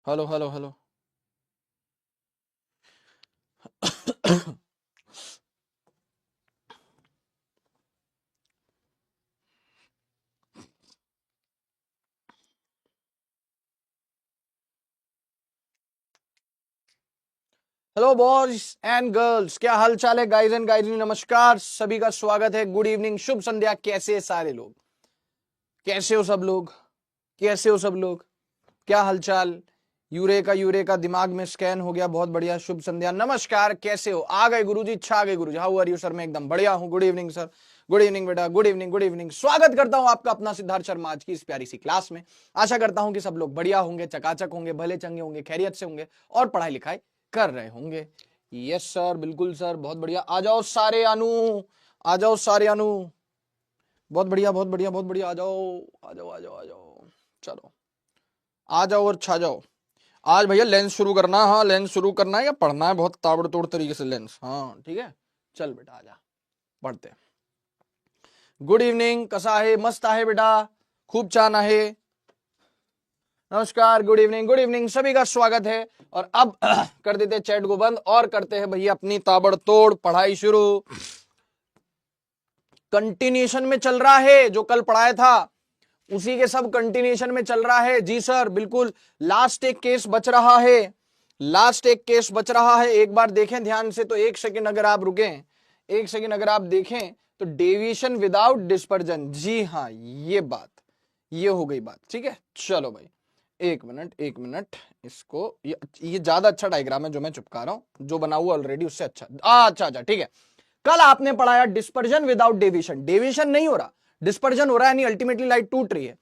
Hello hello hello. Hello boys and girls, क्या हाल चाल है गाइज एंड गाइज? नमस्कार, सभी का स्वागत है। गुड इवनिंग, शुभ संध्या। कैसे सारे लोग? कैसे हो सब लोग? कैसे हो सब लोग? क्या हालचाल? यूरे का दिमाग में स्कैन हो गया। बहुत बढ़िया। शुभ संध्या, नमस्कार। कैसे हो? आ गए गुरुजी, छा गए गुरुजी। How are you sir? मैं एकदम बढ़िया हूँ। Good evening sir. Good evening बेटा। Good evening, good evening. स्वागत करता हूं आपका अपना सिद्धार्थ शर्मा आज की इस प्यारी सी क्लास में। आशा करता हूं कि सब लोग बढ़िया होंगे, चकाचक होंगे, भले चंगे होंगे, खैरियत से होंगे और पढ़ाई लिखाई कर रहे होंगे। यस सर, बिल्कुल सर, बहुत बढ़िया। आ जाओ सारे अनु, आ जाओ सारे अनु। बहुत बढ़िया, बहुत बढ़िया, बहुत बढ़िया। आ जाओ, आ जाओ, आ जाओ, आ जाओ। चलो आ जाओ और छा जाओ। आज भैया लेंस शुरू करना। हाँ, लेंस शुरू करना है या पढ़ना है बहुत ताबड़तोड़ तरीके से लेंस? हाँ ठीक है, चल बेटा आजा, पढ़ते हैं। गुड इवनिंग, कसा आहे? मस्त आहे बेटा, खूब छान आहे। नमस्कार, गुड इवनिंग, गुड इवनिंग, सभी का स्वागत है। और अब कर देते चैट को बंद और करते हैं भैया अपनी ताबड़तोड़ पढ़ाई शुरू। कंटिन्यूशन में चल रहा है, जो कल पढ़ाया था उसी के सब कंटिन्यूशन में चल रहा है। जी सर, बिल्कुल। लास्ट एक केस बच रहा है, लास्ट एक केस बच रहा है। एक बार देखें ध्यान से तो, एक सेकंड अगर आप रुकें, एक सेकंड अगर आप देखें तो, डेविएशन विदाउट डिस्पर्जन। जी हाँ, ये बात, ये हो गई बात। ठीक है, चलो भाई, एक मिनट, एक मिनट। इसको ये ज्यादा अच्छा डायग्राम है जो मैं चिपका रहा हूं, जो बना हुआ ऑलरेडी उससे अच्छा। अच्छा अच्छा, ठीक है। कल आपने पढ़ाया डिस्पर्जन विदाउट डेविएशन। डेविएशन नहीं हो रहा, डिस्पर्जन हो रहा है, यानी अल्टीमेटली लाइट टूट रही है।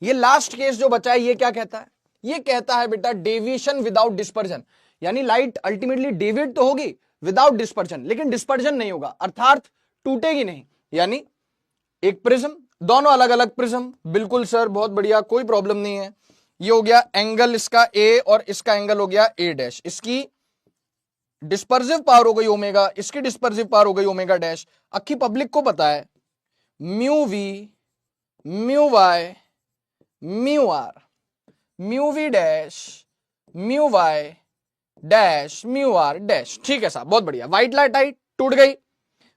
ये लास्ट केस जो बचा है, ये क्या कहता है? ये कहता है बेटा डेविएशन विदाउट डिस्पर्जन, यानी लाइट अल्टीमेटली डेविएट तो होगी विदाउट डिस्पर्जन, लेकिन डिस्पर्जन नहीं होगा, अर्थात टूटेगी नहीं। यानी एक प्रिज्म, दोनों अलग अलग प्रिज्म। बिल्कुल सर, बहुत बढ़िया, कोई प्रॉब्लम नहीं है। ये हो गया एंगल इसका ए और इसका एंगल हो गया ए डैश। इसकी डिस्पर्सिव पावर हो गई ओमेगा, इसकी डिस्पर्सिव पावर हो गई ओमेगा डैश। अक्खी पब्लिक को पता है mu v, mu y, mu r, mu we dash, mu Y dash, mu are dash. ठीक है साहब, बहुत बढ़िया। व्हाइट लाइट आई, टूट गई,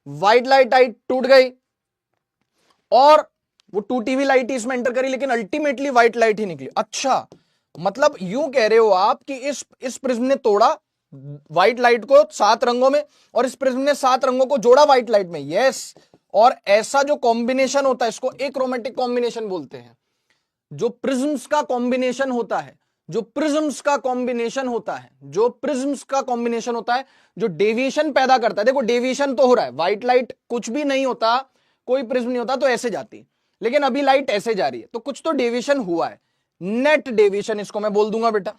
व्हाइट लाइट आई, टूट गई, और वो टूटी हुई लाइट इसमें एंटर करी, लेकिन अल्टीमेटली व्हाइट लाइट ही निकली। अच्छा, मतलब यूं कह रहे हो आप कि इस प्रिज्म ने तोड़ा व्हाइट लाइट को 7 रंगों में, और इस प्रिज्म ने 7 रंगों को जोड़ा व्हाइट लाइट में। यस, और ऐसा जो कॉम्बिनेशन होता है, इसको एक्रोमेटिक कॉम्बिनेशन बोलते हैं। जो प्रिज्म्स का कॉम्बिनेशन होता है, जो प्रिज्म्स का कॉम्बिनेशन होता है, जो प्रिज्म्स का कॉम्बिनेशन होता है, जो डेविएशन पैदा करता है। देखो, डेविएशन तो हो रहा है, व्हाइट लाइट कुछ भी नहीं होता, कोई प्रिज्म नहीं होता तो ऐसे जाती, लेकिन अभी लाइट ऐसे जा रही है, तो कुछ तो डेविएशन हुआ है। नेट डेविएशन इसको मैं बोल दूंगा बेटा,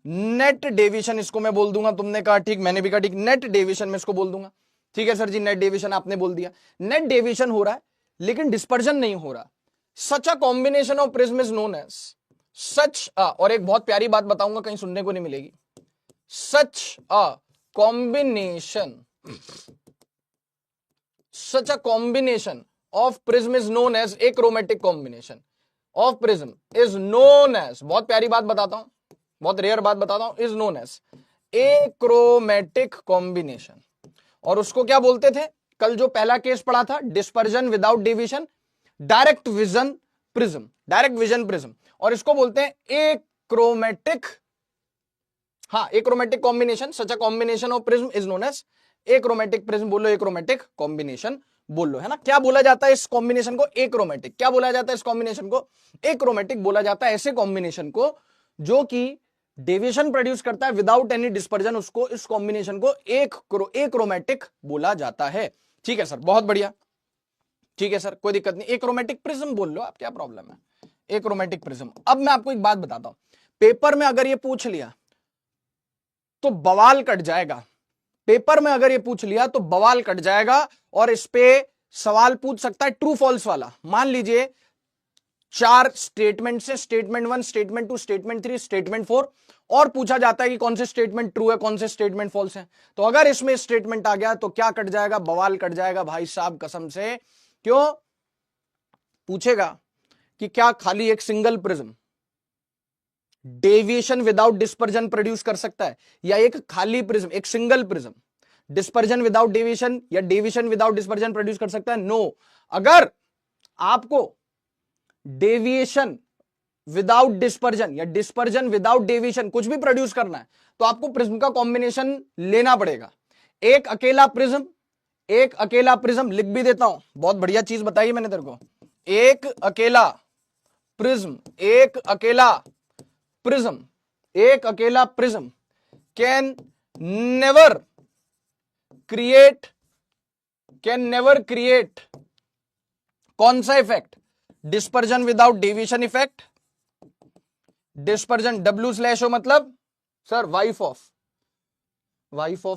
नेट डेविएशन इसको मैं बोल दूंगा। तुमने कहा ठीक, मैंने भी कहा ठीक, नेट डेविएशन में इसको बोल दूंगा। ठीक है सर जी, नेट डेविएशन आपने बोल दिया। नेट डेविएशन हो रहा है लेकिन डिस्पर्जन नहीं हो रहा। Such a combination of prism is known as such a, और एक बहुत प्यारी बात बताऊंगा, कहीं सुनने को नहीं मिलेगी। Such a combination, such a combination of prism is known as achromatic combination of prism is known as, बहुत प्यारी बात बताता हूं, बहुत रेयर बात बताता हूं, is known as achromatic combination। और उसको क्या बोलते थे? कल जो पहला केस पढ़ा था, dispersion without deviation, direct vision prism, direct vision prism, और इसको बोलते हैं एक्रोमेटिक। हाँ, achromatic combination, such a combination of prism is known as achromatic prism. बोलो एक्रोमेटिक कॉम्बिनेशन, बोल लो, है ना? क्या बोला जाता है इस कॉम्बिनेशन को? एक्रोमेटिक। क्या बोला जाता है इस कॉम्बिनेशन को? एक्रोमेटिक बोला जाता है ऐसे कॉम्बिनेशन को जो कि डेविएशन प्रोड्यूस करता है विदाउट एनी डिस्पर्जन, उसको, इस कॉम्बिनेशन को एक्रोमेटिक बोला जाता है। ठीक है सर, बहुत बढ़िया। ठीक है सर, कोई दिक्कत नहीं, एक्रोमेटिक प्रिज्म बोल लो आप, क्या प्रॉब्लम है? Achromatic prism. अब मैं आपको एक बात बताता हूं, पेपर में अगर ये पूछ लिया तो बवाल कट जाएगा। पेपर में अगर ये पूछ लिया तो बवाल कट जाएगा, और इस पे सवाल पूछ सकता है ट्रू फॉल्स वाला। मान लीजिए 4 स्टेटमेंट से, स्टेटमेंट 1, स्टेटमेंट 2, स्टेटमेंट 3, स्टेटमेंट 4, और पूछा जाता है कि कौन से स्टेटमेंट ट्रू है, कौन से स्टेटमेंट फॉल्स है। तो अगर इसमें स्टेटमेंट आ गया तो क्या कट जाएगा? बवाल कट जाएगा भाई साहब, कसम से। क्यों? पूछेगा कि क्या खाली एक single prism, deviation without dispersion produce कर सकता है, या एक खाली प्रिज्म, एक single prism dispersion without deviation या डेविएशन विदाउट डिस्पर्जन प्रोड्यूस कर सकता है? नो। अगर आपको डेविएशन विदाउट डिस्पर्जन या डिस्पर्जन विदाउट डेविएशन कुछ भी प्रोड्यूस करना है तो आपको प्रिज्म का कॉम्बिनेशन लेना पड़ेगा। एक अकेला प्रिज्म, एक अकेला प्रिज्म, लिख भी देता हूं, बहुत बढ़िया चीज बताई मैंने तेरे को। एक अकेला प्रिज्म, एक अकेला प्रिज्म, एक अकेला प्रिज्म कैन नेवर क्रिएट कौन सा effect? Dispersion without deviation effect. Dispersion W/O मतलब सर वाइफ ऑफ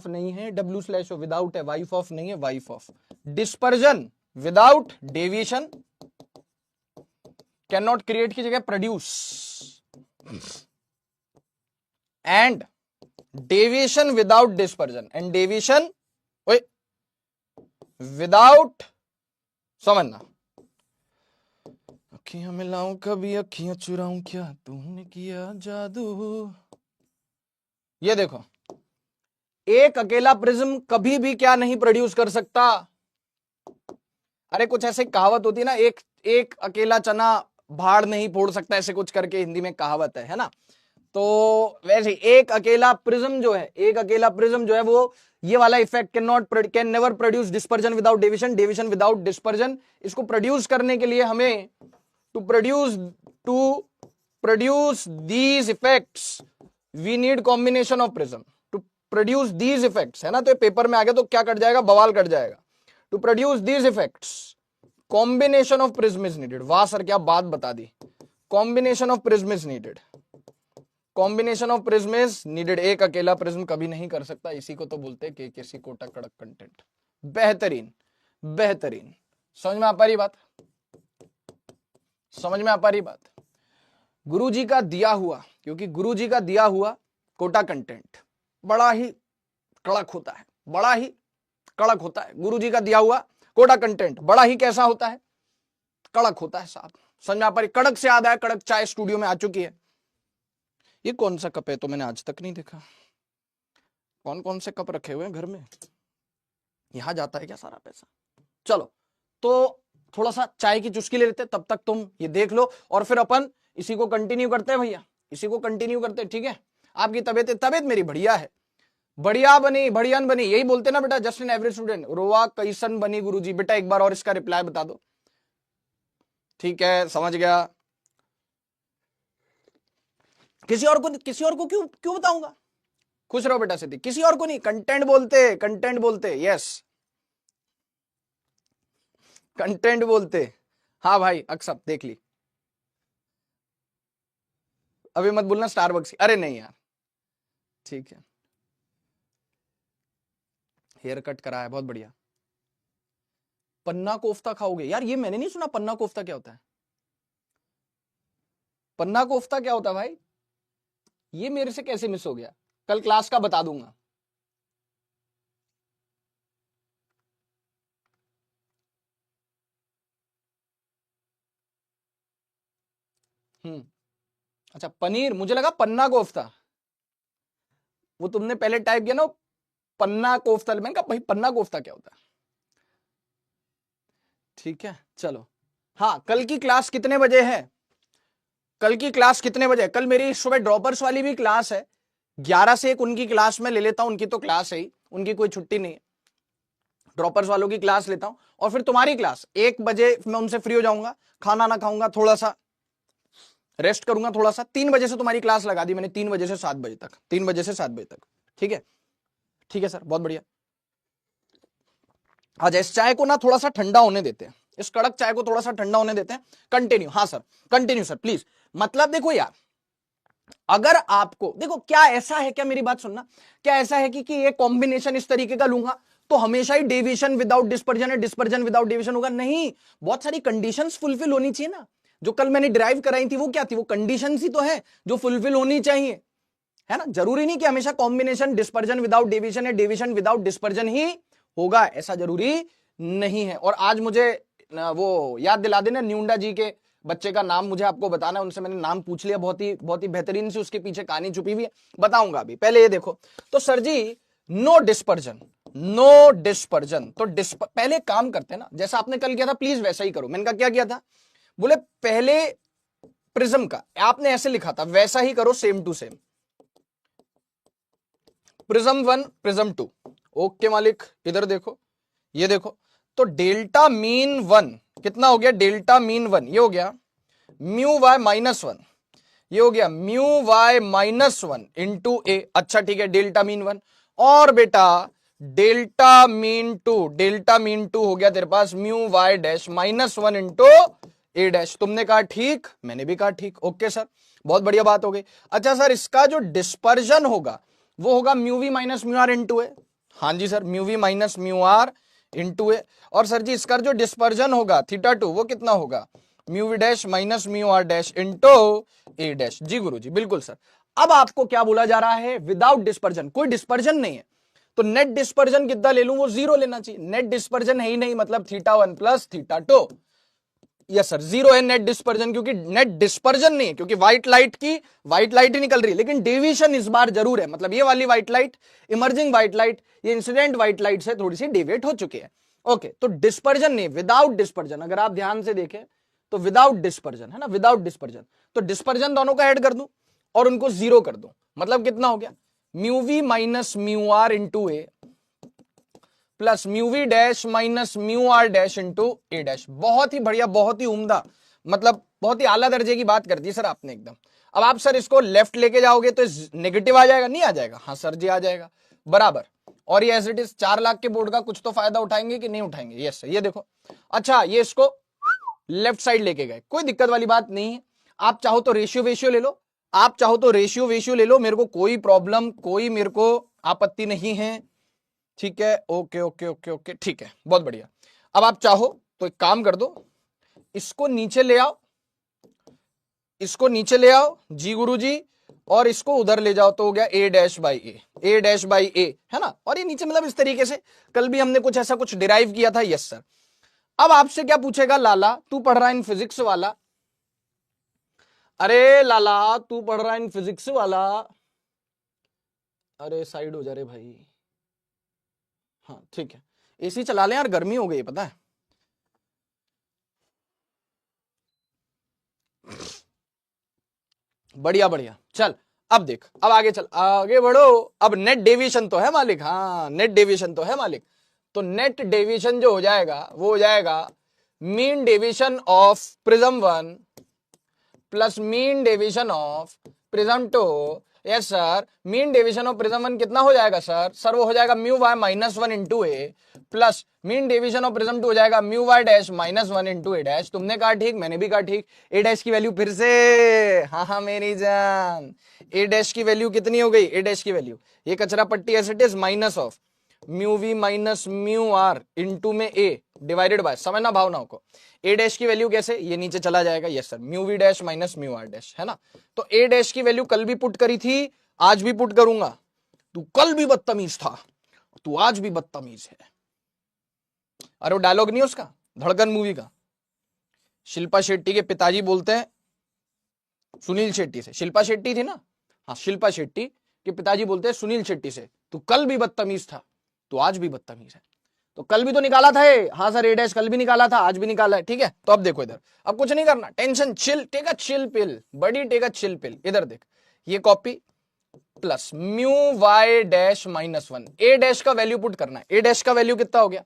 नहीं है, W/O विदाउट है, वाइफ ऑफ नहीं है, wife of. Dispersion without deviation can not create की जगह produce, and deviation without dispersion, and deviation without, समझना, अखियां मिलाऊं कभी अखियां चुराऊं क्या तूने किया जादू। ये देखो, एक अकेला प्रिज्म कभी भी क्या नहीं प्रोड्यूस कर सकता? अरे कुछ ऐसे कहावत होती है ना, एक अकेला चना भाड़ नहीं फोड़ सकता, ऐसे कुछ करके हिंदी में कहावत है ना। तो वैसे एक अकेला प्रिज्म जो है वो ये वाला effect can never produce dispersion without deviation, deviation without dispersion. इसको प्रोड्यूस करने के लिए हमें to produce these effects we need combination of prism. To produce these effects, है ना, तो पेपर में आ गया तो क्या कट जाएगा, बवाल कट जाएगा। To produce these effects combination of prism is needed. वाह सर क्या बात बता दी, combination of prism is needed, combination of prism is needed. एक अकेला प्रिज्म कभी नहीं कर सकता, इसी को तो बोलते हैं केकेसी कोटा कड़क कंटेंट। बेहतरीन बेहतरीन, समझ में आ पा रही बात, समझ में आ पा रही बात। गुरुजी का दिया हुआ, क्योंकि गुरुजी का दिया हुआ कोटा कंटेंट बड़ा ही कड़क होता है, बड़ा ही कड़क होता है। गुरुजी का दिया हुआ कोटा कंटेंट बड़ा ही कैसा होता है, कड़क होता है साहब, समझ में आ पा रही। कड़क से याद आया, कड़क चाय स्टूडियो में आ चुकी है। ये कौन सा कप है तो मैंने आज तक नहीं देखा, कौन कौन से कप रखे हुए हैं घर में, यहां जाता है क्या सारा पैसा? चलो तो थोड़ा सा चाय की चुस्की ले लेते, तब तक तुम ये देख लो और फिर अपन इसी को कंटिन्यू करते हैं भैया, इसी को कंटिन्यू करते हैं, ठीक है। आपकी तबीयत मेरी बढ़िया है, बढ़िया बनी, बढ़ियन बनी, यही बोलते ना बेटा, जस्ट एन एवरेज स्टूडेंट। रोवा कैसन बनी गुरुजी? बेटा एक बार और इसका रिप्लाई बता दो, ठीक है, समझ गया। किसी और को क्यों बताऊंगा? खुश रहो बेटा सिद्धि, किसी और को नहीं, कंटेंट बोलते, यस कंटेंट बोलते। हाँ भाई अक्सर देख ली, अभी मत बोलना स्टारबक्स। अरे नहीं यार, ठीक है, हेयर कट करा है, बहुत बढ़िया। पन्ना कोफ्ता खाओगे? यार ये मैंने नहीं सुना, पन्ना कोफ्ता क्या होता है? पन्ना कोफ्ता क्या होता है भाई? ये मेरे से कैसे मिस हो गया? कल क्लास का बता दूंगा। अच्छा पनीर, मुझे लगा पन्ना कोफ्ता, वो तुमने पहले टाइप किया ना पन्ना कोफ्ता, मैंने कहा भाई पन्ना कोफ्ता क्या होता है? ठीक है चलो। हाँ कल की क्लास कितने बजे है? कल की क्लास कितने बजे? कल मेरी सुबह ड्रॉपर्स वाली भी क्लास है, 11 से 1 उनकी क्लास में ले लेता हूं, उनकी तो क्लास है ही, उनकी कोई छुट्टी नहीं है, ड्रॉपर्स वालों की क्लास लेता हूं। और फिर तुम्हारी क्लास 1 बजे मैं उनसे फ्री हो जाऊंगा, खाना ना खाऊंगा, थोड़ा सा रेस्ट करूंगा, थोड़ा सा 3 बजे से तुम्हारी क्लास लगा दी मैंने, 3 बजे से 7 बजे तक, 3 बजे से 7 बजे तक, ठीक है? ठीक है सर, बहुत बढ़िया। अच्छा इस चाय को ना थोड़ा सा ठंडा होने देते हैं, इस कड़क चाय को थोड़ा सा ठंडा होने देते हैं। कंटिन्यू। हाँ सर कंटिन्यू सर प्लीज। मतलब देखो यार, अगर आपको देखो क्या ऐसा है क्या, मेरी बात सुनना, क्या ऐसा है कि ये कॉम्बिनेशन इस तरीके का लूंगा तो हमेशा ही डेविएशन विदाउट डिस्पर्जन है, डिस्पर्जन विदाउट डेविएशन होगा? नहीं, बहुत सारी कंडीशंस फुलफिल होनी चाहिए ना। जो कल मैंने डिराइव कराई थी वो क्या थी? वो कंडीशंस ही तो है जो फुलफिल होनी चाहिए, है ना? जरूरी नहीं कि हमेशा कॉम्बिनेशन डिस्पर्जन विदाउट डेविएशन है, डेविएशन विदाउट डिस्पर्जन ही होगा, ऐसा जरूरी नहीं है। और आज मुझे वो याद दिला देना न्यूंडा जी के बच्चे का नाम मुझे आपको बताना है, उनसे मैंने नाम पूछ लिया, बहुत ही बेहतरीन से उसके पीछे कहानी छुपी हुई है, बताऊंगा अभी। पहले ये देखो, तो सर जी नो डिस्पर्जन, नो डिस्पर्जन, तो पहले काम करते हैं ना, जैसा आपने कल किया था प्लीज वैसा ही करो। मैंने कहा क्या किया था, बोले पहले प्रिज्म का आपने ऐसे लिखा था, वैसा ही करो, same to same, prism 1 prism 2। Okay मालिक, इधर देखो, ये देखो, तो डेल्टा मीन 1 कितना हो गया, डेल्टा मीन 1 ये हो गया म्यू वाई माइनस 1, ये हो गया म्यू वाई माइनस 1 इंटू ए। अच्छा ठीक है, डेल्टा मीन 1, और बेटा डेल्टा मीन 2, डेल्टा मीन 2 हो गया तेरे पास mu Y dash minus 1 into a dash. तुमने कहा ठीक, मैंने भी कहा ठीक। ओके सर, बहुत बढ़िया बात हो गई। अच्छा सर, इसका जो डिस्पर्जन होगा वो होगा mu v minus mu r into a. हाँ जी sir, mu v minus mu r into a. और सर जी इसका जो डिस्पर्जन होगा थीटा 2 वो कितना होगा, mu we dash minus mu are dash into a dash. जी गुरुजी बिल्कुल सर। अब आपको क्या बोला जा रहा है, विदाउट डिस्पर्जन, कोई डिस्पर्जन नहीं है, तो नेट डिस्पर्जन कितना ले लूं, वो 0 लेना चाहिए। नेट डिस्पर्जन है ही नहीं, मतलब theta 1 plus theta 2। Yes sir, 0 है नेट डिस्पर्जन, क्योंकि नेट डिस्पर्जन नहीं है, क्योंकि व्हाइट लाइट ही निकल रही है, लेकिन डेविएशन इस बार जरूर है। मतलब ये वाली white light, emerging white light, ये इंसिडेंट व्हाइट लाइट से थोड़ी सी डेविएट हो चुकी है। ओके, तो डिस्पर्जन नहीं, विदाउट डिस्पर्जन। अगर आप ध्यान से देखें तो विदाउट डिस्पर्जन है ना, विदाउट डिस्पर्जन, तो डिस्पर्जन दोनों का ऐड कर दूं और उनको 0 कर दूं, मतलब कितना हो गया, mu v minus mu r into a plus mu we dash minus mu are dash into a dash. बहुत ही बढ़िया, बहुत ही उम्दा, मतलब बहुत ही आला दर्जे की बात कर दी सर आपने एकदम। अब आप सर इसको लेफ्ट लेके जाओगे तो नेगेटिव आ जाएगा, नहीं आ जाएगा, हाँ सर जी आ जाएगा, बराबर। और ये एज इट इज 4 लाख के बोर्ड का कुछ तो फायदा उठाएंगे कि नहीं उठाएंगे, यस सर। ये देखो, अच्छा ये इसको लेफ्ट साइड लेके गए, कोई दिक्कत वाली बात नहीं है। आप चाहो तो रेशियो वेशियो ले लो, आप चाहो तो रेशियो वेशियो ले लो, मेरे को कोई प्रॉब्लम, कोई मेरे को आपत्ति नहीं है, ठीक है। ओके ओके ओके ओके, ठीक है, बहुत बढ़िया। अब आप चाहो तो एक काम कर दो, इसको नीचे ले आओ, इसको नीचे ले आओ जी गुरु जी, और इसको उधर ले जाओ, तो हो गया a dash by a, a dash by a, है ना। और ये नीचे मतलब इस तरीके से, कल भी हमने कुछ ऐसा कुछ डिराइव किया था, यस सर। अब आपसे क्या पूछेगा, लाला तू पढ़ रहा है इन फिजिक्स वाला, अरे लाला तू पढ़ रहा है इन फिजिक्स वाला, अरे साइड हो जा रे भाई, हाँ ठीक है, एसी चला लें यार, गर्मी हो गई पता है। बढ़िया बढ़िया, चल अब देख, अब आगे चल, आगे बढ़ो। अब नेट डेविएशन तो है मालिक, हाँ नेट डेविएशन तो है मालिक। तो नेट डेविएशन जो हो जाएगा वो हो जाएगा mean deviation of prism 1 plus mean deviation of prism 2। Yes sir, mean deviation of prism 1 कितना हो जाएगा सर, सर वो हो जाएगा mu Y minus 1 into a plus mean deviation of prism 2 हो जाएगा mu Y dash minus 1 into a dash. तुमने कहा ठीक, मैंने भी कहा ठीक। ए डैश की वैल्यू फिर से, हाँ हाँ मेरी जान, ए डैश की वैल्यू कितनी हो गई, ए डैश की वैल्यू, ये कचरा पट्टी as it is minus of mu v minus mu r into में ए डिवाइडेड बाय, समझना भावनाओं को, ए डैश की वैल्यू कैसे, ये नीचे चला जाएगा, yes sir, mu we dash minus mu are dash, है ना। तो ए डैश की वैल्यू कल भी पुट करी थी, आज भी पुट करूंगा। तू कल भी बदतमीज था, तू आज भी बदतमीज है। अरे वो डायलॉग नहीं उसका, धड़कन मूवी का, शिल्पा शेट्टी के पिताजी बोलते हैं सुनील शेट्टी से, शिल्पा शेट्टी थी ना, हाँ शिल्पा शेट्टी के पिताजी बोलते हैं सुनील शेट्टी से, तू कल भी बदतमीज था, तू आज भी बदतमीज है। तो कल भी तो निकाला था ये, हाँ सर ए डैश कल भी निकाला था, आज भी निकाला है, ठीक है। तो अब देखो इधर, अब कुछ नहीं करना, tension chill, take a chill pill buddy, take a chill pill. इधर देख, ये copy plus mu Y dash minus 1, a dash का वैल्यू पुट करना है, ए डैश का वैल्यू कितना हो गया,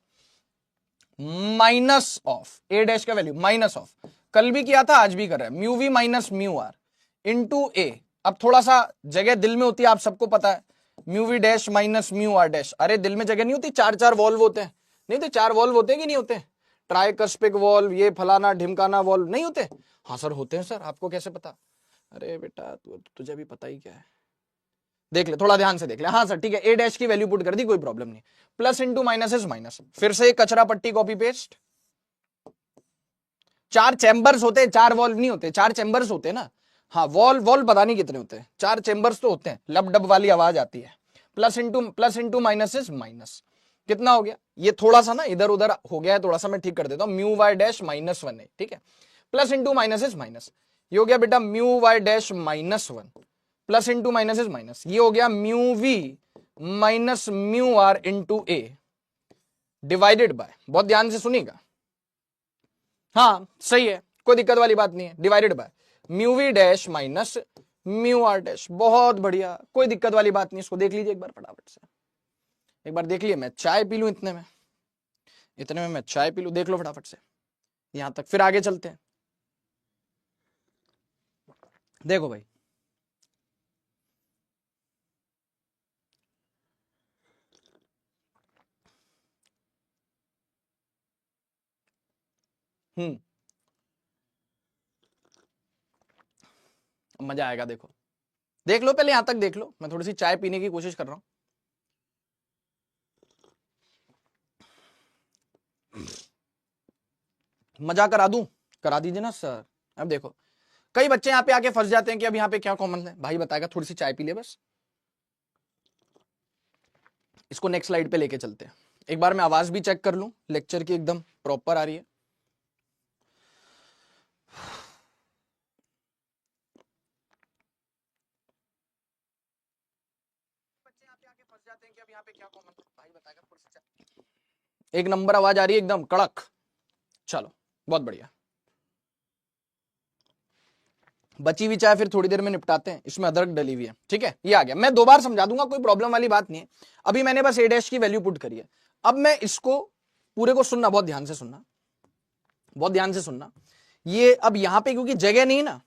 माइनस ऑफ, ए डैश का वैल्यू माइनस ऑफ, कल भी किया था आज भी कर रहा है, mu v minus mu r into a. अब थोड़ा सा जगह दिल में होती है, आप सबको पता है, mu we dash minus mu are dash, अरे दिल में जगह नहीं होती, 4 वॉल्व होते हैं, नहीं होते 4 वॉल्व होते हैं कि नहीं होते, ट्राइकस्पिक वॉल्व, ये फलाना ढिमकाना वॉल्व नहीं होते, हाँ सर होते हैं सर, आपको कैसे पता, अरे बेटा तुझे भी पता ही क्या है, देख ले थोड़ा ध्यान से देख ले, हाँ सर ठीक है, ए डैश की वैल्यू पुट कर दी, कोई प्रॉब्लम नहीं, plus into minus is minus, फिर से कचरा पट्टी कॉपी पेस्ट, 4 चैम्बर्स होते हैं, 4 वॉल्व नहीं होते, 4 चैम्बर्स होते हैं ना, हाँ वॉल्व पता नहीं कितने होते हैं, 4 चैम्बर्स तो होते हैं, लब डब वाली आवाज आती है, plus into minus is minus, कितना हो गया, ये थोड़ा सा ना इधर उधर हो गया है, थोड़ा सा मैं ठीक कर देता हूं, म्यू वाई डैश माइनस 1 है, ठीक है, plus into minus is minus, ये हो गया बेटा mu Y dash minus 1, plus into minus is minus, ये हो गया mu v minus mu r into a divided by, बहुत ध्यान से सुनिएगा, हाँ सही है, कोई दिक्कत वाली बात नहीं है, divided by mu we dash minus mu are dash, बहुत बढ़िया, कोई दिक्कत वाली बात नहीं, इसको देख लीजिए एक बार फटाफट से, एक बार देख लीजिए, मैं चाय पी लूं इतने में मैं चाय पी लूं, देख लो फटाफट से यहां तक, फिर आगे चलते हैं। देखो भाई मजा आएगा, देखो देख लो, पहले यहां तक देख लो, मैं थोड़ी सी चाय पीने की कोशिश कर रहा हूं। मजा करा दूं, करा दीजिए ना सर। अब देखो कई बच्चे यहां पे आके फंस जाते हैं कि अब यहां पे क्या कॉमन है, भाई बताएगा, थोड़ी सी चाय पी ले बस। इसको नेक्स्ट स्लाइड पे लेके चलते हैं, एक बार मैं आवाज भी चेक कर लूं, लेक्चर की एकदम प्रॉपर आ रही है। बच्चे यहां पे आके फंस जाते हैं कि अब यहां पे क्या कॉमन है, भाई बताएगा, थोड़ी सी चाय। एक नंबर आवाज आ रही है एकदम कड़क, चलो बहुत बढ़िया। बची हुई चाय फिर थोड़ी देर में निपटाते हैं, इसमें अदरक डली हुई है, ठीक है, ये आ गया, मैं 2 बार समझा दूंगा, कोई प्रॉब्लम वाली बात नहीं है। अभी मैंने बस ए डैश की वैल्यू पुट करी है, अब मैं इसको पूरे को सुनना, बहुत ध्यान से सुनना, बहुत ध्यान से सुनना। ये अब यहां पे क्योंकि जगह नहीं ना,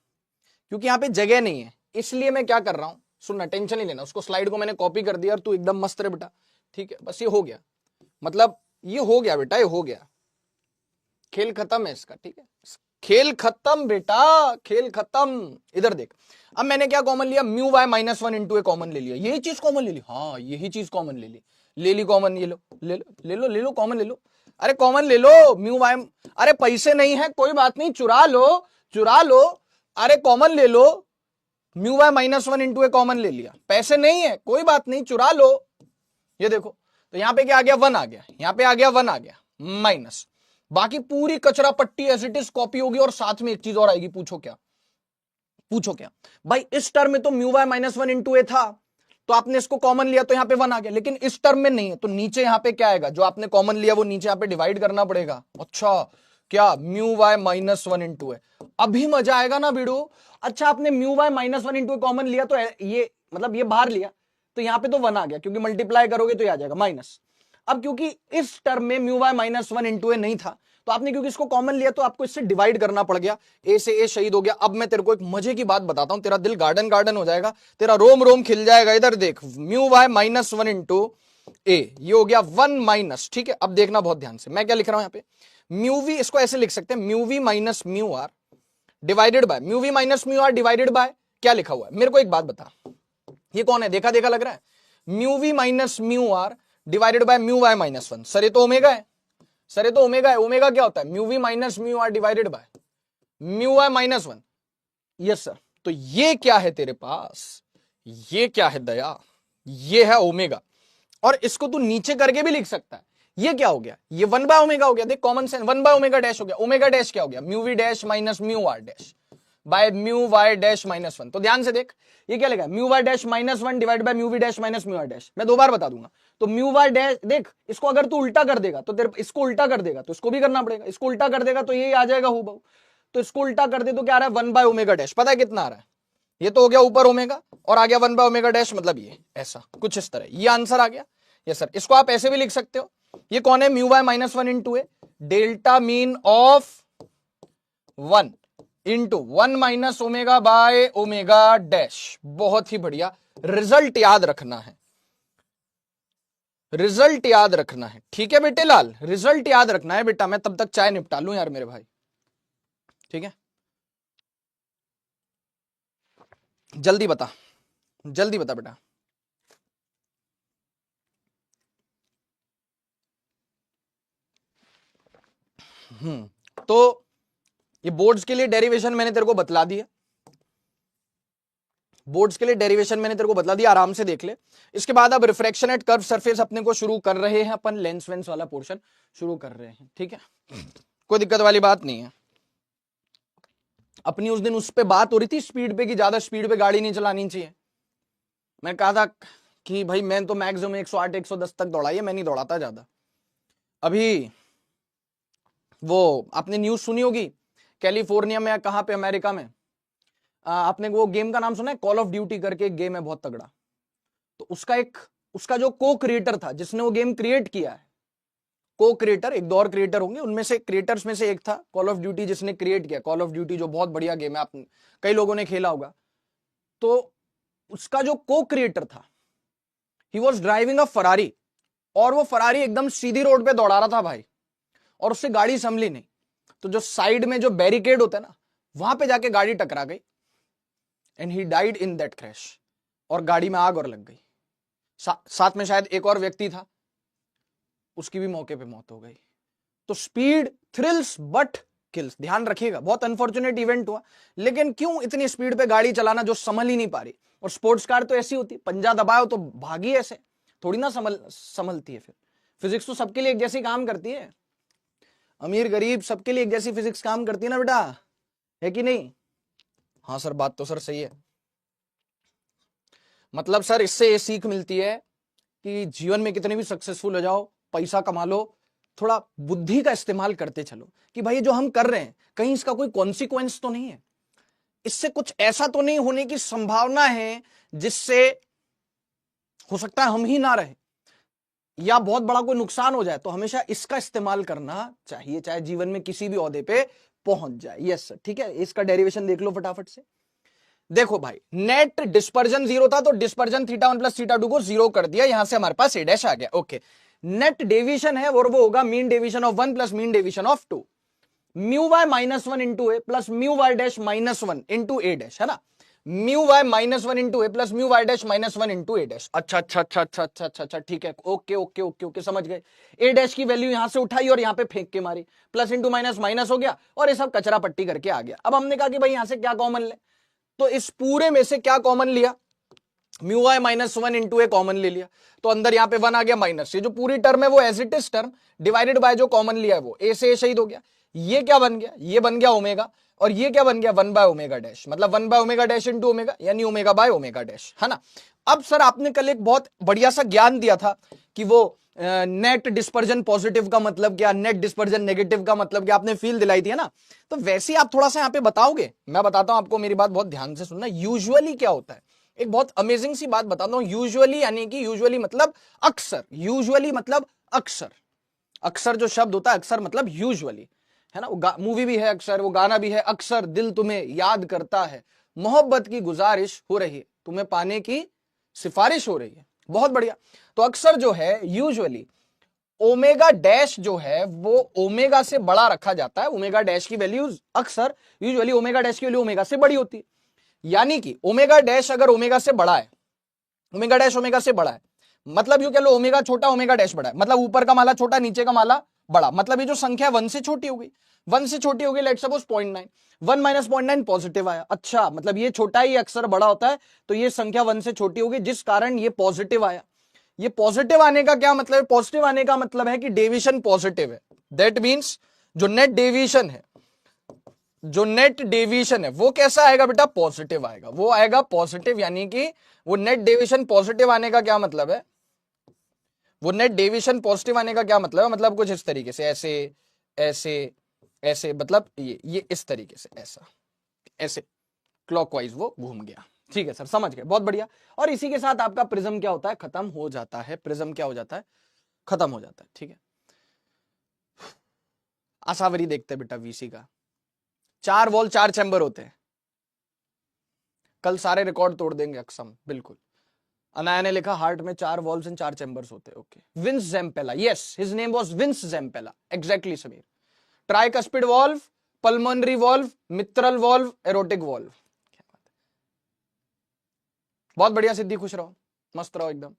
क्योंकि यहां पे जगह नहीं है, इसलिए मैं क्या कर रहा हूं, सुनना, टेंशन नहीं लेना, उसको स्लाइड को मैंने कॉपी कर दिया और तू एकदम मस्त रहे बेटा, ठीक है, बस ये हो गया, मतलब ये हो गया बेटा, ये हो गया, खेल खत्म है इसका, ठीक है, खेल खत्म बेटा, खेल खत्म। इधर देख, अब मैंने क्या कॉमन लिया, mu Y minus 1 into a common ले लिया, यही चीज कॉमन ले ली, हाँ यही चीज कॉमन ले ली कॉमन, ये लो ले लो ले लो ले लो कॉमन ले लो, अरे कॉमन ले लो म्यू वाई, अरे पैसे नहीं है कोई बात नहीं, चुरा लो, अरे कॉमन ले लो, mu Y minus 1 into a common ले लिया, पैसे नहीं है कोई बात नहीं, चुरा लो। ये देखो, तो यहां पे क्या आ गया, 1 आ गया, यहां पे आ गया 1 आ गया माइनस, बाकी पूरी कचरा पट्टी एज इट इज कॉपी होगी, और साथ में एक चीज और आएगी, पूछो क्या भाई, इस टर्म में तो म्यू वाई माइनस 1 इंटू ए था, तो आपने इसको कॉमन लिया तो यहां पे 1 आ गया, लेकिन इस टर्म में नहीं है, तो नीचे यहां पे क्या आएगा, जो आपने कॉमन लिया वो नीचे यहां पे डिवाइड करना पड़ेगा। अच्छा क्या, म्यू वाई माइनस 1 इंटू ए, अभी मजा आएगा ना बिड़ू। अच्छा आपने mu Y minus 1 into a common लिया, तो ये मतलब ये बाहर लिया, तो यहां पे तो 1 आ गया, क्योंकि मल्टीप्लाई करोगे तो ये आ जाएगा माइनस। अब क्योंकि इस टर्म में म्यू वाई माइनस 1 इंटू ए नहीं था, तो आपने क्योंकि इसको कॉमन लिया तो आपको इससे डिवाइड करना पड़ गया, ए से ए शहीद हो गया। अब मैं तेरे को एक मजे की बात बताता हूं, तेरा दिल गार्डन गार्डन हो जाएगा, तेरा रोम रोम खिल जाएगा। इधर देख, म्यू वाई माइनस 1 इंटू ए, ये हो गया 1 माइनस, ठीक है। अब देखना बहुत ध्यान से, मैं क्या लिख रहा हूं यहाँ पे, म्यू वी, इसको ऐसे लिख सकते हैं, mu v minus mu r divided by mu v minus mu r divided by क्या लिखा हुआ है। मेरे को एक बात बता, ये कौन है, देखा देखा लग रहा है, mu v minus mu r divided by mu Y minus 1, sir ये तो ओमेगा है, सर ये तो ओमेगा है। ओमेगा क्या होता है, mu v minus mu r divided by mu Y minus 1, yes sir. तो ये क्या है तेरे पास, ये क्या है दया, ये है ओमेगा, और इसको तू नीचे करके भी लिख सकता है। ये क्या हो गया, ये 1 बाय ओमेगा हो गया, देख common sense, 1 by omega dash हो गया। ओमेगा डैश क्या हो गया, mu we dash minus mu are dash by mu Y dash minus 1। तो ध्यान से देख, ये क्या लिखा है, mu Y dash minus 1 divide by mu we dash minus mu are dash. मैं 2 बार बता दूंगा, तो म्यू वाई डैश, देख इसको अगर तू उल्टा कर देगा तो तेरे, इसको उल्टा कर देगा तो इसको भी करना पड़ेगा, इसको उल्टा कर देगा तो ये आ जाएगा हूबहू, तो इसको उल्टा कर दे तो क्या आ रहा है, 1 बाय ओमेगा डैश, पता है कितना आ रहा है, ये तो हो गया ऊपर ओमेगा और आ गया 1 बाय ओमेगा डैश, मतलब ये ऐसा कुछ इस तरह, ये आंसर आ गया। यस सर, इसको आप ऐसे भी लिख सकते हो, ये कौन है, mu Y minus 1 into a delta mean of 1 into 1 minus omega by omega dash. बहुत ही बढ़िया, रिजल्ट याद रखना है, रिजल्ट याद रखना है, ठीक है बेटे लाल, रिजल्ट याद रखना है बेटा। मैं तब तक चाय निपटा लूं यार मेरे भाई, ठीक है, जल्दी बता, जल्दी बता बेटा। तो ये बोर्ड्स के लिए डेरिवेशन मैंने तेरे को बतला दिया, बोर्ड्स के लिए डेरिवेशन मैंने तेरे को बतला दिया, आराम से देख ले। इसके बाद अब रिफ्रैक्शन एट कर्व सरफेस अपने को शुरू कर रहे हैं, अपन लेंस वेंस वाला पोर्शन शुरू कर रहे हैं, ठीक है, कोई दिक्कत वाली बात नहीं है। अपनी उस दिन उस पे बात हो रही थी स्पीड पे कि ज्यादा स्पीड पे गाड़ी नहीं चलानी चाहिए। मैं कहा था कि भाई मैं तो मैक्सिमम 108 110 तक दौड़ाई है, मैं नहीं दौड़ाता ज्यादा। अभी वो आपने न्यूज सुनी होगी, कैलिफोर्निया में या कहां पे अमेरिका में, आपने वो गेम का नाम सुना है, कॉल ऑफ ड्यूटी करके एक गेम है बहुत तगड़ा। तो उसका जो को क्रिएटर था जिसने वो गेम क्रिएट किया है, को क्रिएटर, एक दो और क्रिएटर होंगे, उनमें से क्रिएटर्स में से एक था कॉल ऑफ ड्यूटी जिसने क्रिएट किया, कॉल ऑफ ड्यूटी जो बहुत बढ़िया गेम है, आप कई लोगों ने खेला होगा। तो उसका जो को क्रिएटर था, he was driving a Ferrari, और वो फरारी एकदम सीधी रोड पे दौड़ा रहा था भाई, और उससे गाड़ी संभली नहीं। तो जो साइड में जो बैरिकेड होता है ना, वहां पे जाके गाड़ी टकरा गई and he died in that crash, और गाड़ी में आग और लग गई। साथ में शायद एक और व्यक्ति था, उसकी भी मौके पे मौत हो गई। तो स्पीड थ्रिल्स बट किल्स, ध्यान रखिएगा, बहुत अनफॉर्चुनेट इवेंट हुआ, लेकिन क्यों इतनी स्पीड पे गाड़ी चलाना जो संभल ही नहीं पा रही। और स्पोर्ट्स कार तो ऐसी होती है, पंजा दबाओ तो भागी, ऐसे थोड़ी ना संभलती है। फिर फिजिक्स तो सबके लिए एक जैसी काम करती है, अमीर गरीब सबके लिए एक जैसी फिजिक्स काम करती है ना बेटा, है कि नहीं? हाँ सर, बात तो सर सही है। मतलब सर इससे ये सीख मिलती है कि जीवन में कितने भी सक्सेसफुल हो जाओ, पैसा कमा लो, थोड़ा बुद्धि का इस्तेमाल करते चलो कि भाई जो हम कर रहे हैं कहीं इसका कोई कॉन्सिक्वेंस तो नहीं है, इससे कुछ ऐसा तो नहीं होने की संभावना है जिससे हो सकता है हम ही ना रहे या बहुत बड़ा कोई नुकसान हो जाए। तो हमेशा इसका इस्तेमाल करना चाहिए, चाहे जीवन में किसी भी ओहदे पे पहुंच जाए। यस सर, ठीक है, इसका डेरिवेशन देख लो फटाफट से। देखो भाई, नेट डिस्पर्जन जीरो था तो dispersion theta one plus theta two को जीरो कर दिया, यहां से हमारे पास ए डैश आ गया। ओके, नेट डेविएशन है और वो होगा mean deviation of one plus mean deviation of two, mu Y minus one into a plus mu Y dash minus one into a dash, है ना, mu Y minus one into a plus mu Y dash minus one into a dash. अच्छा अच्छा अच्छा अच्छा अच्छा अच्छा अच्छा, ठीक है, ओके ओके ओके ओके, समझ गए। ए डैश की वैल्यू यहां से उठाई और यहां पे फेंक के मारी, प्लस इंटू माइनस माइनस हो गया और ये सब कचरा पट्टी करके आ गया। अब हमने कहा कि भाई यहां से क्या कॉमन ले, तो इस पूरे में से क्या कॉमन लिया, mu Y minus one into a common ले लिया, तो अंदर यहां पे वन आ गया माइनस, ये जो पूरी टर्म है वो as it is term divided by जो कॉमन लिया है वो ए से ए शहीद हो गया। ये क्या बन गया, ये बन गया ओमेगा, और ये क्या बन गया, वन बाय ओमेगा डैश, मतलब one by omega dash into omega, यानी ओमेगा बाय ओमेगा डैश, है ना। अब सर आपने कल एक बहुत बढ़िया सा ज्ञान दिया था कि वो नेट डिस्पर्जन पॉजिटिव का मतलब क्या, नेट डिस्पर्जन नेगेटिव का मतलब क्या, आपने फील दिलाई थी, है ना। तो वैसे आप थोड़ा सा यहाँ पे बताओगे, मैं बताता हूं आपको, मेरी बात बहुत ध्यान से सुनना। यूजुअली क्या होता है, एक बहुत अमेजिंग सी बात बताता हूं, यूजुअली यानी कि यूजुअली मतलब अक्सर, यूजुअली मतलब अक्सर, अक्सर जो शब्द होता है अक्सर मतलब यूजुअली, है ना। वो मूवी भी है अक्सर, वो गाना भी है अक्सर, दिल तुम्हें याद करता है, मोहब्बत की गुजारिश हो रही है, तुम्हें पाने की सिफारिश हो रही है, बहुत बढ़िया। तो अक्सर जो है यूजुअली ओमेगा डैश जो है वो ओमेगा से बड़ा रखा जाता है, ओमेगा डैश की वैल्यू अक्सर यूजुअली ओमेगा डैश की वैल्यू ओमेगा से बड़ी होती है, यानी कि ओमेगा डैश अगर ओमेगा से बड़ा है, ओमेगा डैश ओमेगा से बड़ा है, मतलब यू कह लो ओमेगा छोटा ओमेगा डैश बड़ा है, मतलब ऊपर का माला छोटा नीचे का माला बड़ा, मतलब ये जो संख्या वन से छोटी हो गई, वन से छोटी हो गई, let suppose 0.9, one minus 0.9 positive आया, अच्छा मतलब ये छोटा ही अक्सर बड़ा होता है, तो ये संख्या वन से छोटी होगी जिस कारण ये पॉजिटिव आया। ये पॉजिटिव आने का क्या मतलब है, पॉजिटिव आने का मतलब है कि डेविएशन पॉजिटिव है, दैट मीन्स जो नेट डेविएशन है, जो नेट डेविएशन है वो कैसा आएगा बेटा, पॉजिटिव आएगा, वो आएगा पॉजिटिव, यानी कि वो नेट डेविएशन पॉजिटिव आने का क्या मतलब है, वो नेट डेविएशन पॉजिटिव आने का क्या मतलब है, मतलब कुछ इस तरीके से, ऐसे ऐसे ऐसे, मतलब ये इस तरीके से, ऐसा ऐसे क्लॉकवाइज वो घूम गया, ठीक है सर, समझ गए, बहुत बढ़िया। और इसी के साथ आपका प्रिज्म क्या होता है, खत्म हो जाता है, प्रिज्म क्या हो जाता है, खत्म हो जाता है, ठीक है। आसावरी देखते हैं बेटा वीसी का, 4 वॉल 4 चैम्बर होते हैं, कल सारे रिकॉर्ड तोड़ देंगे अक्सम, बिल्कुल। अनाया ने लिखा हार्ट में 4 वॉल्व्स एंड 4 चैम्बर्स होते हैं, okay. Vince Zempela, yes his name was Vince Zempela, exactly Sameer. Tricuspid valve, pulmonary valve, mitral valve, aortic valve, बहुत बढ़िया सिद्धि, खुश रहो, मस्त रहो एकदम,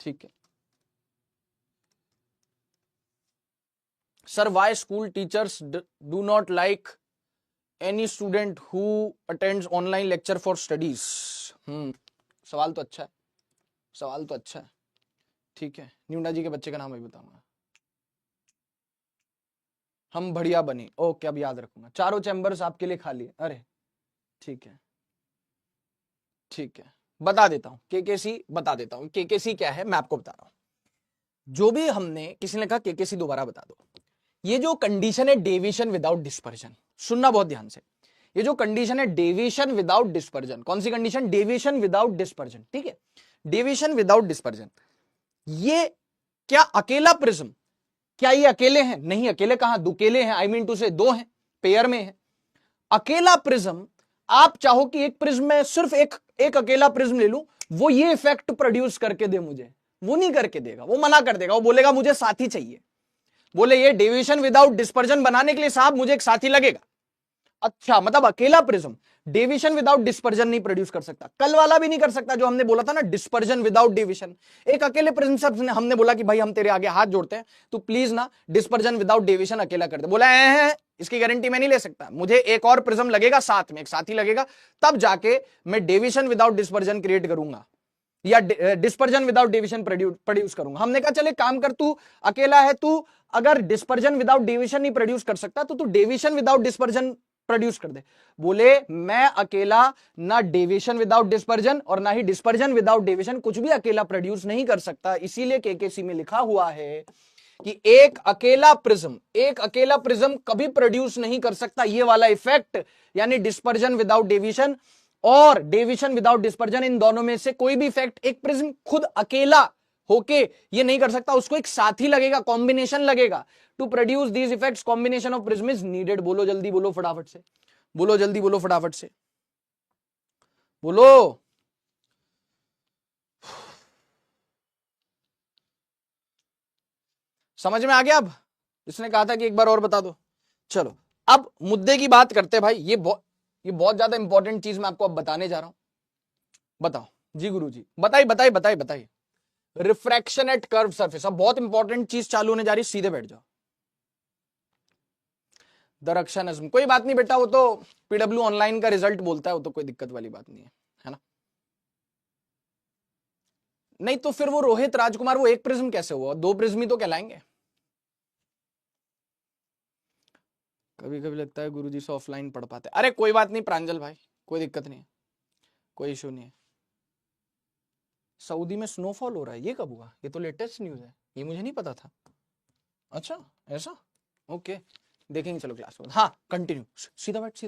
ठीक है sir. Why school teachers do not like any student who attends online lecture for studies. सवाल तो अच्छा है, सवाल तो अच्छा है, ठीक है। न्यूडा जी के बच्चे का नाम अभी बताऊंगा, हम बढ़िया बनी, ओके अब याद रखूंगा, चारों चैम्बर्स आपके लिए खाली है, अरे ठीक है ठीक है, बता देता हूं केकेसी, बता देता हूं केकेसी क्या है, मैं आपको बता रहा हूं। जो भी हमने, किसी ने कहा केकेसी दोबारा बता दो, ये जो कंडीशन है डेविएशन विदाउट डिस्पर्जन, सुनना बहुत ध्यान से, ये जो कंडीशन है डेविएशन विदाउट डिस्पर्जन, कौन सी कंडीशन, डेविएशन विदाउट डिस्पर्जन, ठीक है, डेविएशन विदाउट डिस्पर्जन, ये क्या अकेला प्रिज्म, क्या ये अकेले हैं, नहीं अकेले कहां, दुकेले हैं, आई मीन टू से दो हैं, पेयर में है। अकेला प्रिज्म, आप चाहो कि एक प्रिज्म में सिर्फ एक अकेला प्रिज्म ले लूं, वो ये इफेक्ट प्रोड्यूस करके दे मुझे, वो नहीं करके देगा, वो मना कर देगा, वो बोलेगा मुझे साथी चाहिए, बोले ये डेविएशन विदाउट डिस्पर्जन बनाने के लिए साहब मुझे एक साथी लगेगा। अच्छा, मतलब अकेला प्रिज्म डेविएशन विदाउट डिस्पर्जन नहीं प्रोड्यूस कर सकता, कल वाला भी नहीं कर सकता जो हमने बोला था ना, डिस्पर्जन विदाउट डेविएशन। एक अकेले प्रिज्म से हमने बोला कि भाई हम तेरे आगे हाथ जोड़ते हैं, तो प्लीज ना डिस्पर्जन विदाउट डेविएशन अकेला कर दे, बोला है इसकी गारंटी मैं नहीं ले सकता, मुझे एक और प्रिज्म लगेगा साथ में, एक साथी लगेगा, तब जाके मैं डेविएशन विदाउट डिस्पर्जन क्रिएट करूंगा या डिस्पर्जन विदाउट डेविएशन प्रोड्यूस करूंगा। हमने कहा चले काम कर, तू अकेला है, तू अगर डिस्पर्जन विदाउट डेविएशन नहीं प्रोड्यूस कर सकता तो तू डेविएशन विदाउट डिस्पर्जन प्रोड्यूस कर दे। बोले मैं अकेला ना डेविएशन विदाउट डिस्पर्जन और ना ही डिस्पर्जन विदाउट डेविएशन कुछ भी अकेला प्रोड्यूस नहीं कर सकता, इसीलिए केकेसी में लिखा हुआ है कि एक अकेला प्रिज्म कभी प्रोड्यूस नहीं कर सकता ये वाला इफेक्ट, यानी डिस्पर्जन विदाउट डेविएशन और डेविएशन विदाउट डिस्पर्जन, इन दोनों में से कोई भी इफेक्ट एक प्रिज्म खुद अकेला होके ये नहीं कर सकता, उसको एक साथी लगेगा, कॉम्बिनेशन लगेगा। To produce these effects combination of prism is needed. बोलो जल्दी, बोलो फटाफट से, बोलो जल्दी, बोलो फटाफट से, बोलो। समझ में आ गया? अब इसने कहा था कि एक बार और बता दो। चलो अब मुद्दे की बात करते हैं भाई, ये बहुत ज्यादा इंपॉर्टेंट चीज मैं आपको अब बताने जा रहा हूं। बताओ जी गुरुजी, बताइए। रिफ्रैक्शन एट कर्व सरफेस, अब बहुत इंपॉर्टेंट चीज चालू होने जा रही है, सीधे बैठ जाओ। दरक्षानिज्म, कोई बात नहीं बेटा, वो तो पीडब्ल्यू ऑनलाइन का रिजल्ट बोलता है, वो तो कोई दिक्कत वाली बात नहीं है ना। नहीं तो फिर वो रोहित राजकुमार, वो एक प्रिज्म कैसे हुआ, दो प्रिज्म ही तो कहलाएंगे। कभी कभी लगता है गुरुजी से ऑफलाइन पढ़ पाते। अरे कोई बात नहीं प्रांजल भाई, कोई दिक्कत नहीं है, कोई इशू नहीं है। सऊदी में स्नोफॉल हो रहा है, ये कब हुआ? ये तो लेटेस्ट न्यूज है, ये मुझे नहीं पता था। अच्छा ऐसा, ओके देखेंगे, चलो क्लास में। हाँ कंटिन्यू, सीधा बैठ,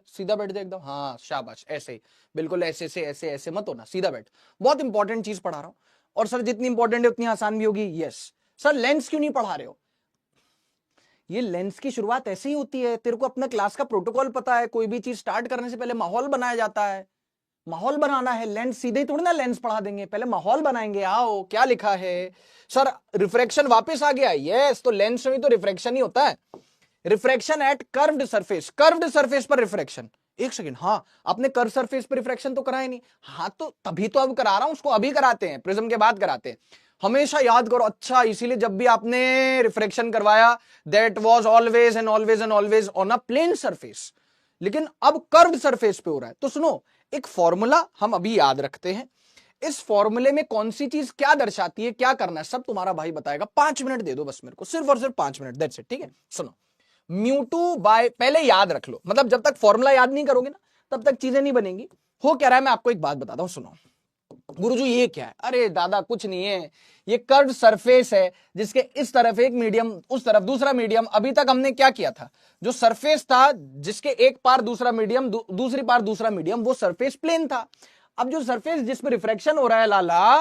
सीधा बैठ जाए एकदम, हाँ शाबाश, ऐसे ही बिल्कुल, ऐसे से ऐसे मत होना, सीधा बैठ। बहुत इंपॉर्टेंट चीज पढ़ा रहा हूं, और सर जितनी इंपॉर्टेंट है उतनी आसान भी होगी। यस सर, लेंस क्यों नहीं पढ़ा रहे हो? ये लेंस की शुरुआत ऐसे ही होती है, तेरे को अपना क्लास का प्रोटोकॉल पता है, कोई भी चीज स्टार्ट करने से पहले माहौल बनाया जाता है, माहौल बनाना है। लेंस सीधे ही थोड़ी ना लेंस पढ़ा देंगे, पहले माहौल बनाएंगे। आओ क्या लिखा है सर, रिफ्रैक्शन वापस आ गया, यस, तो लेंस में तो रिफ्रैक्शन ही होता है। रिफ्रैक्शन एट कर्व्ड सरफेस पर रिफ्रैक्शन। एक सेकंड, हाँ आपने कर्व सरफेस पर रिफ्रैक्शन तो कराया नहीं, हाँ तो तभी तो अब करा रहा हूं, उसको अभी कराते हैं, प्रिज्म के बाद कराते हैं, हमेशा याद करो। अच्छा, इसीलिए जब भी आपने रिफ्रैक्शन करवाया, that was always and always on a plane surface, लेकिन अब कर्व्ड सरफेस पे हो रहा है। तो सुनो, एक फॉर्मूला हम अभी याद रखते हैं, इस फॉर्मूले में कौन सी चीज क्या दर्शाती है, क्या करना है, सब तुम्हारा भाई बताएगा। 5 मिनट दे दो बस मेरे को, सिर्फ और सिर्फ 5 मिनट, दैट्स इट, ठीक है। सुनो, म्यू2 बाय, पहले याद रख लो, मतलब जब तक फॉर्मूला याद नहीं करोगे ना तब तक चीजें नहीं बनेंगी। हो क्या रहा है, मैं आपको एक बात बताता हूं, सुनो। गुरुजी ये क्या है? अरे दादा कुछ नहीं है, ये कर्व सरफेस है जिसके इस तरफ एक मीडियम, उस तरफ दूसरा मीडियम। अभी तक हमने क्या किया था, जो सरफेस था जिसके एक पार दूसरा मीडियम, दूसरी पार दूसरा मीडियम, वो सरफेस प्लेन था। अब जो सरफेस जिस पर रिफ्रैक्शन हो रहा है लाला,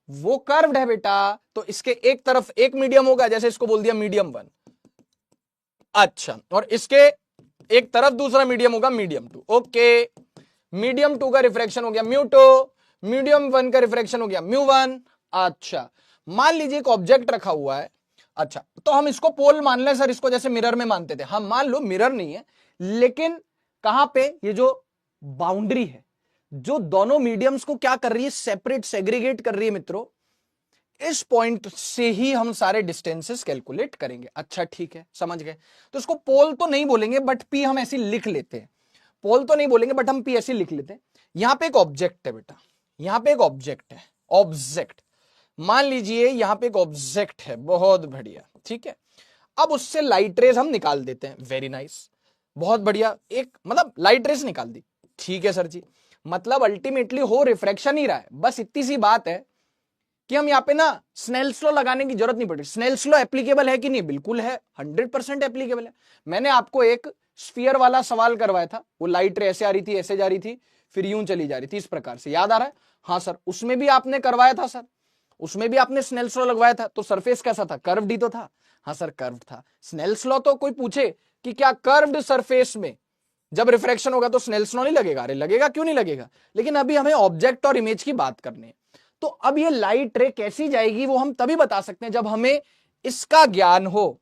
वो कर्व्ड है बेटा, तो इसके एक तरफ एक मीडियम होगा, जैसे इसको बोल दिया मीडियम 1, अच्छा, और इसके एक तरफ दूसरा मीडियम होगा मीडियम 2, ओके। मीडियम 2 का रिफ्रैक्शन हो गया म्यू2, मीडियम 1 का रिफ्रैक्शन हो गया म्यू1। अच्छा, मान लीजिए एक ऑब्जेक्ट रखा हुआ है, अच्छा तो हम इसको पोल मान लें सर, इसको जैसे मिरर में मानते थे हम, मान लो मिरर नहीं है, लेकिन कहां पे ये जो बाउंड्री है जो दोनों मीडियम्स को क्या कर रही है, सेपरेट, सेग्रीगेट कर रही है मित्रों, इस पॉइंट से ही हम सारे डिस्टेंसेस कैलकुलेट करेंगे। अच्छा ठीक है, समझ गए। तो इसको पोल तो नहीं बोलेंगे बट पी हम ऐसे लिख लेते हैं, पोल तो नहीं बोलेंगे बट हम पी ऐसे लिख लेते हैं। यहां पे एक ऑब्जेक्ट है बेटा, यहां पे एक ऑब्जेक्ट है, ऑब्जेक्ट मान लीजिए यहां पे एक ऑब्जेक्ट है, बहुत बढ़िया, ठीक है। अब उससे लाइट रेज हम निकाल देते हैं। वेरी नाइस, बहुत बढ़िया, एक मतलब लाइट रेज निकाल दी। ठीक है सर जी, मतलब अल्टीमेटली हो रिफ्रैक्शन ही रहा है। बस इतनी सी बात है कि हम यहाँ पे ना स्नेल्स लॉ लगाने की जरूरत नहीं पड़ी। स्नेल्स लॉ एप्लीकेबल है कि नहीं? बिल्कुल है, 100% एप्लीकेबल है। मैंने आपको एक स्फीयर वाला सवाल करवाया था, वो लाइट रे ऐसे आ रही थी, ऐसे जा रही थी, फिर यूं चली जा रही थी, इस प्रकार से, याद आ रहा है? हाँ सर, उसमें भी आपने करवाया था सर, उसमें भी आपने स्नेल्स लॉ लगवाया था। तो सरफेस कैसा था? कर्व्ड ही तो था। हाँ सर, कर्व्ड था। स्नेल्स लॉ तो कोई पूछे कि क्या कर्व्ड सरफेस में जब रिफ्रैक्शन होगा तो स्नेल्स लॉ नहीं लगेगा? अरे लगेगा, क्यों नहीं लगेगा। लेकिन अभी हमें ऑब्जेक्ट और इमेज की बात करनी है। तो अब ये लाइट रे कैसी जाएगी वो हम तभी बता सकते हैं जब हमें इसका ज्ञान हो,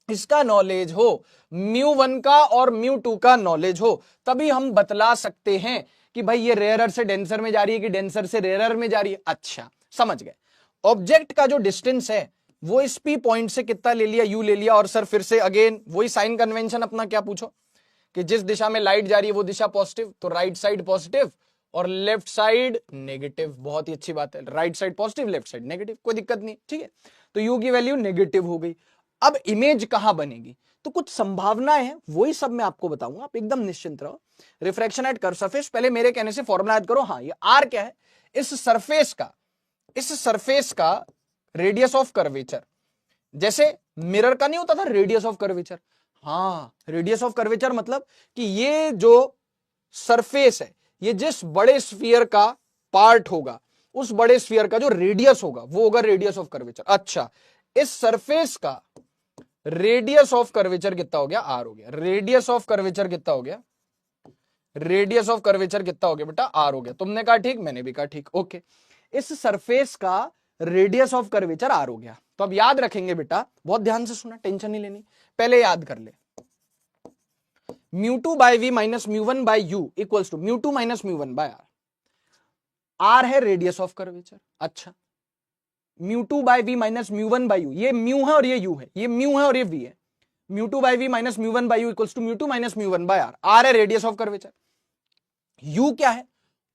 इसका नॉलेज हो, μ1 का और μ2 का नॉलेज हो, तभी हम बतला सकते हैं कि भाई ये रेयरर से डेंसर में जा रही है कि डेंसर से रेयरर में जा रही है। अच्छा, समझ गए। ऑब्जेक्ट का जो डिस्टेंस है वो इस पी पॉइंट से कितना ले लिया? यू ले लिया। और सर फिर से अगेन वही साइन कन्वेंशन अपना, क्या पूछो कि जिस दिशा में लाइट जा रही है वो दिशा पॉजिटिव, तो राइट साइड पॉजिटिव और लेफ्ट साइड नेगेटिव। बहुत ही अच्छी बात है, right side positive, left side negative, कोई दिक्कत नहीं। ठीक है, तो यू की वैल्यू नेगेटिव हो गई। अब इमेज कहां बनेगी? तो कुछ संभावनाएं हैं, वही सब मैं आपको बताऊंगा, आप एकदम निश्चिंत रहो। रिफ्रैक्शन एट कर्व सरफेस, पहले मेरे कहने से फॉर्मूला याद करो। हाँ, ये आर क्या है? इस सरफेस का रेडियस ऑफ कर्वेचर, जैसे मिरर का नहीं होता था रेडियस ऑफ कर्वेचर। हाँ, रेडियस ऑफ कर्वेचर मतलब कि ये जो सरफेस है, ये जिस बड़े स्फीयर का पार्ट होगा, उस बड़े स्फीयर का जो रेडियस होगा वो होगा रेडियस ऑफ कर्वेचर। अच्छा, इस सरफेस का रेडियस ऑफ कर्वेचर कितना हो गया? आर हो गया। रेडियस ऑफ कर्वेचर कितना हो गया? रेडियस ऑफ कर्वेचर कितना हो गया बेटा? आर हो गया। तुमने कहा ठीक, मैंने भी कहा ठीक। ओके, इस सरफेस का रेडियस ऑफ कर्वेचर आर हो गया। तो अब याद रखेंगे बेटा, बहुत ध्यान से सुना, टेंशन नहीं लेनी, पहले याद कर ले। μ2 by v minus μ1 by u equals to μ2 minus μ1 by r। R है रेडियस ऑफ कर्वेचर। अच्छा, μ2 by v minus μ1 by u, ये म्यू है और ये u है, ये म्यू है और ये v है। μ2 by v minus μ1 by u equals to μ2 minus μ1 by r। R है रेडियस ऑफ कर्वेचर। u क्या है?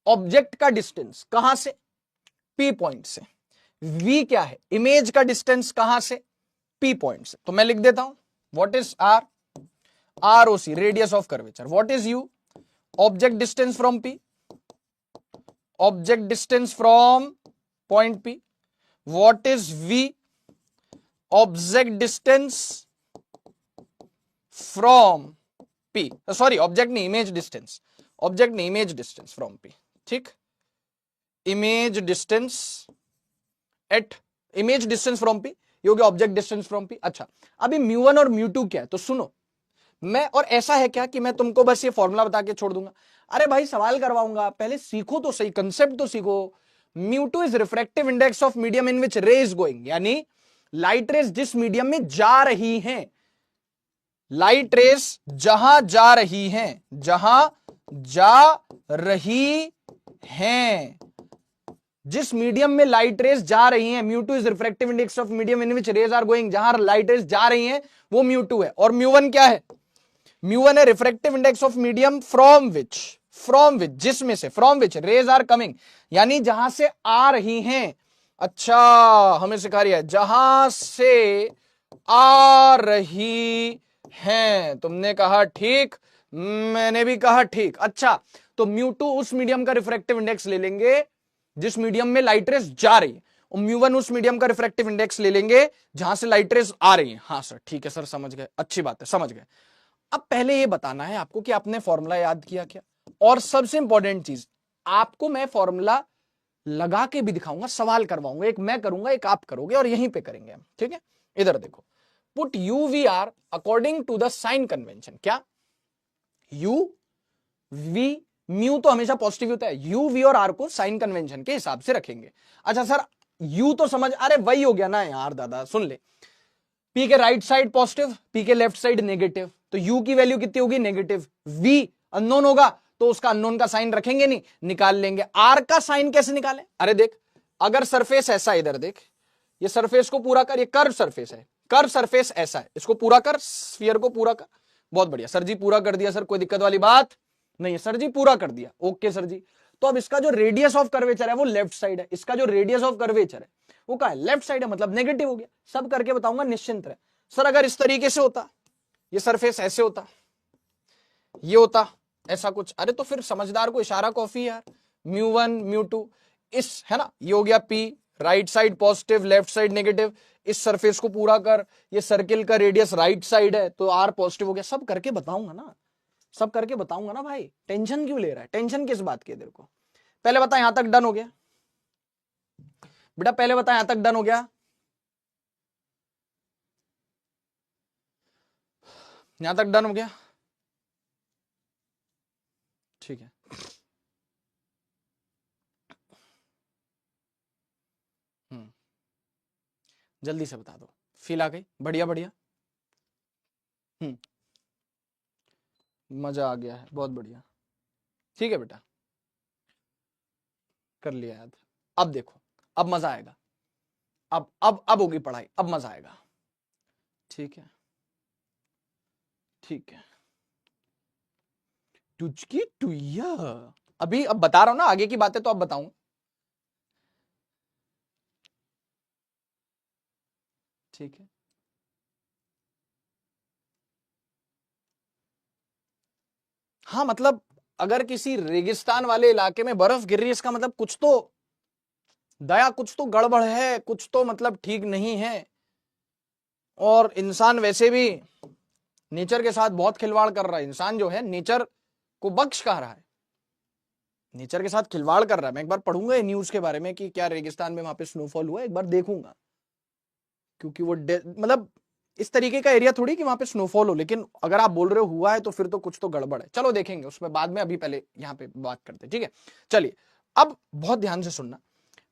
ऑब्जेक्ट का डिस्टेंस, कहां से? p पॉइंट से। v क्या है? इमेज का डिस्टेंस, कहां से? p पॉइंट से। तो मैं लिख देता हूं, what is r? ROC, radius of curvature. What is U? Object distance from P. Object distance from point P. What is V? Object distance from P. Sorry, object नहीं, image distance. Object नहीं, image distance from P. ठीक? Image distance at image distance from P. ये हो गया object distance from P. अच्छा, अभी μ1 और μ2 क्या है? तो सुनो, मैं, और ऐसा है क्या कि मैं तुमको बस ये फॉर्मूला बता के छोड़ दूंगा? अरे भाई सवाल करवाऊंगा, पहले सीखो तो सही, कंसेप्ट तो सीखो। μ2 is refractive index of medium in which ray is going, यानी लाइट रेस जिस मीडियम में जा रही हैं, लाइट रेस जहां जा रही हैं, जहां जा रही हैं, जिस मीडियम में लाइट रेस जा रही हैं, μ2 is refractive index of medium in which rays are going, जहां लाइट रेस जा रही हैं वो μ2 है। और μ1 क्या है? μ1 है refractive index of medium from which जिसमें से, from which rays are coming, यानी जहां से आ रही हैं। अच्छा, हमें सिखा रही है जहां से आ रही हैं। तुमने कहा ठीक, मैंने भी कहा ठीक। अच्छा, तो μ2 उस मीडियम का रिफ्रैक्टिव इंडेक्स ले लेंगे जिस मीडियम में लाइट रेस जा रही है, और μ1 उस मीडियम का रिफ्रैक्टिव इंडेक्स ले लेंगे जहां से लाइट रेस आ रही है। हाँ सर, ठीक है सर, समझ गए, अच्छी बात है, समझ गए। अब पहले ये बताना है आपको कि आपने फॉर्मूला याद किया क्या, और सबसे इंपॉर्टेंट चीज, आपको मैं फॉर्मूला लगा के भी दिखाऊंगा, सवाल करवाऊंगा, एक मैं करूंगा एक आप करोगे, और यहीं पे करेंगे हम। ठीक है, इधर देखो, put U V R according to the sign convention. क्या? यू वी, म्यू तो हमेशा पॉजिटिव होता है, यू वी और आर को साइन कन्वेंशन के हिसाब से रखेंगे। अच्छा सर, यू तो समझ, अरे वही हो गया ना यार दादा, सुन ले, पी के राइट साइड पॉजिटिव, पी के लेफ्ट साइड नेगेटिव, तो यू की वैल्यू कितनी होगी? नेगेटिव। वी अननोन होगा तो उसका अननोन का साइन रखेंगे नहीं, निकाल लेंगे। आर का साइन कैसे निकालें? अरे देख, अगर सरफेस ऐसा, इधर देख, ये सरफेस को पूरा कर, ये कर्व सरफेस है, कर्व सरफेस ऐसा है, इसको पूरा कर, स्फीयर को पूरा कर। बहुत बढ़िया सर जी, पूरा कर दिया सर, कोई दिक्कत वाली बात नहीं है सर जी, पूरा कर दिया, ओके सर जी। तो अब इसका जो रेडियस ऑफ कर्वेचर है वो लेफ्ट साइड है, इसका जो रेडियस ऑफ कर्वेचर है वो क्या है? लेफ्ट साइड है, मतलब नेगेटिव हो गया। सब करके बताऊंगा, निश्चिंत रहे। सर अगर इस तरीके से होता, ये सरफेस ऐसे होता, ये होता ऐसा कुछ, अरे तो फिर समझदार को इशारा कॉफी यार, μ1 μ2 इस, है ना, ये हो गया P, right side positive left side negative, इस सरफेस को पूरा कर, ये सर्किल का रेडियस राइट साइड है तो R पॉजिटिव हो गया। सब करके बताऊंगा ना, सब करके बताऊंगा ना भाई, टेंशन क्यों ले रहा है, टेंशन किस बात की है तेरे को। पहले बता यहां तक डन हो गया बेटा, पहले बता यहां तक डन हो गया, यहां तक डन हो गया, ठीक है। जल्दी से बता दो, फील आ गई, बढ़िया बढ़िया, मजा आ गया है, बहुत बढ़िया, ठीक है बेटा, कर लिया याद। अब देखो, अब मजा आएगा, अब होगी पढ़ाई, अब मजा आएगा, ठीक है ठीक है। टुचकी टुइया, अभी अब बता रहा हूं ना आगे की बातें, तो अब बताऊं, ठीक है। हाँ मतलब अगर किसी रेगिस्तान वाले इलाके में बर्फ गिर रही है, इसका मतलब कुछ तो दया, कुछ तो गड़बड़ है, कुछ तो मतलब ठीक नहीं है। और इंसान वैसे भी नेचर के साथ बहुत खिलवाड़ कर रहा है, इंसान जो है नेचर को बख्श कह रहा है, नेचर के साथ खिलवाड़ कर रहा है। मैं एक बार पढ़ूंगा ये न्यूज के बारे में कि क्या रेगिस्तान में वहां पे स्नोफॉल हुआ, एक बार देखूंगा, क्योंकि वो मतलब इस तरीके का एरिया थोड़ी कि वहां पे स्नोफॉल हो, लेकिन अगर आप बोल रहे हो हुआ है तो फिर तो कुछ तो गड़बड़ है। चलो देखेंगे उसमें बाद में, अभी पहले यहाँ पे बात करते हैं, ठीक है। चलिए अब बहुत ध्यान से सुनना,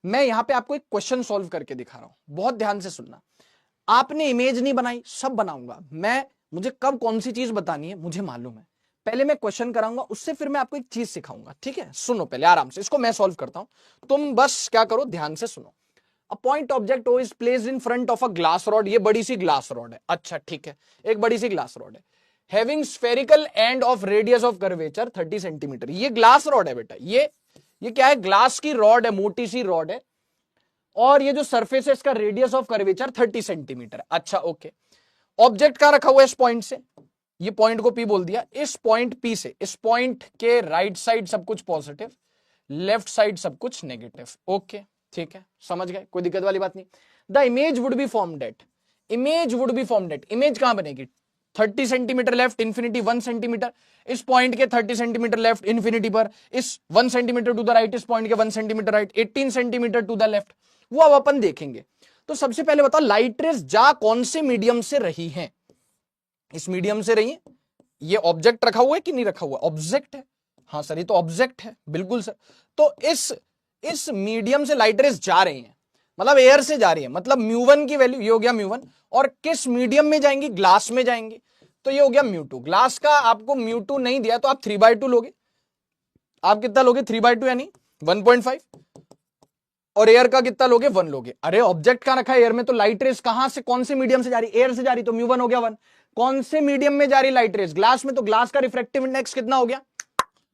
मैं यहाँ पे आपको एक क्वेश्चन सॉल्व करके दिखा रहा हूं, बहुत ध्यान से सुनना। आपने इमेज नहीं बनाई, सब बनाऊंगा मैं, मुझे कब कौन सी चीज बतानी है मुझे मालूम है। पहले मैं क्वेश्चन कराऊंगा, उससे फिर मैं आपको एक चीज सिखाऊंगा, ठीक है। सुनो पहले आराम से, इसको मैं सॉल्व करता हूं, तुम बस क्या करो, ध्यान से सुनो। A point object O is placed in front of a glass rod, ये बड़ी सी ग्लास रॉड है, अच्छा ठीक है, एक बड़ी सी ग्लास रॉड है, having spherical end of radius of curvature 30 centimetre, ये ग्लास रॉड है बेटा, ये क्या है, ग्लास की रॉड है, मोटी सी रॉड है, और ये जो सरफेस है इसका रेडियस ऑफ कर्वेचर 30 सेंटीमीटर, अच्छा ओके। ऑब्जेक्ट कहां रखा हुआ है, इस पॉइंट से, ये पॉइंट को P बोल दिया, इस पॉइंट P से इस पॉइंट के राइट साइड सब कुछ पॉजिटिव, लेफ्ट साइड सब कुछ नेगेटिव, ओके ठीक है, समझ गए, कोई दिक्कत वाली बात नहीं। The image would be formed at, image would be formed at, image कहां बनेगी, 30 सेंटीमीटर लेफ्ट, इन्फिनिटी 1 सेंटीमीटर, इस पॉइंट के 30 सेंटीमीटर लेफ्ट इन्फिनिटी पर, इस 1 सेंटीमीटर टू द राइट, इस पॉइंट के 1 centimetre right, 18 centimetre to the left, वो अब अपन देखेंगे। तो सबसे पहले बताओ लाइट रेस जा कौन से मीडियम से रही है, इस मीडियम से रही है। ये ऑब्जेक्ट रखा हुआ है कि नहीं रखा हुआ, ऑब्जेक्ट है, हाँ सर ये तो ऑब्जेक्ट है, बिल्कुल सर। तो इस मीडियम से लाइट रेस जा रही हैं, मतलब एयर से जा रही है, मतलब μ1 की वैल्यू ये हो गया μ1, और किस मीडियम में जाएंगी, ग्लास में जाएंगी, तो ये हो गया μ2। ग्लास का आपको μ2 नहीं दिया तो आप 3/2 लोगे, आप कितना लोगे 3/2 यानी 1.5, और एयर का कितना लोगे 1 लोगे। अरे ऑब्जेक्ट कहां रखा है, एयर में, तो लाइट रेस कहां से कौन से मीडियम से जा रही, एयर से जा रही, तो μ1 हो गया 1। कौन से मीडियम में जा रही लाइट रेस, ग्लास में, तो ग्लास का रिफ्रैक्टिव इंडेक्स कितना हो गया,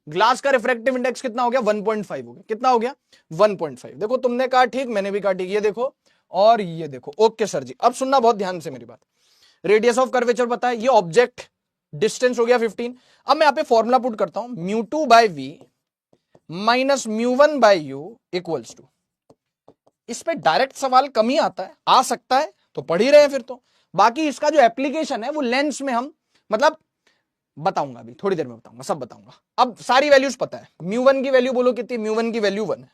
ग्लास का रिफ्रैक्टिव इंडेक्स कितना हो गया 1.5 हो गया, कितना हो गया 1.5। देखो तुमने कहा ठीक, मैंने भी कहा ठीक, ये देखो और ये देखो, ओके सर जी। अब सुनना बहुत ध्यान से मेरी बात, रेडियस ऑफ कर्वेचर पता है, ये ऑब्जेक्ट डिस्टेंस हो गया 15। अब मैं यहां पे फॉर्मूला पुट करता हूं, μ2/v minus μ1/u equals to, इस पे डायरेक्ट सवाल कम ही आता है, आ सकता है तो पढ़ ही रहे हैं फिर तो, बाकी इसका जो एप्लीकेशन है वो लेंस में हम मतलब बताऊंगा, अभी थोड़ी देर में बताऊंगा, सब बताऊंगा। अब सारी वैल्यूज पता है, μ1 की वैल्यू बोलो कितनी, μ1 की वैल्यू 1 है,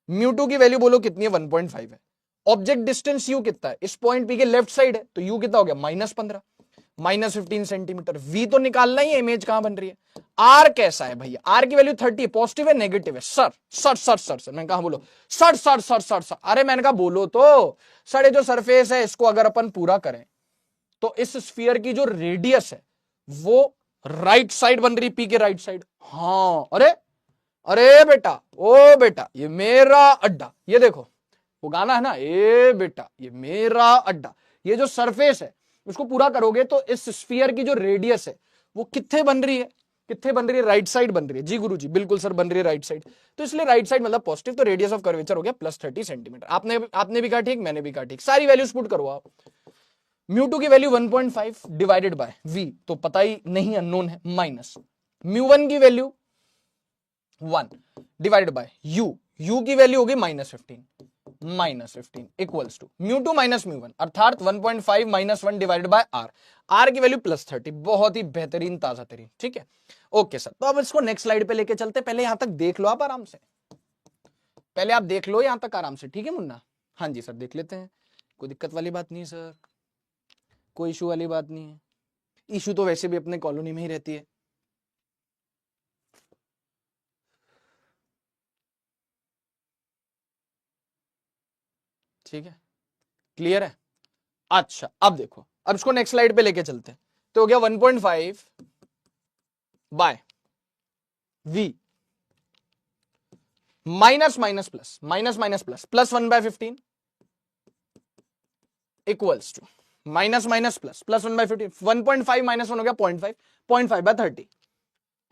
μ2 की वैल्यू बोलो कितनी है 1.5 है, ऑब्जेक्ट डिस्टेंस u कितना है, इस पॉइंट P के लेफ्ट साइड है, तो u कितना हो गया -15, -15 सेंटीमीटर। v तो निकालना ही है, इमेज कहां बन रही है, r कैसा है भैया, r की वैल्यू 30 पॉजिटिव है नेगेटिव है, sir sir sir sir sir मैं कहा बोलो sir sir sir sir sir, अरे मैंने कहा बोलो तो सर, जो सरफेस है इसको अगर अपन पूरा करें तो इस स्फीयर की जो रेडियस है वो राइट साइड बन रही, P के राइट साइड, हाँ अरे अरे बेटा, ओ बेटा ये मेरा अड्डा, ये देखो वो गाना है ना, ए बेटा ये मेरा अड्डा, ये जो सरफेस है उसको पूरा करोगे तो इस स्फीयर की जो रेडियस है वो कितने बन रही है, कितने बन रही है, राइट साइड बन रही है। जी गुरुजी बिल्कुल सर बन रही है राइट साइड, तो इसलिए राइट साइड मतलब पॉजिटिव, तो रेडियस ऑफ कर्वेचर हो गया +30 सेंटीमीटर। आपने भी कहा ठीक, मैंने भी कहा ठीक, सारी वैल्यूज पुट करो आप, म्यू टू की वैल्यू 1.5 डिवाइडेड बाय v, तो पता ही नहीं, अननोन है, माइनस म्यू वन की वैल्यू 1 डिवाइडेड बाय u की वैल्यू होगी -15 equals to mu two minus mu one, अर्थात 1.5 माइनस 1 डिवाइडेड बाय r की वैल्यू +30। बहुत ही बेहतरीन, ताजा तरीन, ठीक है। ओके सर, तो अब इसको नेक्स्ट स्लाइड पे लेके चलते। पहले यहां तक देख लो आप आराम से, पहले आप देख लो यहां तक आराम से, ठीक है मुन्ना? हाँ जी सर, देख लेते हैं, कोई दिक्कत वाली बात नहीं है सर, कोई इशू वाली बात नहीं है। इशू तो वैसे भी अपने कॉलोनी में ही रहती है। ठीक है, क्लियर है? अच्छा, अब देखो, अब इसको नेक्स्ट स्लाइड पे लेके चलते हैं। तो हो गया 1.5 by v minus minus plus minus minus plus plus 1/15 equals to minus minus plus plus 1/15। 1.5 minus 1 हो गया 0.5, 0.5 बाय 30,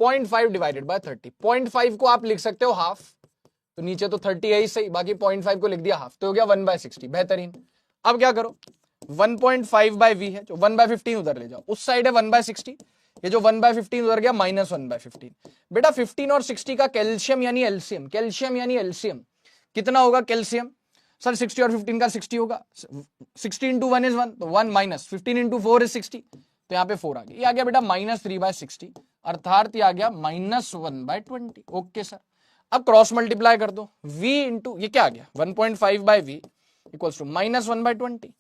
0.5 डिवाइडेड बाय 30। 0.5 को आप लिख सकते हो हाफ, तो नीचे तो 30 है ही सही, बाकी 0.5 को लिख दिया हाफ, तो हो गया 1/60, बेहतरीन। अब क्या करो, 1.5 बाय v है, जो 1/15 उधर ले जाओ, उस साइड है 1/60, ये जो 1/15 उधर गया -1/15। बेटा 15 और 60 का कैल्शियम यानी एलसीएम, कैल्शियम यानी एलसीएम कितना होगा कैल्शियम? सर 60 और 15 का 60 होगा, 60 इंटू 1 इज 1, तो 1 माइनस 15 इंटू 4 इज 60, तो यहाँ पे 4 आ गया, ये आ गया बेटा -3/60, अर्थात ये आ गया -1/20। ओके सर, अब क्रॉस मल्टीप्लाई कर दो, v इंटू ये क्या आ गया 1.5 बाय वी इक्वल्स टू -1/20।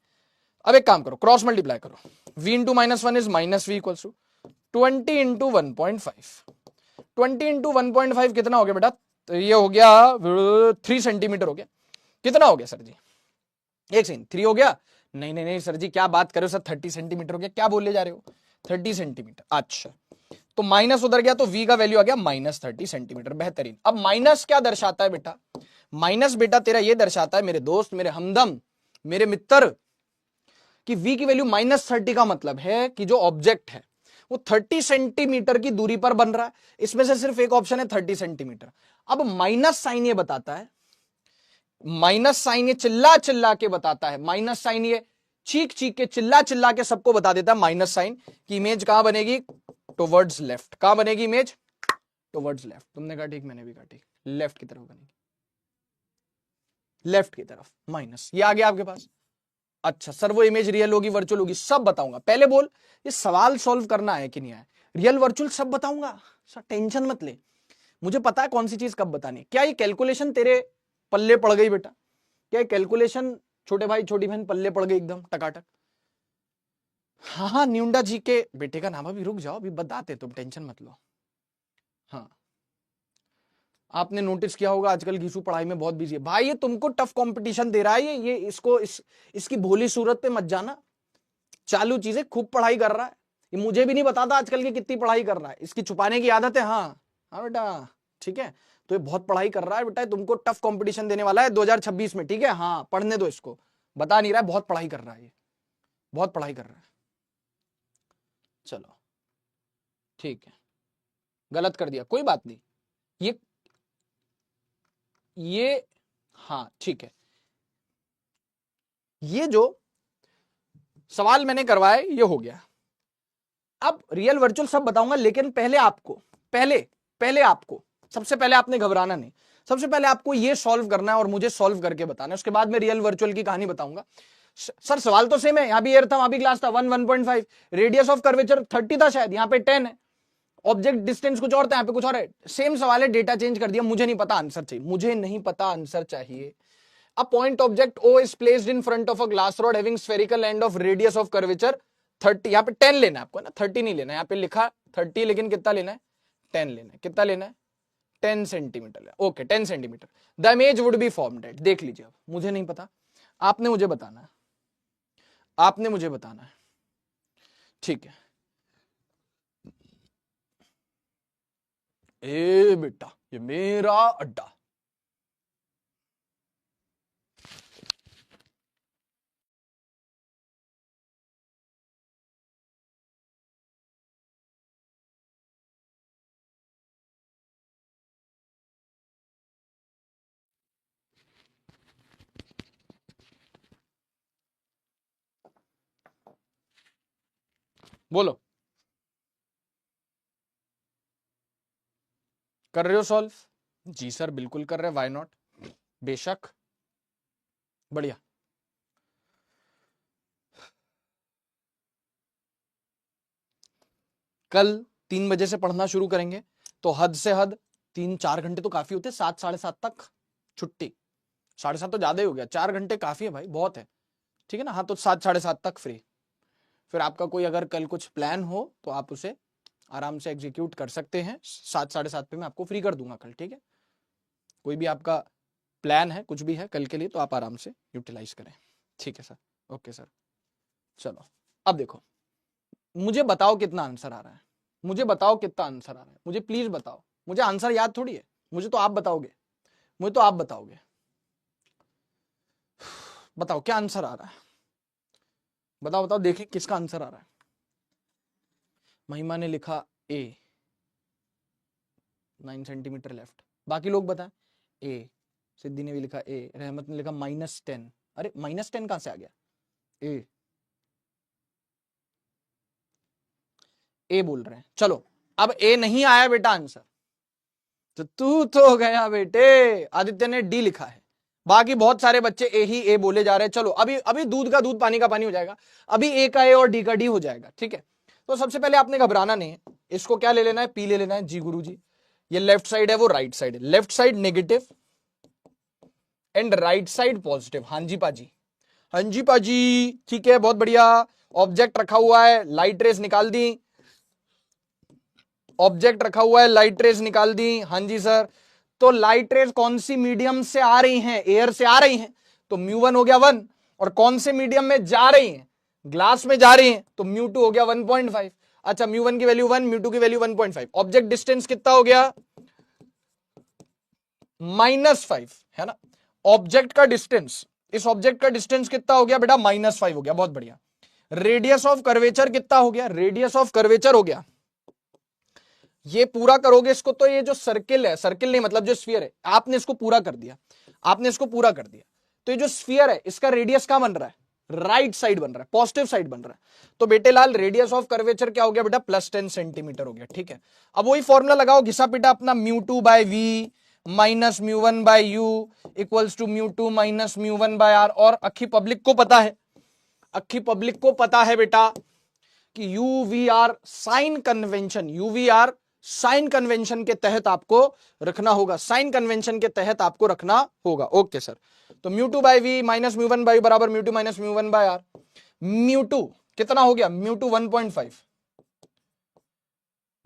अब एक काम करो, क्रॉस मल्टीप्लाई करो, v into -1 is -v equals to 20 into 1.5। 20 into 1.5 कितना हो गया बेटा? तो ये हो गया 3 सेंटीमीटर हो गया। कितना हो गया सर जी? एक सेकंड, 3 हो गया? नहीं नहीं नहीं सर जी, क्या बात कर रहे हो सर, 30 सेंटीमीटर हो गया, क्या बोले जा रहे हो? 30 सेंटीमीटर, अच्छा, तो माइनस उधर गया, तो v का वैल्यू आ गया -30 सेंटीमीटर, बेहतरीन। अब माइनस क्या दर्शाता है बेटा? माइनस बेटा तेरा ये दर्शाता है मेरे दोस्त, मेरे हमदम, मेरे मित्र, कि v की वैल्यू -30 का मतलब है कि जो ऑब्जेक्ट है वो 30 सेंटीमीटर की दूरी पर बन रहा है। इसमें से सिर्फ एक ऑप्शन है 30 सेंटीमीटर। अब माइनस साइन ये बताता है, माइनस साइन ये चिल्ला चिल्ला के बताता है, माइनस साइन ये चीख चीख के चिल्ला चिल्ला के सबको बता देता है माइनस साइन की इमेज कहां बनेगी? Towards left. कहां बनेगी इमेज? Towards left. तुमने कहा ठीक, मैंने भी कहा ठीक, लेफ्ट की तरफ बनेगी, लेफ्ट की तरफ माइनस। ये आ गया आपके पास। अच्छा सर, वो इमेज रियल होगी वर्चुअल होगी, सब बताऊंगा। पहले बोल ये सवाल सॉल्व करना है कि नहीं है, रियल वर्चुअल सब बताऊंगा सर, टेंशन मत ले, मुझे पता है कौन सी चीज कब बतानी। क्या ये कैलकुलेशन तेरे पल्ले पड़ गई बेटा? क्या ये कैलकुलेशन छोटे भाई छोटी बहन पल्ले पड़ गई एकदम टकाटक? हाँ हाँ, न्यूंडा जी के बेटे का नाम, अभी रुक जाओ, अभी बताते, तुम टेंशन मत लो। हाँ, आपने नोटिस किया होगा आजकल गीसू पढ़ाई में बहुत बिजी है भाई, ये तुमको टफ कंपटीशन दे रहा है, ये इसको इसकी भोली सूरत पे मत जाना। चालू चीजें खूब पढ़ाई कर रहा है, ये मुझे भी नहीं बताता आजकल की कितनी पढ़ाई कर रहा है, इसकी छुपाने की आदत है। हाँ हाँ बेटा, ठीक है, तो ये बहुत पढ़ाई कर रहा है बेटा, तुमको टफ कंपटीशन देने वाला है 2026 में, ठीक है? हाँ, पढ़ने दो इसको, बता नहीं रहा है, बहुत पढ़ाई कर रहा है ये, बहुत पढ़ाई कर रहा है। चलो ठीक है, गलत कर दिया, कोई बात नहीं, ये ये हाँ ठीक है, ये जो सवाल मैंने करवाए ये हो गया। अब रियल वर्चुअल सब बताऊंगा, लेकिन पहले आपको, पहले पहले आपको, सबसे पहले आपने घबराना नहीं, सबसे पहले आपको ये सॉल्व करना है और मुझे सॉल्व करके बताना है, उसके बाद मैं रियल वर्चुअल की कहानी बताऊंगा। सर सवाल तो सेम है, यहां भी एयर था, वहां भी ग्लास था, 1.5, रेडियस ऑफ कर्वेचर 30 था शायद, यहां पे 10 है, ऑब्जेक्ट डिस्टेंस कुछ और था, यहां पे कुछ और है, सेम सवाल है, डेटा चेंज कर दिया, मुझे नहीं पता आंसर चाहिए, मुझे नहीं पता आंसर चाहिए। A point object O is placed in front of a glass rod having spherical end of radius of curvature 30, यहाँ पे 10 लेना है आपको ना, 30 नहीं लेना, यहाँ पे लिखा 30, लेकिन कितना लेना है? 10 लेना है। कितना लेना है? 10 centimetre. Okay, 10 centimetre. The image would be formed eight, देख लीजिए, अब मुझे नहीं पता, आपने मुझे बताना है, आपने मुझे बताना है, ठीक है? ए बेटा, ये मेरा अड्डा। बोलो, कर रहे हो सॉल्व? जी सर बिल्कुल कर रहे हैं, व्हाई नॉट, बेशक, बढ़िया। कल 3 बजे से पढ़ना शुरू करेंगे, तो हद से हद 3-4 घंटे तो काफी होते, 7 साढ़े 7 तक छुट्टी, 7:30 तो ज्यादा ही हो गया, 4 घंटे काफी है भाई, बहुत है, ठीक है ना। हाँ तो 7 साढ़े 7 तक फ्री, फिर आपका कोई अगर कल कुछ प्लान हो तो आप उसे आराम से एग्जीक्यूट कर सकते हैं, 7 साढ़े 7 पे मैं आपको फ्री कर दूंगा कल, ठीक है। कोई भी आपका प्लान है, कुछ भी है कल के लिए, तो आप आराम से यूटिलाइज करें, ठीक है सर, ओके सर। चलो अब देखो, मुझे बताओ कितना आंसर आ रहा है, मुझे बताओ कितना आंसर आ रहा है, मुझे प्लीज बताओ, मुझे आंसर याद थोड़ी है, मुझे तो आप बताओगे, मुझे तो आप बताओगे, बताओ क्या आंसर आ रहा है, बताओ बताओ, देखिए किसका आंसर आ रहा है। महिमा ने लिखा ए, 9 सेंटीमीटर लेफ्ट, बाकी लोग बताएं। ए, सिद्धि ने भी लिखा ए, रहमत ने लिखा -10, अरे -10 कहां से आ गया, ए बोल रहे हैं। चलो अब ए नहीं आया बेटा आंसर, तो तू तो गया बेटे, आदित्य ने डी लिखा है, बाकी बहुत सारे बच्चे ए ही ए बोले जा रहे हैं। चलो अभी अभी दूध का दूध पानी का पानी हो जाएगा, अभी ए का ए और डी का डी हो जाएगा, ठीक है। तो सबसे पहले आपने घबराना नहीं है, इसको क्या ले लेना है, पी ले लेना है। जी गुरुजी, ये लेफ्ट साइड है वो राइट साइड है, left side negative and right side positive. हाँ जी पाजी, हाँ जी पाजी, ठीक है, बहुत बढ़िया। ऑब्जेक्ट रखा हुआ है, लाइट रेस निकाल दी, ऑब्जेक्ट रखा हुआ है, लाइट रेस निकाल दी, हाँ जी सर। तो लाइट रेस कौन सी मीडियम से आ रही हैं, एयर से आ रही हैं, तो μ1 हो गया 1, और कौन से मीडियम में जा रही हैं, ग्लास में जा रही हैं, तो μ2 हो गया 1.5। अच्छा, μ1 की वैल्यू 1, μ2 की वैल्यू 1.5, ऑब्जेक्ट डिस्टेंस कितना हो गया, -5, है ना। ऑब्जेक्ट का डिस्टेंस, इस ऑब्जेक्ट का डिस्टेंस कितना हो गया बेटा, -5 हो गया, बहुत बढ़िया। रेडियस ऑफ कर्वेचर कितना हो गया, रेडियस ऑफ कर्वेचर हो गया, ये पूरा करोगे इसको तो ये जो सर्किल है, सर्किल नहीं मतलब जो स्फीयर है, आपने इसको पूरा कर दिया, आपने इसको पूरा कर दिया, तो ये जो स्फीयर है इसका रेडियस क्या बन रहा है, राइट साइड बन रहा है, पॉजिटिव साइड बन रहा है। तो बेटे लाल रेडियस ऑफ कर्वेचर क्या हो गया बेटा, +10 सेंटीमीटर हो गया, ठीक है। अब वही फॉर्मूला लगाओ, घिसा पिटा अपना, μ2/v minus μ1/u equals to μ2 minus μ1/r। और अक्खी पब्लिक को पता है, अक्खी पब्लिक को पता है बेटा कि यूवीआर साइन कन्वेंशन, यूवीआर साइन कन्वेंशन के तहत आपको रखना होगा, साइन कन्वेंशन के तहत आपको रखना होगा, ओके सर। तो μ2/v माइनस μ1/u बराबर μ2 माइनस μ1/r। μ2 कितना हो गया, μ2 1.5,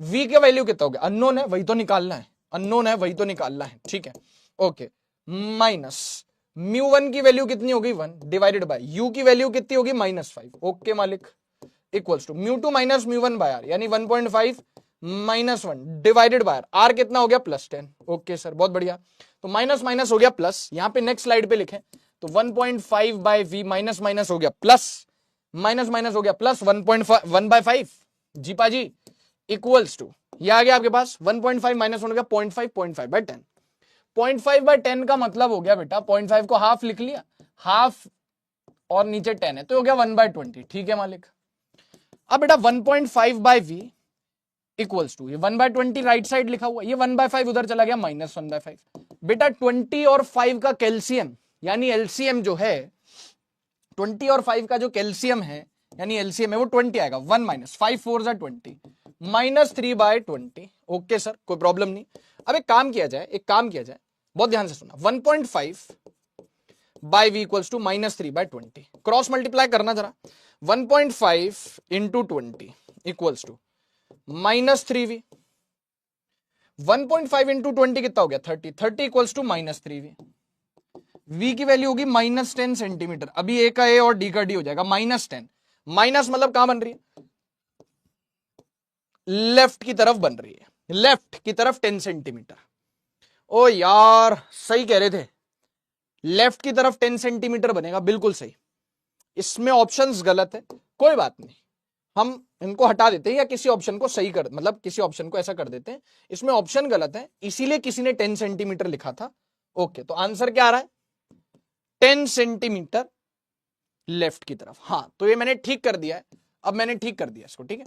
v के वैल्यू कितना हो गया, अननोन है वही तो निकालना है, अननोन है वही तो निकालना है, ठीक है, ओके। माइनस μ1 की वैल्यू कितनी होगी 1 डिवाइडेड बाय u की वैल्यू कितनी होगी -5, ओके मालिक, इक्वल्स टू μ2 माइनस μ1/r, यानी 1.5 -1 डिवाइडेड बाय r कितना हो गया +10, ओके सर, बहुत बढ़िया। तो माइनस माइनस हो गया प्लस, यहां पे नेक्स्ट स्लाइड पे लिखें, तो 1.5/v माइनस माइनस हो गया प्लस, माइनस माइनस हो गया प्लस 1/5, जी पाजी, इक्वल्स टू, ये आ गया आपके पास 1.5 माइनस हो गया 0.5, 0.5/10, 0.5/10 का मतलब हो गया बेटा, 0.5 को हाफ लिख लिया, हाफ और नीचे 10 है तो हो गया 1/20, ठीक है मालिक। अब बेटा 1.5/v इक्वल्स टू, ये 1/20 राइट साइड लिखा हुआ, ये 1/5 उधर चला गया -1/5। बेटा 20 और 5 का कैल्शियम यानी एलसीएम जो है, 20 और 5 का जो कैल्शियम है यानी एलसीएम है वो 20 आएगा, 1 माइनस 5 4 20 -3/20, ओके सर, कोई प्रॉब्लम नहीं। अब एक काम किया जाए, एक काम किया जाए, बहुत ध्यान से सुना, 1.5/v equals to -3/20, cross multiply करना जरा, 1.5 into 20 equals to -3v, 1.5 into 20 कितना हो गया 30, 30 इक्वल्स टू -3v, v की वैल्यू होगी -10 सेंटीमीटर, अभी ए का ए और डी का डी हो जाएगा -10, माइनस मतलब कहां बन रही है, लेफ्ट की तरफ बन रही है, लेफ्ट की तरफ 10 सेंटीमीटर। ओ यार सही कह रहे थे, लेफ्ट की तरफ 10 सेंटीमीटर बनेगा, बिल्कुल सही, इसमें ऑप्शंस गलत है, कोई बात नहीं, हम इनको हटा देते हैं या किसी ऑप्शन को सही कर, मतलब किसी ऑप्शन को ऐसा कर देते हैं, इसमें ऑप्शन गलत है इसीलिए किसी ने 10 सेंटीमीटर लिखा था, ओके। तो आंसर क्या आ रहा है 10 सेंटीमीटर लेफ्ट की तरफ, हाँ तो ये मैंने ठीक कर दिया है। अब मैंने ठीक कर दिया इसको, ठीक है,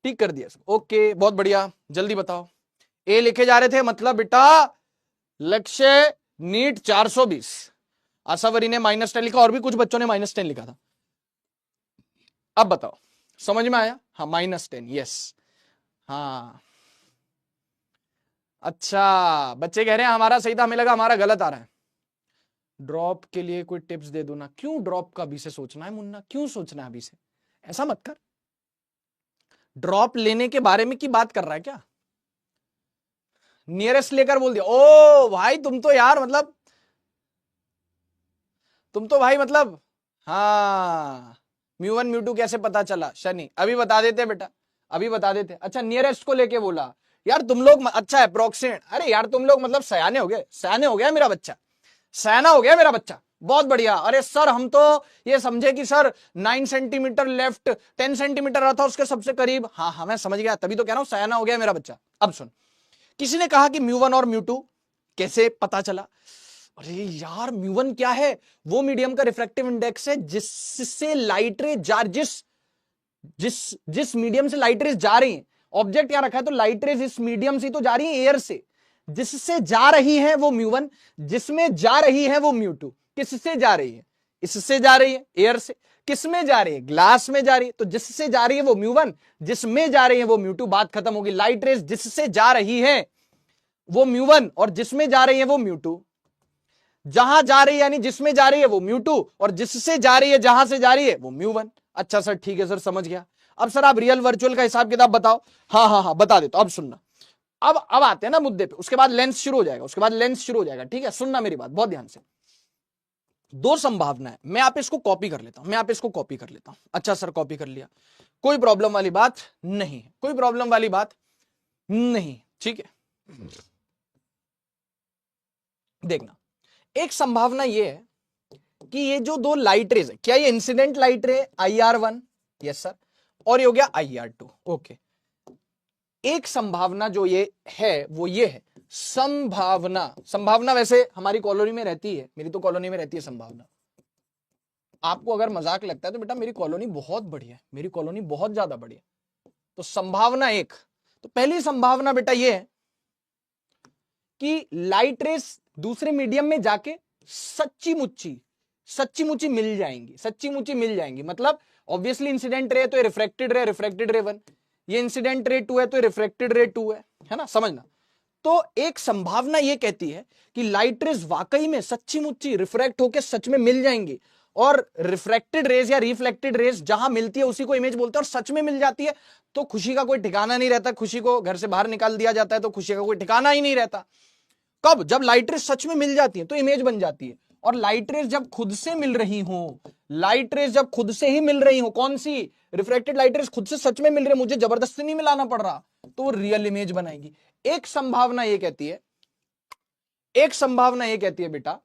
ठीक कर दिया इसको। ओके, बहुत बढ़िया, जल्दी बताओ। ए लिखे जा रहे थे, मतलब बेटा लक्ष्य नीट 420, आशावरी ने -10 लिखा, और भी कुछ बच्चों ने -10 लिखा था। अब बताओ, समझ में आया? हाँ, -10, यस। हाँ, अच्छा, बच्चे कह रहे हैं हमारा सही था, हमें लगा हमारा गलत आ रहा है। ड्रॉप के लिए कोई टिप्स दे दो ना। क्यों ड्रॉप का अभी से सोचना है मुन्ना, क्यों सोचना है अभी से? ऐसा मत कर। ड्रॉप लेने के बारे में की बात कर रहा है क्या? नियरेस्ट लेकर बोल दिया। ओ भाई, तुम तो यार मतलब, तुम तो भाई मतलब, हाँ, μ1 μ2 कैसे पता चला शनि? अभी बता देते बेटा, अभी बता देते। अच्छा, नियरेस्ट को लेके बोला यार तुम लोग, अच्छा अप्रोक्सीमेट। अरे यार तुम लोग मतलब सयाने हो गए, सयाने हो गया मेरा बच्चा, सयाना हो गया मेरा बच्चा, बहुत बढ़िया। अरे सर हम तो ये समझे कि सर 9 सेंटीमीटर लेफ्ट, 10 सेंटीमीटर रहा था उसके सबसे करीब। हाँ हाँ, मैं समझ गया, तभी तो कह रहा हूं सयाना हो गया मेरा बच्चा। अब सुन, किसी ने कहा कि μ1 और μ2 कैसे पता चला? अरे यार, μ1 क्या है? वो मीडियम का रिफ्रैक्टिव इंडेक्स है जिससे लाइट रे जा, जिस मीडियम से लाइट रेज जा रही है, ऑब्जेक्ट क्या रखा है, तो लाइट रेज इस मीडियम से तो जा रही है, एयर से। जिससे जा रही है वो μ1, जिसमें जा रही है वो μ2। किससे जा रही है? इससे जा रही है, एयर से। किसमें जा रही है? ग्लास में जा रही है। तो जिससे जा रही है वो μ1, जिसमें जा रही है वो μ2। बात खत्म होगी। लाइट रेज जिससे जा रही है वो μ1 और जिसमें जा रही है वो μ2। जहां जा रही है यानी जिसमें जा रही है वो μ2, और जिससे जा रही है, जहां से जा रही है वो μ1। अच्छा सर, ठीक है सर, समझ गया। अब सर आप रियल वर्चुअल का हिसाब किताब बताओ। हाँ हाँ हाँ, बता देता हूं। अब सुनना, अब आते हैं ना मुद्दे पे, उसके बाद लेंस शुरू हो जाएगा, उसके बाद लेंस शुरू हो जाएगा, ठीक है? सुनना मेरी बात बहुत ध्यान से। दो संभावना है, मैं आप इसको कॉपी कर लेता हूं, मैं आप इसको कॉपी कर लेता हूं। अच्छा सर, कॉपी कर लिया, कोई प्रॉब्लम वाली बात नहीं है, कोई प्रॉब्लम वाली बात नहीं, ठीक है? देखना, एक संभावना यह है कि ये जो दो लाइट रेज है, क्या ये इंसिडेंट लाइट रे IR1? Yes sir. और ये हो गया IR2। ओके, एक संभावना जो ये है वो ये है, संभावना वैसे हमारी कॉलोनी में रहती है, मेरी तो कॉलोनी में रहती है संभावना। आपको अगर मजाक लगता है तो बेटा मेरी कॉलोनी बहुत बढ़िया है, मेरी कॉलोनी बहुत ज्यादा बढ़िया। तो संभावना एक, तो पहली संभावना बेटा ये है कि लाइट रेस दूसरे मीडियम में जाके सच्ची मुच्ची मिल जाएंगी, सच्ची मुच्ची मिल जाएंगी। मतलब ऑब्वियसली इंसिडेंट रे तो ये रिफ्रैक्टेड रे 1, ये इंसिडेंट रे 2 है तो रिफ्रैक्टेड रे 2 है ना, समझना। तो एक संभावना ये कहती है कि लाइट रेज वाकई में सच्ची मुच्ची रिफ्रैक्ट होकर सच में मिल जाएंगी, और रिफ्रैक्टेड रेज या रिफ्लेक्टेड रेज जहां मिलती है उसी को इमेज बोलते हैं, और सच में मिल जाती है तो खुशी का कोई ठिकाना नहीं रहता, खुशी को घर से बाहर निकाल दिया जाता है तो खुशी का कोई ठिकाना ही नहीं रहता। कब? जब लाइट रेज सच में मिल जाती है तो इमेज बन जाती है। और लाइट रेज जब खुद से मिल रही हो, लाइट रेज जब खुद से ही मिल रही हो, कौन सी? रिफ्रैक्टेड लाइट रेज खुद से सच में मिल रही है, मुझे जबरदस्ती नहीं मिलाना पड़ रहा, तो रियल इमेज बनाएगी। एक संभावना ये कहती है, एक संभावना ये कहती है बेटा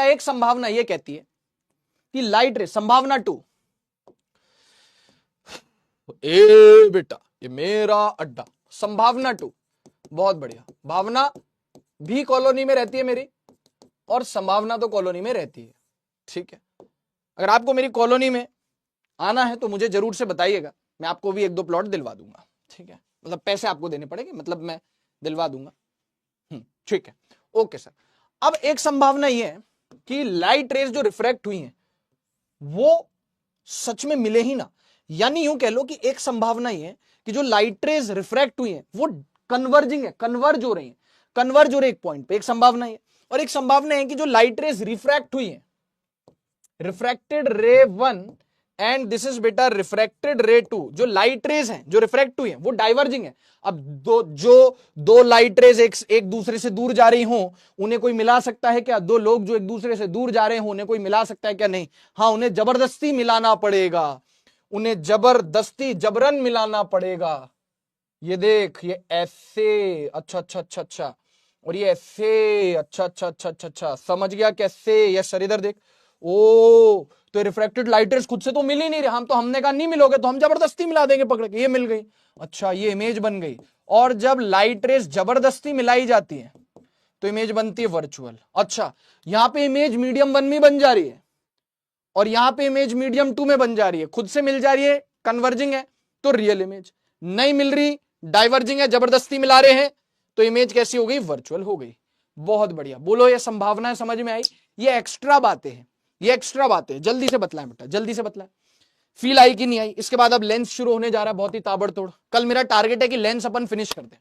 एक संभावना ये कहती है कि लाइट रेज, संभावना 2, ए बेटा ये मेरा अड्डा, संभावना 2, बहुत बढ़िया। भावना भी कॉलोनी में रहती है मेरी, और संभावना तो कॉलोनी में रहती है, ठीक है? अगर आपको मेरी कॉलोनी में आना है तो मुझे जरूर से बताइएगा, मैं आपको भी 1-2 प्लॉट दिलवा दूंगा, ठीक है? मतलब पैसे आपको देने पड़ेंगे, मतलब मैं दिलवा दूंगा, ठीक है? Okay sir. अब एक संभावना यह है कि लाइट रेज जो रिफ्रैक्ट हुई हैं वो सच में मिले ही ना, यानी यूं कह लो कि एक संभावना यह है कि जो लाइट रेज रिफ्रैक्ट हुई हैं वो कन्वर्जिंग है, कन्वर्ज हो रही है एक पॉइंट पे, एक संभावना है। और एक संभावना है कि जो लाइट रेज रिफ्रैक्ट हुई है, रिफ्रैक्टेड रे 1 एंड दिस इज बेटा रिफ्रैक्टेड रे 2, जो लाइट रेज हैं जो रिफ्रैक्ट हुई हैं वो डाइवर्जिंग है। अब दो लाइट रेज एक दूसरे से दूर जा रही हो, उन्हें कोई मिला सकता है क्या? दो लोग जो एक दूसरे से दूर जा रहे हो उन्हें कोई मिला सकता है क्या? नहीं। हाँ, उन्हें जबरदस्ती मिलाना पड़ेगा, उन्हें जबरदस्ती जबरन मिलाना पड़ेगा। ये देख, ये ऐसे, अच्छा, और ये ऐसे, अच्छा, समझ गया कैसे? ये सर इधर देख, ओ तो रिफ्रैक्टेड लाइट रेज खुद से तो मिल ही नहीं रहे, हमने कहा नहीं मिलोगे तो हम जबरदस्ती मिला देंगे पकड़ के, ये मिल गई। अच्छा, ये इमेज बन गई। और जब लाइट रेज जबरदस्ती मिलाई जाती है तो इमेज बनती है वर्चुअल। अच्छा, यहां पे इमेज मीडियम 1 में बन जा रही है, और यहां पे इमेज मीडियम 2 में बन जा रही है, खुद से मिल जा रही है, कन्वर्जिंग है, तो रियल इमेज। नहीं मिल रही, डाइवर्जिंग है, जबरदस्ती मिला रहे हैं, तो इमेज कैसी हो गई? वर्चुअल हो गई। बहुत बढ़िया, बोलो ये संभावनाएं समझ में आई? ये एक्स्ट्रा बातें हैं, ये एक्स्ट्रा बातें। जल्दी से बतलाएं बेटा, जल्दी से बतलाएं। फील आई कि नहीं आई? इसके बाद अब लेंस शुरू होने जा रहा है, बहुत ही ताबड़तोड़। कल मेरा टारगेट है कि लेंस अपन फिनिश कर दें।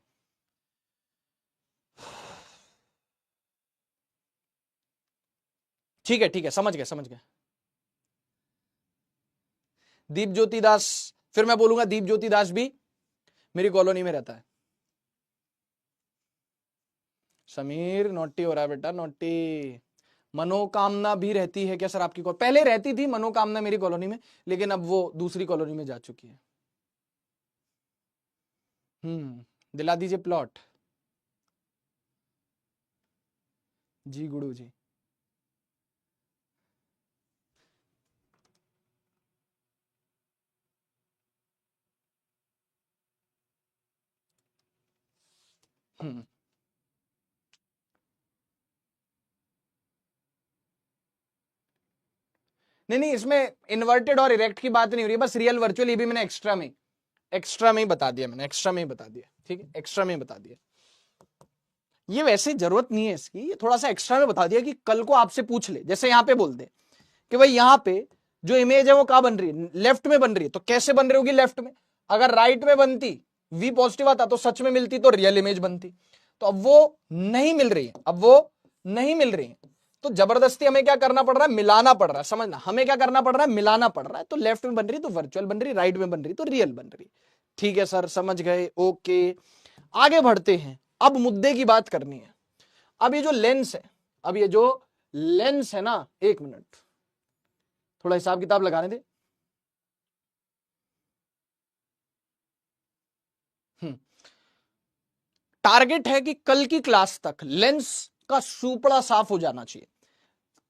ठीक है, ठीक है, समझ गए, समझ गए। दीप ज्योति दास, फिर मैं बोलूंगा दीप ज्योति दास भी मेरी कॉलोनी में रहता है। समीर नोटी हो रहा है बेटा, नोटी। मनोकामना भी रहती है क्या सर आपकी? पहले रहती थी मनोकामना मेरी कॉलोनी में, लेकिन अब वो दूसरी कॉलोनी में जा चुकी है। दिला दीजिए प्लॉट। जी गुरु जी। नहीं नहीं, इसमें इन्वर्टेड और इरेक्ट की बात नहीं हो रही है, बस रियल वर्चुअल। ये भी मैंने एक्स्ट्रा में ही बता दिया, मैंने एक्स्ट्रा में ही बता दिया। ठीक है, एक्स्ट्रा में ही बता दिया। ये वैसे जरूरत नहीं है इसकी, ये थोड़ा सा एक्स्ट्रा में बता दिया कि कल को आपसे पूछ ले, जैसे यहां पे बोल दे कि भाई यहां पे जो इमेज है वो कहां बन रही है? लेफ्ट में बन रही है, तो कैसे बन रही होगी लेफ्ट में? अगर राइट में बनती, वी पॉजिटिव आता, तो सच में मिलती, तो रियल इमेज बनती। तो अब वो नहीं मिल रही है, अब वो नहीं मिल रही है, तो जबरदस्ती हमें क्या करना पड़ रहा है? मिलाना पड़ रहा है। समझना, हमें क्या करना पड़ रहा है? मिलाना पड़ रहा है। तो लेफ्ट में बन रही तो वर्चुअल बन रही, राइट में बन रही तो रियल बन रही। ठीक है सर, समझ गए, ओके। आगे बढ़ते हैं, अब मुद्दे की बात करनी है। अब ये जो लेंस है, अब ये जो लेंस है ना, एक मिनट थोड़ा हिसाब किताब लगाने दे। टारगेट है कि कल की क्लास तक लेंस का सुपड़ा साफ हो जाना चाहिए,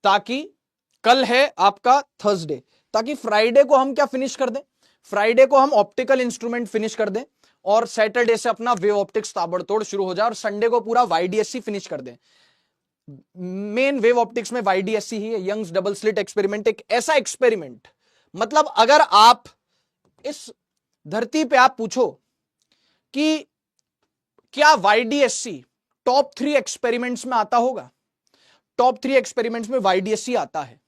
ताकि कल है आपका थर्सडे, ताकि फ्राइडे को हम क्या फिनिश कर दें? फ्राइडे को हम ऑप्टिकल इंस्ट्रूमेंट फिनिश कर दें, और सैटरडे से अपना वेव ऑप्टिक्स ताबड़तोड़ शुरू हो जाए, और संडे को पूरा वाईडीएससी फिनिश कर दें। मेन वेव ऑप्टिक्स में वाईडीएससी ही है, यंग्स डबल स्लिट एक्सपेरिमेंट। एक ऐसा एक्सपेरिमेंट, मतलब अगर आप इस धरती पे आप पूछो कि क्या वाईडीएससी टॉप 3 एक्सपेरिमेंट्स में आता होगा? टॉप 3 एक्सपेरिमेंट्स में वाईडीएससी आता है,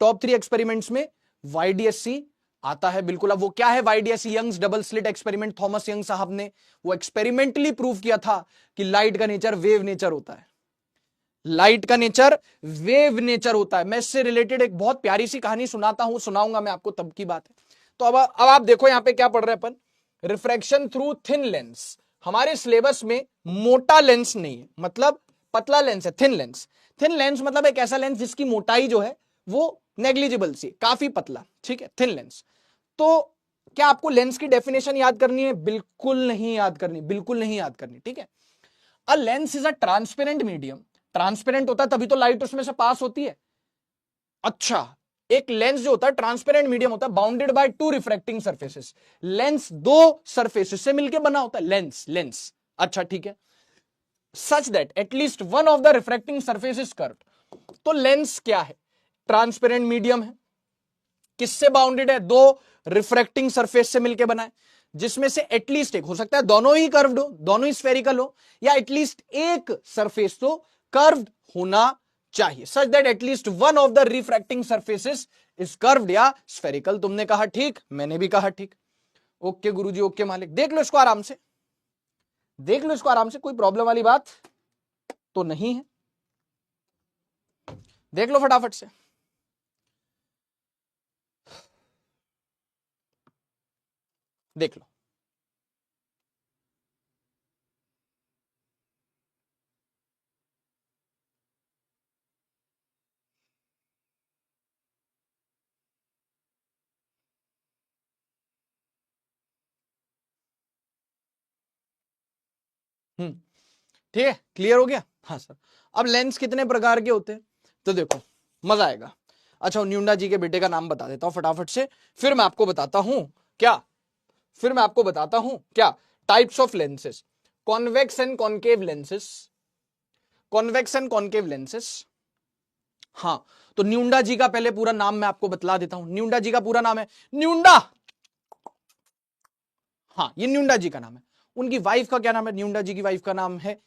टॉप 3 एक्सपेरिमेंट्स में वाईडीएससी आता है, बिल्कुल। अब वो क्या है YDSC? Young's double slit experiment. Thomas Young साहब ने वो एक्सपेरिमेंटली प्रूव किया था कि लाइट का नेचर वेव नेचर होता है, लाइट का नेचर वेव नेचर होता है। मैं इससे रिलेटेड एक बहुत प्यारी सी कहानी सुनाता हूं, सुनाऊंगा मैं आपको, तब की बात है। तो अब आप देखो यहां पे क्या पढ़ रहे हैं अपन? Refraction through thin lens. हमारे सिलेबस में मोटा लेंस नहीं है, मतलब पतला लेंस है, थिन लेंस। थिन लेंस मतलब एक ऐसा लेंस जिसकी मोटाई जो है वो नेग्लिजिबल सी, काफी पतला, ठीक है, थिन लेंस। तो क्या आपको लेंस की डेफिनेशन याद करनी है? बिल्कुल नहीं याद करनी, बिल्कुल नहीं याद करनी, ठीक है। A lens is a transparent medium. Transparent होता है तभी तो लाइट उसमें से पास होती है। अच्छा, एक लेंस जो होता है ट्रांसपेरेंट मीडियम होता है, bounded by 2 refracting surfaces. Lens 2 surfaces से मिलकर बना होता है, लेंस। अच्छा ठीक है, such that at least one of the refracting surface is curved. तो लेंस क्या है? ट्रांसपेरेंट मीडियम है। किससे बाउंडेड है? 2 रिफ्रैक्टिंग सरफेस से मिलकर बना है, जिसमें से एटलीस्ट एक, हो सकता है दोनों ही कर्व्ड हो, दोनों ही स्फेरिकल हो, या एटलीस्ट एक सरफेस तो कर्व्ड होना चाहिए, such that at least one of the refracting surfaces is curved या स्फेरिकल। तुमने कहा ठीक, मैंने भी कहा ठीक। ओके गुरुजी, ओके मालिक। देख लो इसको आराम से, देख लो इसको आराम से, कोई प्रॉब्लम वाली बात तो नहीं है। देख लो फटाफट से। देख लो, ठीक है, क्लियर हो गया? हाँ सर। अब लेंस कितने प्रकार के होते हैं, तो देखो मजा आएगा। अच्छा, न्यूंडा जी के बेटे का नाम बता देता हूं फटाफट से, फिर मैं आपको बताता हूं क्या, फिर मैं आपको बताता हूं क्या types of lenses. Convex and concave lenses, convex and concave lenses, हाँ, तो न्यूंडा जी का पहले पूरा नाम मैं आपको बतला देता हूं। न्यूंडा जी का पूरा नाम है न्यूंडा। हाँ, ये न्यूंडा जी का नाम है। उनकी वाइफ का क्या नाम है? न्यूंडा जी की वाइफ का नाम है,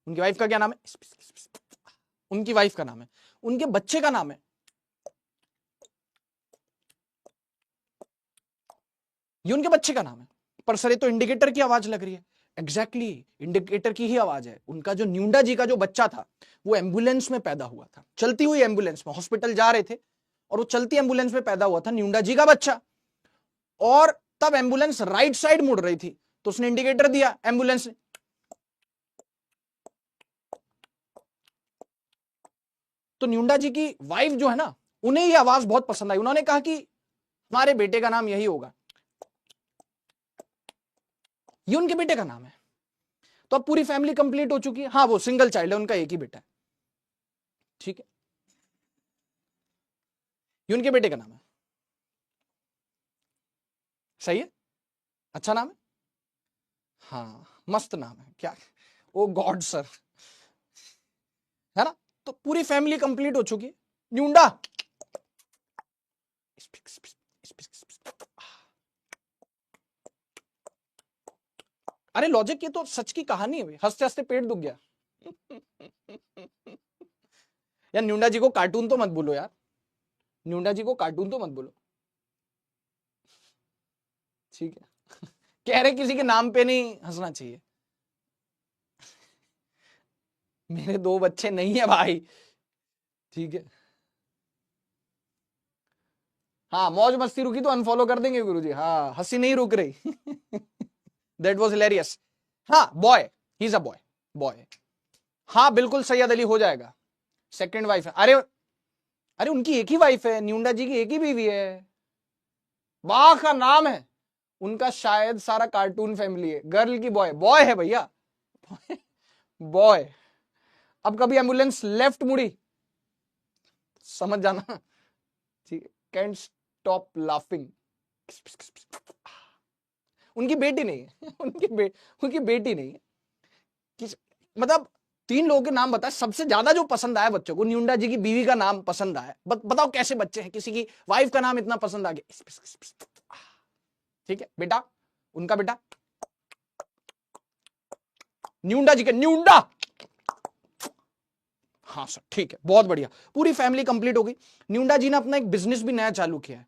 उनकी वाइफ का क्या नाम है? उनकी वाइफ का नाम है, उनके बच्चे का नाम है, ये उनके बच्चे का नाम है। पर सर ये तो इंडिकेटर की आवाज लग रही है। एग्जैक्टली इंडिकेटर की ही आवाज है। उनका जो न्यूंडा जी का जो बच्चा था वो एम्बुलेंस में पैदा हुआ था, चलती हुई एम्बुलेंस में, हॉस्पिटल जा रहे थे और वो चलती एम्बुलेंस में पैदा हुआ था न्यूंडा जी का बच्चा। और तब एम्बुलेंस राइट साइड मुड़ रही थी तो उसने इंडिकेटर दिया एम्बुलेंस ने। तो न्यूंडा जी की वाइफ जो है ना, उन्हें ये आवाज बहुत पसंद आई। उन्होंने कहा कि हमारे बेटे का नाम यही होगा, ये उनके बेटे का नाम है। तो अब पूरी फैमिली कंप्लीट हो चुकी है। हाँ, वो सिंगल चाइल्ड है, उनका एक ही बेटा है। ठीक है, ये उनके बेटे का नाम है। सही है, अच्छा नाम है। हाँ, मस्त नाम है क्या। ओ गॉड सर, है ना। तो पूरी फैमिली कंप्लीट हो चुकी है। न्यूंडा, अरे लॉजिक, ये तो सच की कहानी है। हंसते हंसते पेट दुख गया। यार न्यूंडा जी को कार्टून तो मत बोलो यार, न्यूंडा जी को कार्टून तो मत बोलो। ठीक है, कह रहे किसी के नाम पे नहीं हंसना चाहिए। मेरे दो बच्चे नहीं है भाई। ठीक है, हाँ, मौज मस्ती रुकी तो अनफॉलो कर देंगे गुरुजी। हाँ, हंसी नहीं रुक रही। That was hilarious. हाँ, boy, he is a boy, boy. हाँ बिल्कुल, सैयद अली हो जाएगा। सेकंड वाइफ है। अरे अरे उनकी एक ही वाइफ है, न्यूंडा जी की एक ही बीवी है। बा का नाम है उनका, शायद सारा कार्टून फैमिली है। गर्ल की बॉय, बॉय है भैया, बॉय। अब कभी एम्बुलेंस लेफ्ट मुड़ी, समझ जाना। ठीक है, कैंट स्टॉप लाफिंग। उनकी बेटी नहीं है। उनकी बेटी नहीं है। किस, मतलब तीन लोगों के नाम बताए, सबसे ज्यादा जो पसंद आया बच्चों को, न्यूंडा जी की बीवी का नाम पसंद आया। बताओ कैसे बच्चे हैं, किसी की वाइफ का नाम इतना पसंद आ गया। ठीक है बेटा, उनका बेटा न्यूंडा जी का न्यूंडा। हाँ सर, ठीक है, बहुत बढ़िया। पूरी फैमिली कंप्लीट हो गई। न्यूंडा जी ने अपना एक बिजनेस भी नया चालू किया है।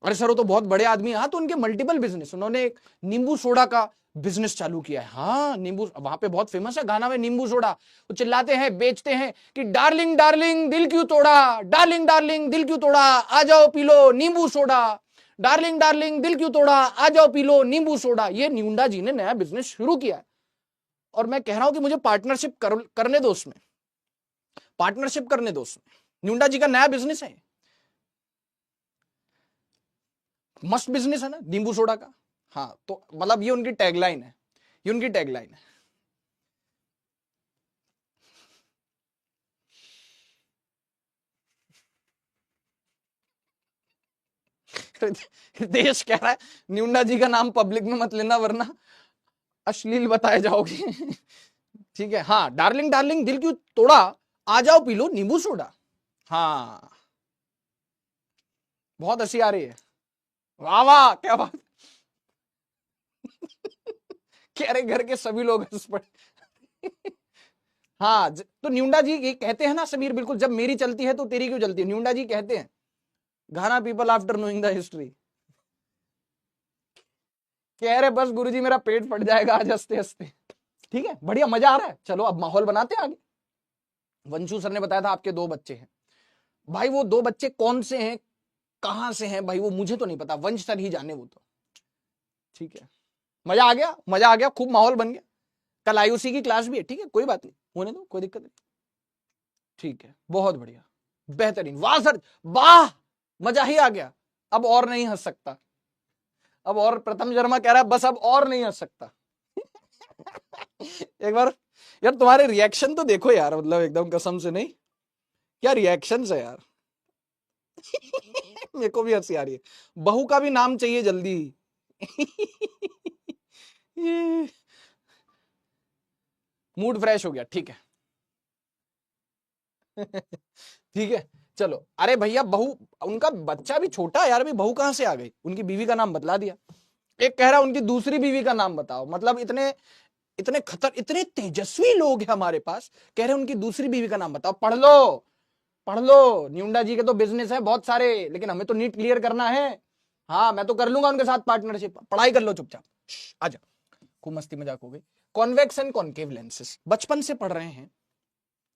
अरे सर वो तो बहुत बड़े आदमी है। हाँ, तो उनके मल्टीपल बिजनेस, उन्होंने एक नींबू सोडा का बिजनेस चालू किया है। हाँ, नींबू वहां पे बहुत फेमस है गाना में, नींबू सोडा। वो चिल्लाते हैं, बेचते हैं कि डार्लिंग डार्लिंग दिल क्यों तोड़ा, डार्लिंग डार्लिंग दिल क्यों तोड़ा, आ जाओ पी लो नींबू सोडा, डार्लिंग डार्लिंग दिल क्यों तोड़ा, आ जाओ पी लो नींबू सोडा। ये न्यूंडा जी ने नया बिजनेस शुरू किया है और मैं कह रहा हूं कि मुझे पार्टनरशिप करने दो उसमें, पार्टनरशिप करने दो उसमें। न्यूंडा जी का नया बिजनेस है, मस्त बिजनेस है ना नींबू सोडा का। हाँ, तो मतलब ये उनकी टैगलाइन है, ये उनकी टैगलाइन है। देश कह रहा है न्यूंडा जी का नाम पब्लिक में मत लेना वरना अश्लील बताए जाओगे। ठीक है, हाँ, डार्लिंग डार्लिंग दिल क्यों तोड़ा, आ जाओ पी लो नींबू सोडा। हाँ, बहुत हंसी आ रही है। वाह वाह, क्या बात। कह रहे घर के सभी लोग हंस पड़े। हाँ, तो न्यूंडा जी ये कहते हैं ना समीर, बिल्कुल, जब मेरी चलती है तो तेरी क्यों चलती है, न्यूंडा जी कहते हैं। Ghana people after knowing the history. कह रहे बस गुरुजी मेरा पेट फट जाएगा आज हंसते हंसते। ठीक है, बढ़िया, मजा आ रहा है। चलो अब माहौल बनाते हैं आगे। वंशु सर ने बताया था आपके दो बच्चे हैं। भाई वो दो बच्चे कौन से हैं, कहां से हैं भाई, वो मुझे तो नहीं पता, वंश सर ही जाने वो तो। ठीक है, मजा आ गया, मजा आ गया, खूब माहौल बन गया। कल आईयूसी की क्लास भी है, ठीक है, कोई बात नहीं, होने दो, कोई दिक्कत नहीं। ठीक है, बहुत बढ़िया, बेहतरीन, वाह सर, वाह, मजा ही आ गया। अब और नहीं हंस सकता, अब और, प्रथम शर्मा कह रहा है बस अब और नहीं हंस सकता। एक बार यार तुम्हारे रिएक्शन तो देखो यार, मतलब एकदम कसम से, नहीं क्या रिएक्शन है यार। मेरे को भी हंसी आ रही है। बहू का भी नाम चाहिए जल्दी। मूड फ्रेश हो गया, ठीक है। ठीक है, चलो। अरे भैया बहू, उनका बच्चा भी छोटा है यार, अभी बहू कहां से आ गई? उनकी बीवी का नाम बतला दिया। एक कह रहा उनकी दूसरी बीवी का नाम बताओ। मतलब इतने इतने इतने तेजस्वी लोग हैं हमारे पास, कह रहे उनकी दूसरी बीवी का नाम बताओ। पढ़ लो, पढ़ लो। न्यूंडा जी के तो बिजनेस है बहुत सारे, लेकिन हमें तो नीट क्लियर करना है। हाँ, मैं तो कर लूंगा उनके साथ पार्टनरशिप। पढ़ाई कर लो चुपचाप, आजा। खूब मस्ती मजाक हो गई। कॉन्वेक्स एंड कॉन्केव लेंसेस बचपन से पढ़ रहे हैं,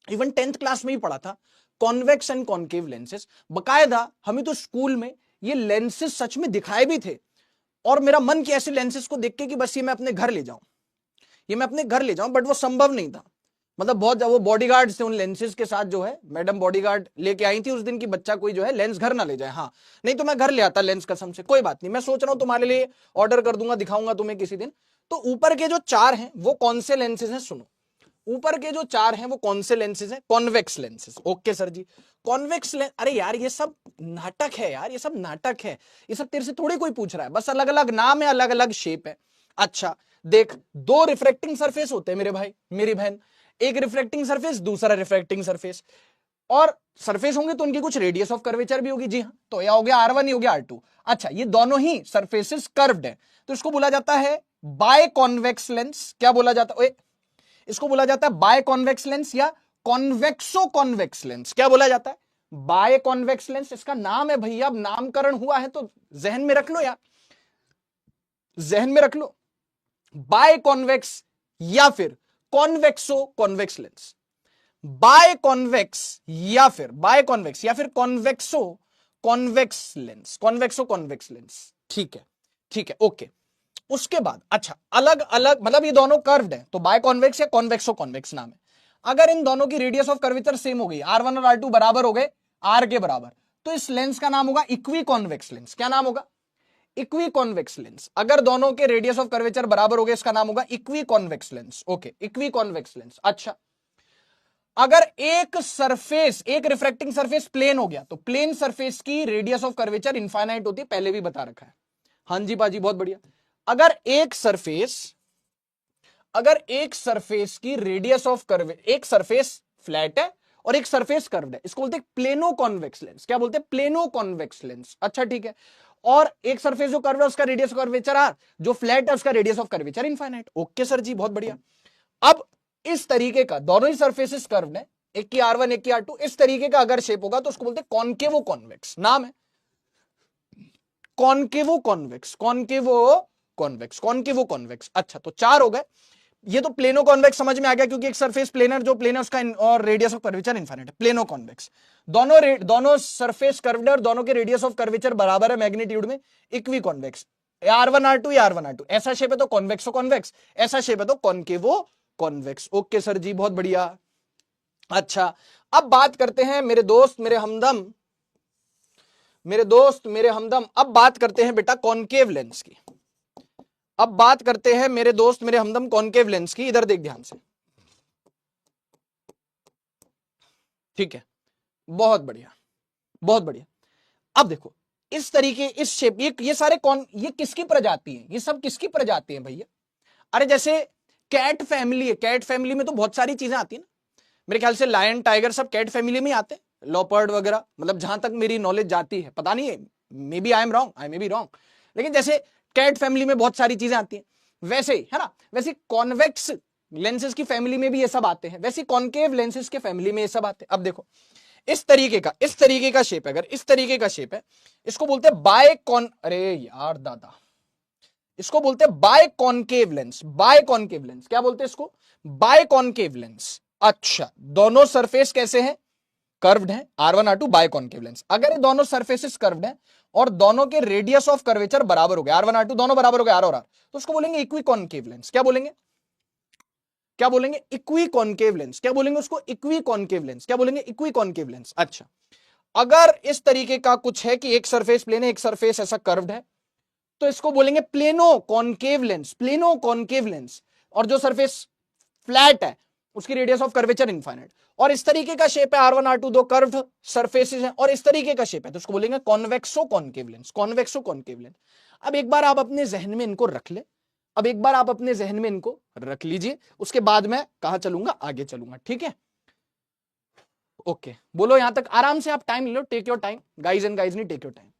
इवन 10th क्लास में ही पढ़ा था। कॉन्वेक्स एंड कॉन्केव लेंसेस, बकायदा हमें तो स्कूल में ये लेंसेस सच में दिखाए भी थे। और मेरा मन किया ऐसे लेंसेस को देख के कि बस ये मैं अपने घर ले जाऊं, ये मैं अपने घर ले जाऊं, बट वो संभव नहीं था। मतलब बहुत वो बॉडीगार्ड थे उन लेंसेज के साथ, जो है मैडम बॉडीगार्ड लेके आई थी उस दिन की, बच्चा कोई जो है लेंस घर ना ले जाए। हाँ, नहीं तो मैं घर ले आता लेंस, कसम से। कोई बात नहीं, मैं सोच रहा हूं तुम्हारे लिए ऑर्डर कर दूंगा, दिखाऊंगा तुम्हें किसी दिन। तो ऊपर के जो 4 हैं वो कौन से लेंसेज हैं, सुनो। ऊपर के जो 4 हैं वो कौन से लेंसेज हैं? Convex lenses. ओके सर जी, कॉन्वेक्स लेंस। अरे यार ये सब नाटक है यार, ये सब नाटक है। ये सब तेरे से थोड़ी कोई पूछ रहा है, बस अलग अलग नाम है, अलग अलग शेप है। अच्छा देख, 2 रिफ्रैक्टिंग सरफेस होते हैं मेरे भाई मेरी बहन। एक रिफ्रैक्टिंग सरफेस, दूसरा रिफ्रैक्टिंग सरफेस। और सरफेस होंगे तो उनकी कुछ रेडियस ऑफ कर्वेचर भी होगी। जी हाँ, तो यह हो गया R1, ये हो गया R2। अच्छा, ये दोनों ही सरफेसेस कर्व्ड है, तो इसको बोला जाता है बाय कॉन्वेक्स लेंस। क्या बोला जाता है? इसको बोला जाता है बाय कॉन्वेक्स लेंस या कॉन्वेक्सो कॉन्वेक्स लेंस। क्या बोला जाता है? बाय कॉन्वेक्स लेंस इसका नाम है भैया। अब नामकरण हुआ है तो जहन में रख लो यार, जहन में रख लो। बाय कॉन्वेक्स या फिर convexo convex lens. Biconvex या फिर convexo convex lens, convexo convex lens. ठीक है, ठीक है, ओके। उसके बाद अच्छा, अलग अलग मतलब ये दोनों कर्व्ड है तो बाय कॉन्वेक्स या कॉन्वेक्सो कॉन्वेक्स नाम है। अगर इन दोनों की रेडियस ऑफ कर्वेचर सेम हो गई, R1 और R2 बराबर हो गए, R के बराबर, तो इस लेंस का नाम होगा इक्वी कॉन्वेक्स लेंस। क्या नाम होगा? Equi convex lens. अगर दोनों के रेडियस ऑफ कर्वेचर बराबर हो गए, इसका नाम होगा equi convex lens. Okay, equi convex lens. अच्छा, अगर एक सरफेस, एक रिफ्रैक्टिंग सरफेस प्लेन हो गया, तो प्लेन सरफेस की रेडियस ऑफ कर्वेचर इनफाइनाइट होती है, पहले भी बता रखा है। हाँ जी बाजी, बहुत बढ़िया। अगर एक सरफेस की रेडियस ऑफ कर्व, एक सरफेस फ्लैट है और एक सरफेस कर्व्ड है, इसको बोलते हैं प्लेनो कॉन्वेक्स लेंस। क्या बोलते हैं? Plano convex lens. अच्छा ठीक है। और एक सरफेस जो कर्व है उसका रेडियस ऑफ कर्वेचर R, जो फ्लैट है उसका radius of curvature infinite. Okay sir ji, बहुत बढ़िया। अब इस तरीके का, दोनों ही सरफेसेस कर्व्ड है, एक की R1 एक की R2, इस तरीके का अगर शेप होगा तो उसको बोलते हैं कॉन्केवो कॉन्वेक्स। नाम है concavo convex, concavo convex, concavo convex. अच्छा, तो 4 हो गए। ये तो प्लेनो कॉन्वेक्स समझ में आ गया, क्योंकि एक सरफेस प्लेनर, जो प्लेन है उसका और रेडियस ऑफ कर्वेचर इनफाइनाइट है, प्लेनो कॉन्वेक्स। दोनों सरफेस कर्व्ड है और दोनों के रेडियस ऑफ कर्वेचर बराबर है मैग्नीट्यूड में, इक्वी कॉन्वेक्स। R1 R2 या R1 R2, ऐसा शेप है तो कॉन्वेक्सो कॉन्वेक्स, ऐसा शेप है तो concavo convex. Okay sir ji, बहुत बढ़िया। अच्छा, अब बात करते हैं मेरे दोस्त मेरे हमदम, अब बात करते हैं बेटा कॉन्केव लेंस की। अब बात करते हैं मेरे दोस्त मेरे हमदम कॉन्केव लेंस की। इधर देख ध्यान से, ठीक है, बहुत बढ़िया, बहुत बढ़िया। अब देखो, इस तरीके, इस शेप, ये सारे ये किसकी प्रजाति है? ये सब किसकी प्रजाति है भैया? अरे जैसे कैट फैमिली है, कैट फैमिली में तो बहुत सारी चीजें आती है ना। मेरे ख्याल से लायन, टाइगर सब कैट फैमिली में ही आते हैं, लोपर्ड वगैरह, मतलब जहां तक मेरी नॉलेज जाती है, पता नहीं है, maybe I am wrong, I may be wrong, लेकिन जैसे कैट फैमिली में बहुत सारी चीजें आती हैं, वैसे ही है ना, वैसे कॉन्वेक्स लेंसेज की फैमिली में भी ये सब आते हैं, वैसे कॉन्केव लेंसेज के फैमिली में ये सब आते हैं। अब देखो, इस तरीके का शेप है, अगर इस तरीके का शेप है, इसको बोलते हैं बाय कॉन, अरे यार दादा, इसको बोलते हैं biconcave lens. Biconcave lens क्या बोलते हैं इसको? Biconcave lens. अच्छा, दोनों सरफेस कैसे हैं? कर्व्ड हैं, R1 R2 bye concave lens. अगर ये दोनों सरफेसेस कर्व्ड हैं और दोनों के रेडियस ऑफ कर्वेचर बराबर हो गए, R1 R2 दोनों बराबर हो गए, R और R, तो उसको बोलेंगे इक्वी कॉन्केव लेंस। क्या बोलेंगे? क्या बोलेंगे? Equi concave lens. क्या बोलेंगे उसको? Equi concave lens. क्या बोलेंगे? Equi concave lens. अच्छा, अगर इस तरीके का कुछ है कि एक सरफेस प्लेन है, एक सरफेस ऐसा कर्व्ड है, तो इसको बोलेंगे plano concave lens, plano concave lens. और जो सरफेस फ्लैट है उसकी रेडियस ऑफ कर्वेचर इनफाइनाइट, और इस तरीके का शेप है R1 R2 दो कर्व्ड सरफेसेस हैं, और इस तरीके का शेप है, तो उसको बोलेंगे कॉन्वेक्सो कॉन्केव लेंस, कॉन्वेक्सो कॉन्केव लेंस। अब एक बार आप अपने जहन में इनको रख ले, अब एक बार आप अपने जहन में इनको रख लीजिए, उसके बाद मैं कहां चलूंगा? आगे चलूंगा, ठीक है? ओके बोलो यहां तक आराम से, आप टाइम ले लो, take your time guys and guys, नहीं टेक योर टाइम।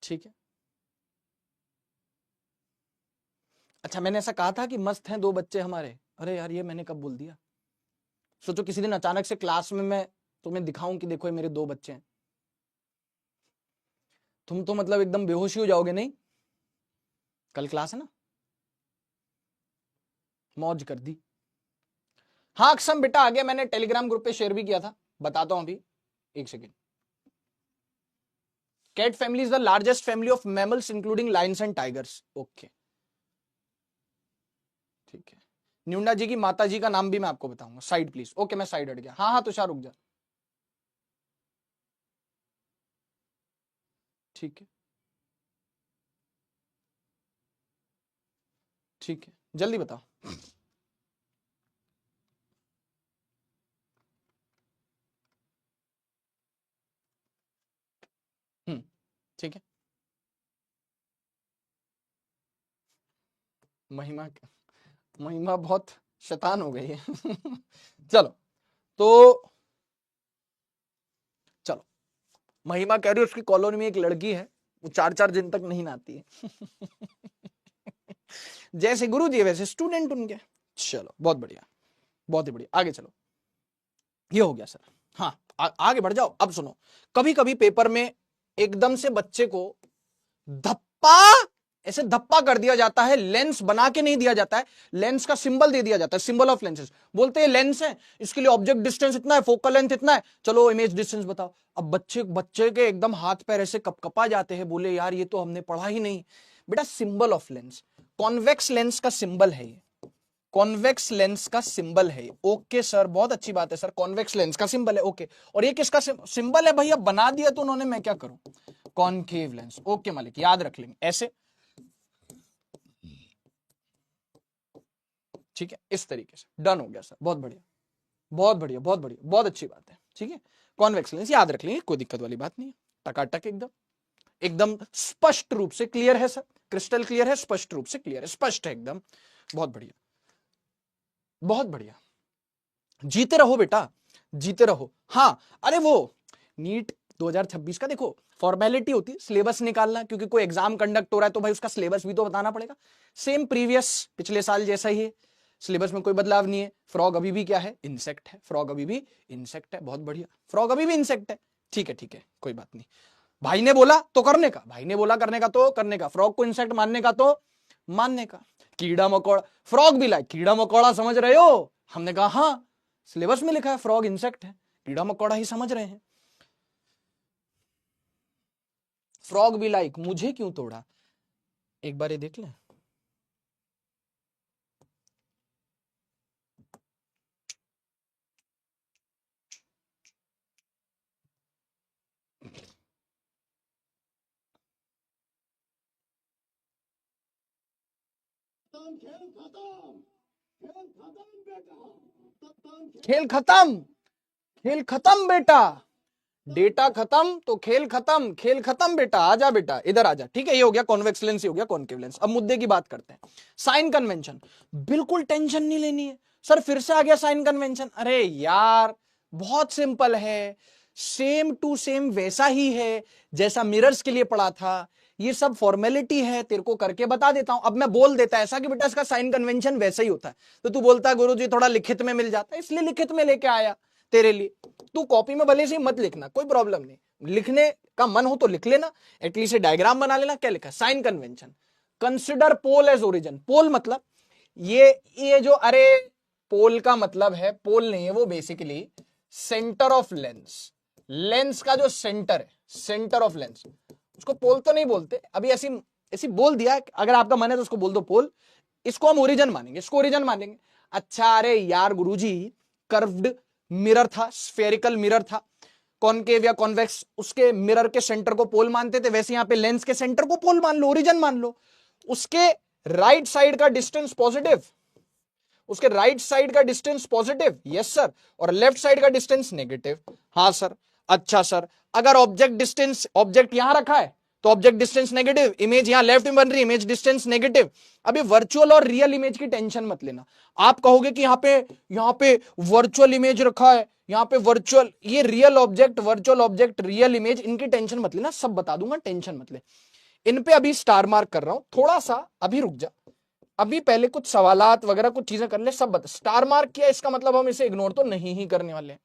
ठीक है। अच्छा मैंने ऐसा कहा था कि मस्त हैं दो बच्चे हमारे, अरे यार ये मैंने कब बोल दिया। सोचो किसी दिन अचानक से क्लास में मैं तुम्हें दिखाऊं कि देखो ये मेरे दो बच्चे हैं, तुम तो मतलब एकदम बेहोशी हो जाओगे। नहीं कल क्लास है ना, मौज कर दी। हाँ अक्षम बेटा आ गया, मैंने टेलीग्राम ग्रुप पे शेयर भी किया था, बताता हूं अभी, एक second. Cat family is the largest family of mammals including lions and tigers. Okay ठीक है। न्यूंडा जी की माता जी का नाम भी मैं आपको बताऊंगा। Side please. ओके मैं साइड हट गया। हाँ हाँ तुषार रुक जा। ठीक है ठीक है जल्दी बताओ। ठीक है। महिमा, महिमा बहुत शैतान हो गई है चलो तो, चलो महिमा कह रही है उसकी कॉलोनी में एक लड़की है, वो 4-4 दिन तक नहीं नहाती है जैसे गुरु जी वैसे स्टूडेंट उनके। चलो बहुत बढ़िया, बहुत ही बढ़िया, आगे चलो। ये हो गया सर। हाँ आगे बढ़ जाओ। अब सुनो, कभी कभी पेपर में एकदम से बच्चे को धप्पा, ऐसे धप्पा कर दिया जाता है, लेंस बना के नहीं दिया जाता है, लेंस का सिंबल दे दिया जाता है, सिंबल ऑफ लेंसेज, बोलते हैं लेंस है, इसके लिए ऑब्जेक्ट डिस्टेंस इतना है, फोकल लेंथ इतना है, चलो इमेज डिस्टेंस बताओ। अब बच्चे के एकदम हाथ पैर ऐसे कपकपा जाते हैं, बोले यार ये तो हमने पढ़ा ही नहीं। बेटा symbol of lens, convex lens का सिंबल है ये, कॉन्वेक्स लेंस का सिंबल है। ओके सर बहुत अच्छी बात है सर, कॉन्वेक्स लेंस का सिंबल है। ओके और ये किसका सिंबल है भैया, बना दिया तो उन्होंने, मैं क्या करूं, कॉनकेव लेंस। ओके मालिक याद रख लेंगे ऐसे, ठीक है इस तरीके से डन हो गया सर, बहुत बढ़िया बहुत बढ़िया बहुत बढ़िया, बहुत अच्छी बात है। ठीक है कॉन्वेक्स लेंस याद रख लेंगे, कोई दिक्कत वाली बात नहीं है, टकाटक एकदम, एकदम स्पष्ट रूप से क्लियर है सर, क्रिस्टल क्लियर है, स्पष्ट रूप से क्लियर है, स्पष्ट है एकदम, बहुत बढ़िया बहुत बढ़िया। जीते रहो बेटा जीते रहो। हाँ अरे वो नीट 2026 का देखो फॉर्मेलिटी होती है सिलेबस निकालना, क्योंकि कोई एग्जाम कंडक्ट हो रहा है तो भाई उसका सिलेबस भी तो बताना पड़ेगा। सेम प्रीवियस पिछले साल जैसा ही है, सिलेबस में कोई बदलाव नहीं है। फ्रॉग अभी भी क्या है, इंसेक्ट है, फ्रॉग अभी भी इंसेक्ट है, बहुत बढ़िया, फ्रॉग अभी भी इंसेक्ट है। ठीक है कोई बात नहीं, भाई ने बोला तो करने का, भाई ने बोला करने का तो करने का, फ्रॉग को इंसेक्ट मानने का तो मानने का। कीड़ा मकोड़ा, फ्रॉग भी लाइक कीड़ा मकोड़ा समझ रहे हो, हमने कहा हाँ सिलेबस में लिखा है फ्रॉग इंसेक्ट है, कीड़ा मकोड़ा ही समझ रहे हैं। फ्रॉग भी लाइक मुझे क्यों तोड़ा, एक बार ये देख लें। खेल खत्म, खेल खत्म बेटा, डेटा खत्म तो खेल खत्म, खेल खत्म बेटा, आजा बेटा इधर आजा। ठीक है ये हो गया कॉन्वेक्स लेंस, ये हो गया कॉनकेव लेंस। अब मुद्दे की बात करते हैं, साइन कन्वेंशन। बिल्कुल टेंशन नहीं लेनी है सर, फिर से आ गया साइन कन्वेंशन, अरे यार बहुत सिंपल है, सेम टू सेम वैसा ही है जैसा मिरर्स के लिए पढ़ा था, ये सब फॉर्मेलिटी है, तेरे को करके बता देता हूं। अब मैं बोल देता ऐसा कि बेटा इसका साइन कन्वेंशन वैसा ही होता है, तो तू बोलता है गुरुजी थोड़ा लिखित में मिल जाता है, इसलिए लिखित में लेके आया तेरे लिए। तू कॉपी में भले से मत लिखना, कोई प्रॉब्लम नहीं, लिखने का मन हो तो लिख लेना, एटलीस्ट डायग्राम बना लेना। क्या लिखा है, sign convention, consider pole as origin. Pole मतलब ये जो, अरे पोल का मतलब है, पोल नहीं है वो, basically centre of lens, lens का जो सेंटर है, सेंटर ऑफ लेंस, उसको पोल तो नहीं बोलते अभी, ऐसी ऐसी बोल दिया, अगर आपका मन है तो उसको बोल दो पोल, इसको हम ओरिजिन मानेंगे, इसको ओरिजिन मानेंगे। अच्छा अरे यार गुरुजी कर्व्ड मिरर था, स्फेरिकल मिरर था, कॉनकेव या कॉन्वेक्स, उसके मिरर के सेंटर को पोल मानते थे, वैसे यहां पे लेंस के सेंटर को पोल मान लो, ओरिजिन मान लो। उसके राइट साइड का डिस्टेंस पॉजिटिव, उसके राइट साइड का डिस्टेंस पॉजिटिव, यस सर, और लेफ्ट साइड का डिस्टेंस नेगेटिव, हाँ सर। अच्छा सर, अगर ऑब्जेक्ट डिस्टेंस, ऑब्जेक्ट यहां रखा है तो ऑब्जेक्ट डिस्टेंस नेगेटिव, इमेज यहां लेफ्ट में बन रही है, इमेज डिस्टेंस नेगेटिव। अभी वर्चुअल और रियल इमेज की टेंशन मत लेना। आप कहोगे कि यहां पे वर्चुअल इमेज रखा है, यहां पे वर्चुअल, ये real object, virtual object, real image, इनकी टेंशन मत लेना, सब बता दूंगा, टेंशन मत ले। इन पे अभी स्टार मार्क कर रहा हूं, थोड़ा सा अभी रुक जा, अभी पहले कुछ सवालात वगैरह कुछ चीजें कर ले, सब बता। स्टार मार्क किया इसका मतलब हम इसे इग्नोर तो नहीं ही करने वाले हैं,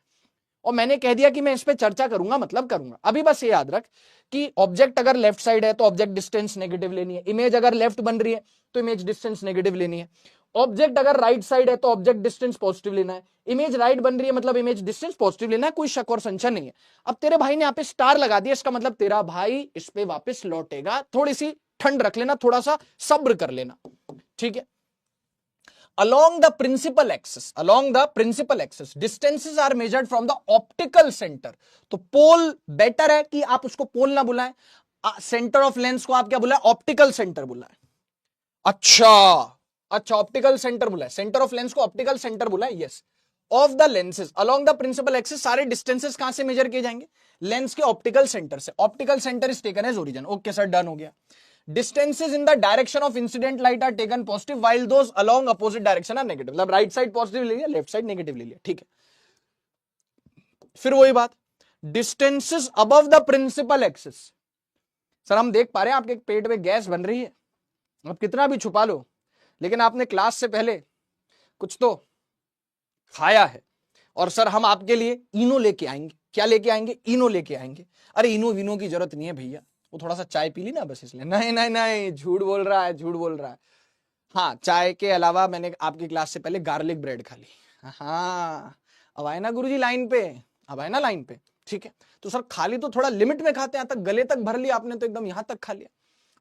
और मैंने कह दिया कि मैं इस पे चर्चा करूंगा, मतलब करूंगा। अभी बस ये याद रख कि ऑब्जेक्ट अगर लेफ्ट साइड है तो ऑब्जेक्ट डिस्टेंस नेगेटिव लेनी है, इमेज अगर लेफ्ट बन रही है तो इमेज डिस्टेंस नेगेटिव लेनी है, ऑब्जेक्ट अगर राइट साइड है तो ऑब्जेक्ट डिस्टेंस पॉजिटिव लेना है, इमेज राइट बन रही है मतलब इमेज डिस्टेंस पॉजिटिव लेना है, कोई शक और संशय नहीं है। अब तेरे भाई ने यहाँ पे स्टार लगा दिया, इसका मतलब तेरा भाई इस पे वापस लौटेगा, थोड़ी सी ठंड रख लेना, थोड़ा सा सब्र कर लेना, ठीक है। along the principal axis distances are measured from the optical center। तो पोल बेटर है कि आप उसको पोल ना बुलाएं, सेंटर ऑफ लेंस को आप क्या बुलाएं, ऑप्टिकल सेंटर बुलाएं। अच्छा ऑप्टिकल सेंटर बुलाएं, सेंटर ऑफ लेंस को ऑप्टिकल सेंटर बुलाएं, yes. Of the lenses along the principal axis, सारे डिस्टेंसेस कहां से मेजर किए जाएंगे, लेंस के ऑप्टिकल सेंटर से। Optical centre is taken as origin, okay sir, done हो गया। Distances in the direction of incident light are taken positive while those along opposite direction are negative। मतलब right side positive ले लिया, left side negative ले लिया, ठीक है। फिर वही बात, distances above the principal axis. Sir हम देख पा रहे हैं आपके पेट में गैस बन रही है, अब कितना भी छुपा लो, लेकिन आपने क्लास से पहले कुछ तो खाया है, और सर हम आपके लिए इनो लेके आएंगे। क्या लेके आएंगे, इनो लेके आएंगे। अरे इनो विनो की जरूरत नहीं है भैया, वो थोड़ा सा चाय पी ली ना बस इसलिए। नहीं नहीं नहीं, झूठ बोल रहा है, झूठ बोल रहा है। हाँ, चाय के अलावा मैंने आपकी क्लास से पहले गार्लिक ब्रेड खा ली। हाँ, अब आए ना गुरुजी लाइन पे, अब आए ना लाइन पे, ठीक है। तो सर खाली तो थोड़ा लिमिट में खाते हैं, तक गले तक भर लिया आपने तो एकदम यहां तक खा लिया।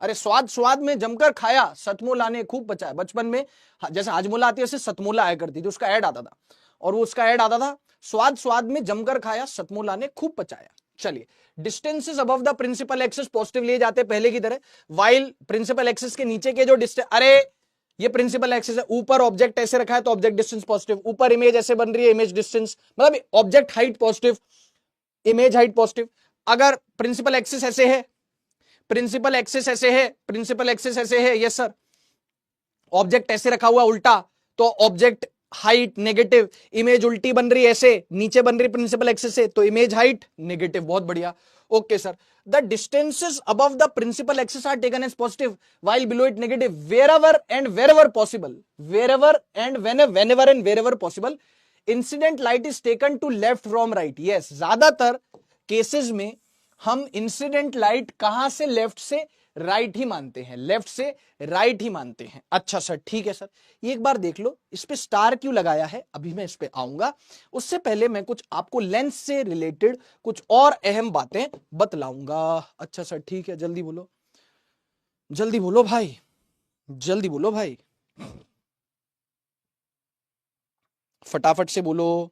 अरे स्वाद में जमकर खाया, सतमोला ने खूब बचाया। बचपन में जैसे हाजमोला आती है वैसे सतमोला आया करती थी, उसका ऐड आता था, और वो उसका ऐड आता था, स्वाद में जमकर खाया, सतमोला ने खूब पचाया। चलिए, distances above the principal axis positive लिए जाते पहले की तरह, वाइल प्रिंसिपल एक्सिस के नीचे के जो डिस्टेंस, अरे ये प्रिंसिपल एक्सिस है, ऊपर ऑब्जेक्ट ऐसे रखा है तो ऑब्जेक्ट डिस्टेंस पॉजिटिव, ऊपर इमेज ऐसे बन रही है, इमेज डिस्टेंस मतलब object height positive, image height positive. अगर प्रिंसिपल एक्सिस ऐसे है, प्रिंसिपल एक्सिस ऐसे है, प्रिंसिपल एक्सिस ऐसे है, यस सर, ऑब्जेक्ट ऐसे रखा हुआ उल्टा, तो ऑब्जेक्ट हाइट नेगेटिव, इमेज उल्टी बन रही है ऐसे, नीचे बन रही प्रिंसिपल एक्सिस से, तो इमेज हाइट नेगेटिव। बहुत बढ़िया, okay sir. The distances above the principal axis are taken as positive while below it negative wherever and wherever possible, wherever and whenever and wherever possible incident light is taken to left from right. Yes, ज्यादातर cases में हम incident light कहां से, left से right ही मानते हैं, left से right ही मानते हैं। अच्छा सर, ठीक है सर। ये एक बार देख लो, इस पे स्टार क्यों लगाया है, अभी मैं इस पे आऊंगा। उससे पहले मैं कुछ आपको लेंस से रिलेटेड कुछ और अहम बातें बतलाऊंगा। अच्छा सर, ठीक है, जल्दी बोलो, जल्दी बोलो भाई, जल्दी बोलो भाई, फटाफट से बोलो,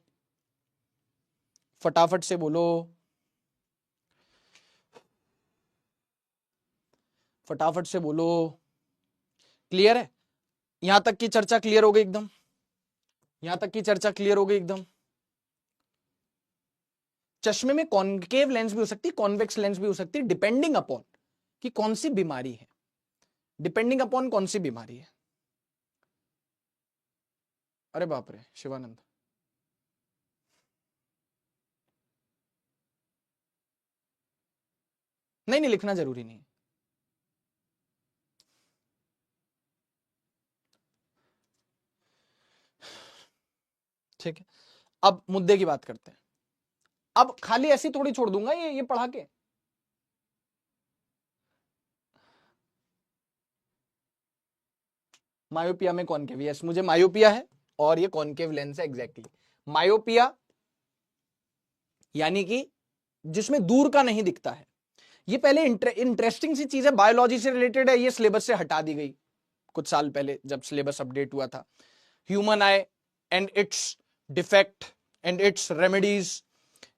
फटाफट से बोलो, फटाफट से बोलो। क्लियर है? यहां तक की चर्चा क्लियर हो गई एकदम? यहां तक की चर्चा क्लियर हो गई एकदम? चश्मे में कॉनकेव लेंस भी हो सकती है, कॉन्वेक्स लेंस भी हो सकती है, डिपेंडिंग अपॉन कि कौन सी बीमारी है, डिपेंडिंग अपॉन कौन सी बीमारी है। अरे बाप रे शिवानंद, नहीं नहीं, लिखना जरूरी नहीं। ठीक है, अब मुद्दे की बात करते हैं। अब खाली ऐसी थोड़ी छोड़ दूंगा ये पढ़ा के। मायोपिया में कॉनकेव, यस मुझे मायोपिया है और ये कॉनकेव लेंस है एग्जैक्टली। मायोपिया यानी कि जिसमें दूर का नहीं दिखता है। ये पहले इंटरेस्टिंग सी चीज है, बायोलॉजी से रिलेटेड है, ये सिलेबस से हटा दी गई कुछ साल पहले जब सिलेबस अपडेट हुआ था। Human I and it's defect and it's remedies,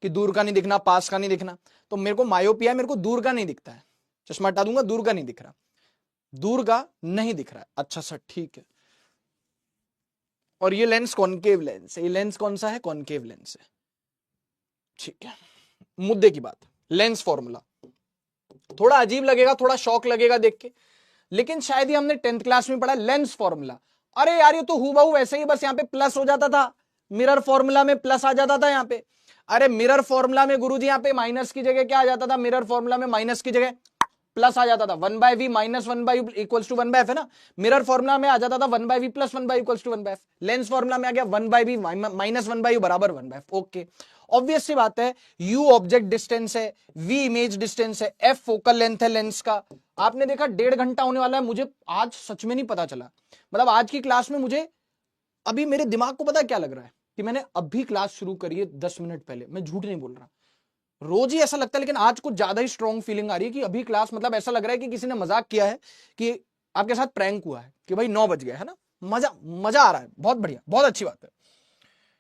कि दूर का नहीं दिखना, पास का नहीं दिखना। तो मेरे को मायोपिया, मेरे को दूर का नहीं दिखता है, चश्मा हटा दूंगा, दूर का नहीं दिख रहा, दूर का नहीं दिख रहा है। अच्छा सर, ठीक है। और ये लेंस कॉनकेव लेंस है, ये लेंस कौन सा है, कॉनकेव लेंस है, ठीक है। मुद्दे की बात, लेंस फॉर्मूला, थोड़ा अजीब लगेगा, थोड़ा शौक लगेगा देख के, लेकिन शायद ही हमने 10th क्लास में पढ़ा लेंस फॉर्मूला। अरे यार ये तो हूबहू वैसे ही, बस यहां पे प्लस हो जाता था, मिरर फॉर्मूला में प्लस आ जाता था यहां पे। अरे मिरर फॉर्मूला में गुरुजी यहां पे माइनस की जगह क्या आ जाता था, मिरर फॉर्मूला में माइनस की जगह प्लस आ जाता था, 1/v minus 1/u equals to 1/f है ना। मिरर फॉर्मूला में आ जाता था 1/v plus 1/u equals to 1/f। Lens formula में आ गया 1/v माइनस 1/u बराबर 1/f। ओके, ऑब्वियस सी बात है, u ऑब्जेक्ट डिस्टेंस है, v इमेज डिस्टेंस है, f फोकल लेंथ है लेंस का। आपने देखा 1.5 घंटा होने वाला है, मुझे आज सच में नहीं पता चला। मतलब आज की क्लास में मुझे अभी मेरे दिमाग को पता क्या लग रहा है कि मैंने अभी क्लास शुरू करी है 10 मिनट पहले, मैं झूठ नहीं बोल रहा। रोज ही ऐसा लगता है, लेकिन आज कुछ ज्यादा ही स्ट्रॉन्ग फीलिंग आ रही है कि अभी क्लास, मतलब ऐसा लग रहा है कि किसी ने मजाक किया है, कि आपके साथ प्रैंक हुआ है कि भाई 9 बज गए है ना। मजा मजा आ रहा है, बहुत बढ़िया, बहुत अच्छी बात है।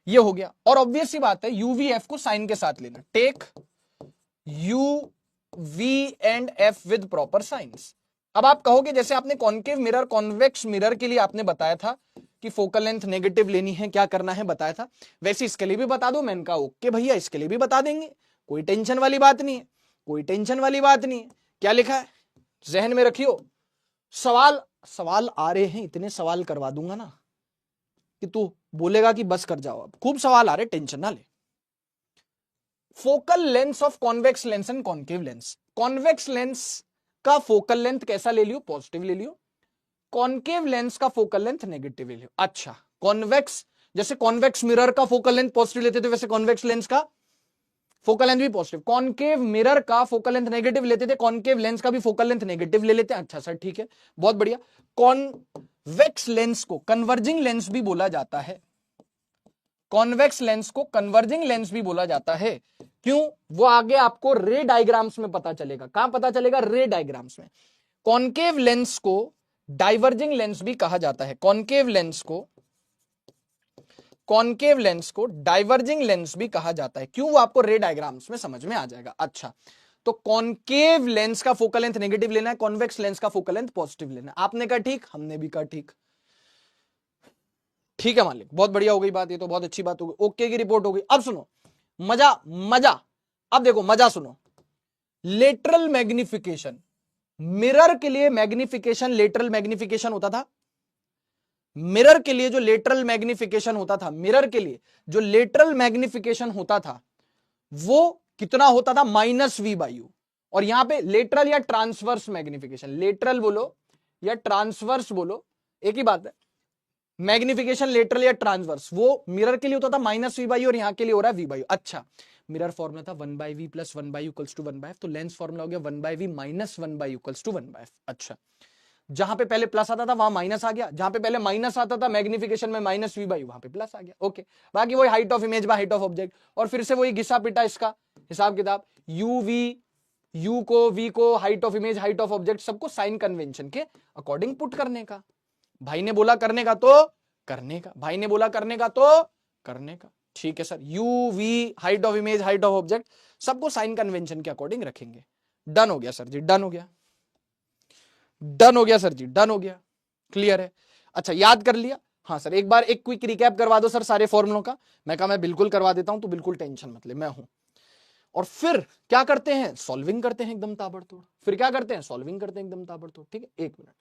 ये हो गया। और ऑब्वियस सी बात है, यूवीएफ को साइन के साथ लेना, take U V and F with proper signs. अब आप कहोगे जैसे आपने कॉन्केव मिरर कॉन्वेक्स मिरर के लिए आपने बताया था कि फोकल लेंथ नेगेटिव लेनी है, क्या करना है बताया था, वैसे इसके लिए भी बता दो। मैंने कहा ओके भैया, इसके लिए भी बता देंगे, कोई टेंशन वाली बात नहीं है, कोई टेंशन वाली बात नहीं है। क्या लिखा है जहन में रखियो, सवाल सवाल आ रहे हैं, इतने सवाल करवा दूंगा ना कि तू बोलेगा कि बस कर जाओ, अब खूब सवाल आ रहे, टेंशन ना ले। Focal lens of convex lens and concave lens. Convex lens का फोकल लेंथ कैसा ले लियो, पॉजिटिव ले लियो। कॉन्केव लेंस का फोकल लेंथ नेगेटिव ले लियो। अच्छा, कॉन्वेक्स, जैसे कॉन्वेक्स मिरर का फोकल लेंथ पॉजिटिव लेते थे, वैसे कॉन्वेक्स लेंस का फोकल लेंथ भी पॉजिटिव। कॉन्केव मिरर का फोकल लेंथ नेगेटिव लेते थे, कॉन्केव लेंस का भी फोकल लेंथ नेगेटिव ले लेते हैं। अच्छा सर ठीक है, बहुत बढ़िया। कॉन्वेक्स लेंस को कन्वर्जिंग लेंस भी बोला जाता है, कॉन्वेक्स लेंस को कन्वर्जिंग लेंस भी बोला जाता है। क्यों, वो आगे आपको रे डायग्राम्स में पता चलेगा। कहां पता चलेगा, रे डायग्राम्स में। कॉन्केव लेंस को डाइवर्जिंग लेंस भी कहा जाता है, कॉन्केव लेंस को डाइवर्जिंग लेंस भी कहा जाता है। क्यों, वो आपको रे डायग्राम्स में समझ में आ जाएगा। अच्छा, तो कॉन्केव लेंस का फोकल लेंथ नेगेटिव लेना है, कॉन्वेक्स लेंस का फोकल लेंथ पॉजिटिव लेना है। आपने कहा ठीक, हमने भी कहा ठीक। ठीक है मालिक, बहुत बढ़िया हो गई बात, ये तो बहुत अच्छी बात हो गई, ओके की रिपोर्ट हो गई। अब सुनो, मजा मजा, अब देखो मजा सुनो। लेटरल मैग्निफिकेशन, मिरर के लिए मैग्निफिकेशन लेटरल मैग्निफिकेशन होता था। मिरर के लिए जो लेटरल मैग्निफिकेशन होता था, मिरर के लिए जो लेटरल मैग्निफिकेशन होता था, वो कितना होता था, -v/u। और यहां पे लेटरल या ट्रांसवर्स मैग्निफिकेशन, लेटरल बोलो या ट्रांसवर्स बोलो, एक ही बात है। मैग्निफिकेशन लेटरल या ट्रांसवर्स, वो मिरर के लिए होता था -v/u और यहां के लिए हो रहा है v/u। अच्छा, मिरर फॉर्मूला था 1/v plus 1/u equals to 1/f, तो लेंस फॉर्मूला हो गया 1/v minus 1/u equals to 1/f। अच्छा, जहां पे पहले प्लस आता था वहां माइनस आ गया, जहां पे पहले माइनस आता था मैग्निफिकेशन में -v/u, वहां पे प्लस आ गया। ओके, बाकी वही height of image by height of object, और फिर से वही घिसा पिटा इसका हिसाब किताब, u को v को height of image height of object सबको साइन कन्वेंशन के अकॉर्डिंग पुट करने का। भाई ने बोला करने का तो करने का, भाई ने बोला करने का तो करने का। ठीक है sir, u v height of image height of object सबको साइन कन्वेंशन के अकॉर्डिंग रखेंगे। डन हो गया सर जी, डन हो गया, डन हो गया सर जी, डन हो गया, क्लियर है। अच्छा, याद कर लिया। हाँ सर, एक बार एक क्विक रिकैप करवा दो सर सारे फॉर्मुलों का। मैं कहा मैं बिल्कुल करवा देता हूं, तो बिल्कुल टेंशन मत ले, मैं हूं। और फिर क्या करते हैं, सॉल्विंग करते हैं एकदम ताबड़तोड़। फिर क्या करते हैं, सॉल्विंग करते हैं एकदम ताबड़तोड़। ठीक है, एक मिनट।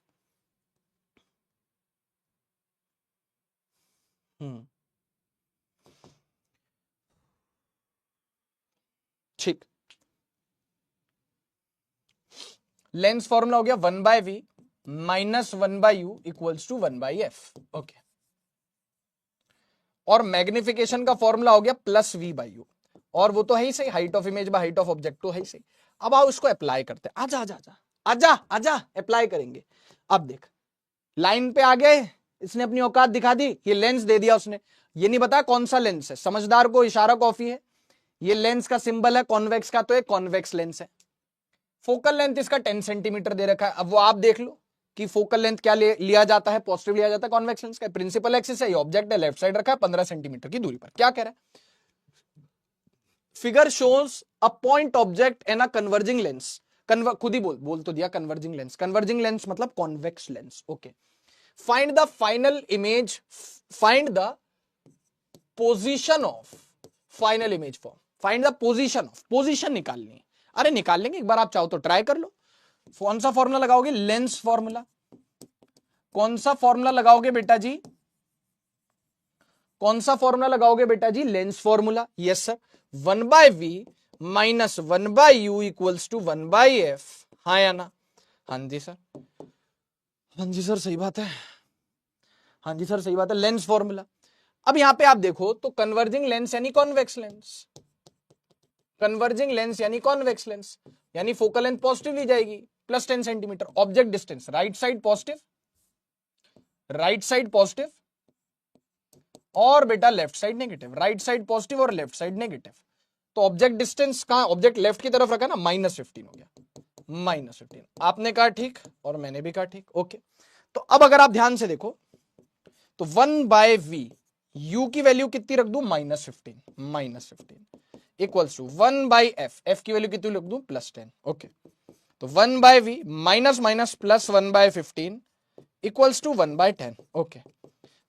ठीक, लेंस फॉर्मूला हो गया 1/v minus 1/u equals to 1/f। Okay, और मैग्निफिकेशन का फॉर्मूला हो गया +v/u, और वो तो है ही सही, height of image by height of object तो है ही सही। अब आओ इसको अप्लाई करते हैं, आजा आजा आजा आजा आजा, अप्लाई करेंगे। अब देख, लाइन पे आ गए, इसने अपनी औकात दिखा दी, ये लेंस दे दिया उसने, ये नहीं बताया कौन सा लेंस है, समझदार को इशारा कॉफी है। ये लेंस का सिंबल है कॉन्वेक्स का, तो एक कॉन्वेक्स लेंस है। फोकल लेंथ इसका 10 सेंटीमीटर दे रखा है। अब वो आप देख लो कि फोकल लेंथ क्या लिया जाता है, पॉजिटिव लिया जाता है कॉन्वेक्स लेंस का। प्रिंसिपल एक्सिस है, ये ऑब्जेक्ट है, लेफ्ट साइड रखा है 15 सेंटीमीटर की दूरी पर। क्या कह रहा है, figure shows a point object and a converging lens. खुद ही बोल तो दिया कन्वर्जिंग लेंस, कन्वर्जिंग लेंस मतलब convex lens. Okay, find the final image, find the position of final image form, find the position of, position निकालनी है। अरे निकाल लेंगे, एक बार आप चाहो तो ट्राई कर लो। कौन सा फॉर्मूला लगाओगे? Lens formula. कौन सा फॉर्मूला लगाओगे बेटा जी? कौन सा फॉर्मूला लगाओगे बेटा जी? Lens formula. Yes sir. 1/v minus 1/u equals to 1/f। हाँ या ना? हाँ जी सर। हाँ जी सर सही बात है। हाँ जी सर सही बात है, लेंस फॉर्मूला। अब यहां पे आप देखो तो कन्वर्जिंग लेंस यानी कॉन्वेक्स लेंस, कन्वर्जिंग लेंस यानी कॉन्वेक्स लेंस, यानी फोकल लेंथ पॉजिटिव ली जाएगी +10 centimetre. Object distance right side positive, right side positive और बेटा left side negative, right side positive और लेफ्ट साइड नेगेटिव। तो ऑब्जेक्ट डिस्टेंस कहां? Object left की तरफ रखा ना, -15 हो गया, -15। आपने कहा ठीक और मैंने भी कहा ठीक। ओके, तो अब अगर आप ध्यान से देखो तो 1/v, u की वैल्यू कितनी रख दूं? -15 इक्वल्स टू 1/f, f की वैल्यू कितनी रख दूं? +10। ओके, तो 1/v minus minus plus 1/15 equals to 1/10। Okay,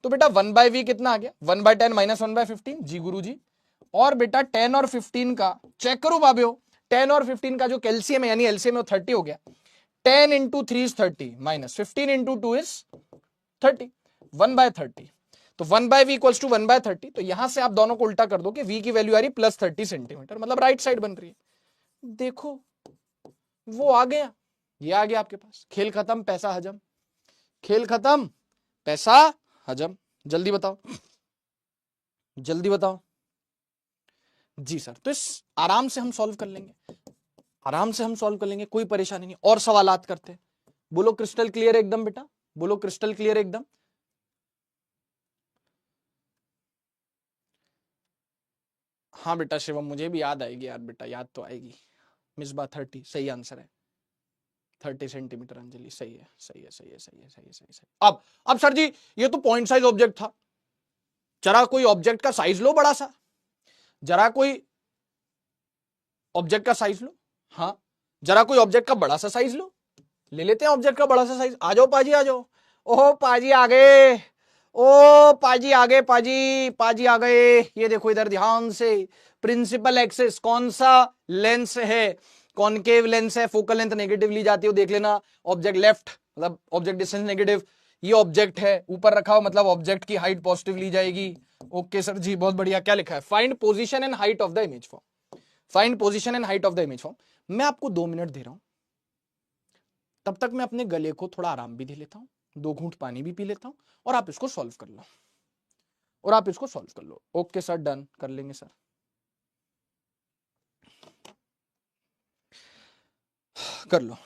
तो बेटा 1/v कितना आ गया? 1/10 माइनस 1/15। जी गुरु जी। और बेटा 10 और 15 का चेक करो बाबे, 10 और 15 का जो कैल्सियम है यानी एलसीएम है 30 हो गया। 10 into 3 is 30 minus 15 into 2 is 30, 1/30। तो 1/v इक्वल्स टू 1/30। तो यहां से आप दोनों को उल्टा कर दो कि v की वैल्यू आ रही +30 सेंटीमीटर, मतलब राइट साइड बन रही है। देखो वो आ गया, ये आ गया आपके पास। खेल खत्म पैसा हजम, खेल खत्म पैसा हजम। जल्दी बताओ, जल्दी बताओ। जी सर, तो इस आराम से हम सॉल्व कर लेंगे, आराम से हम सॉल्व कर लेंगे, कोई परेशानी नहीं। और सवालात करते हैं। बोलो क्रिस्टल क्लियर एकदम बेटा, बोलो क्रिस्टल क्लियर एकदम। हाँ बेटा शिवम, मुझे भी याद आएगी यार बेटा, याद तो आएगी। मिसबा 30 सही आंसर है, 30 सेंटीमीटर। अंजलि सही है, सही है, सही है, सही है, सही है, सही है। अब सर जी ये तो पॉइंट साइज ऑब्जेक्ट था, जरा कोई ऑब्जेक्ट का साइज लो बड़ा सा, जरा कोई ऑब्जेक्ट का साइज लो। हाँ, जरा कोई ऑब्जेक्ट का बड़ा सा साइज लो, ले लेते हैं ऑब्जेक्ट का बड़ा सा साइज। आ जाओ पाजी, आ जाओ। ओह पाजी आ गए, ओ पाजी आ गए, पाजी पाजी आ गए। ये देखो इधर ध्यान से, प्रिंसिपल एक्सिस कौन सा लेंस है? कॉनकेव लेंस है, फोकल लेंथ नेगेटिव ली जाती है, देख लेना। ऑब्जेक्ट लेफ्ट मतलब ऑब्जेक्ट डिस्टेंस नेगेटिव, ये ऑब्जेक्ट है ऊपर रखा हो मतलब ऑब्जेक्ट की हाइट पॉजिटिव ली जाएगी। ओके सर जी, बहुत बढ़िया। क्या लिखा है? Find position and height of the image form, find position and height of the image form. मैं आपको 2 मिनट दे रहा हूं, तब तक मैं अपने गले को थोड़ा आराम भी दे लेता हूं, 2 घूंट पानी भी पी लेता हूं, और आप इसको सॉल्व कर लो, और आप इसको सॉल्व कर लो। ओके सर, डन कर लेंगे सर। कर लो।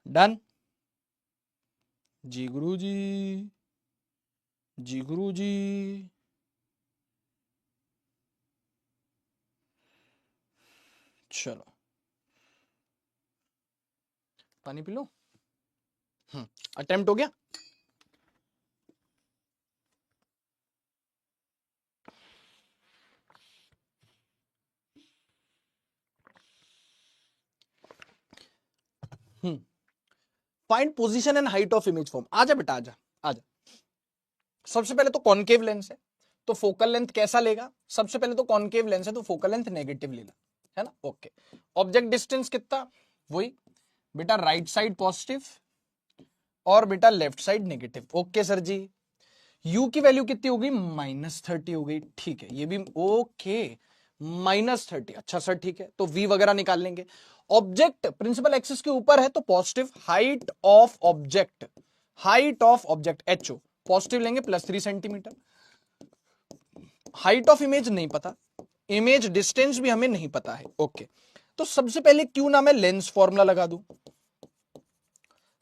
डन। जी गुरु जी, जी गुरु जी। चलो पानी पी लो। अटेम्प्ट हो गया। Find position and height of image form. आजा बेटा, आजा आजा। सबसे पहले तो कॉनकेव लेंस है तो फोकल लेंथ कैसा लेगा? सबसे पहले तो कॉनकेव लेंस है तो फोकल लेंथ नेगेटिव लेना है ना। ओके, ऑब्जेक्ट डिस्टेंस कितना? वही बेटा राइट साइड पॉजिटिव और बेटा left side negative. Okay sir ji. u की वैल्यू कितनी होगी? -30 हो गई। ठीक है, ये भी ओके, -30। अच्छा सर ठीक है, तो v वगैरह निकाल लेंगे। ऑब्जेक्ट प्रिंसिपल एक्सिस के ऊपर है तो positive. Height of object, height of object ho positive लेंगे +3 सेंटीमीटर। हाइट ऑफ इमेज नहीं पता, इमेज डिस्टेंस भी हमें नहीं पता है। ओके, तो सबसे पहले क्यों ना मैं लेंस फॉर्मूला लगा दूं,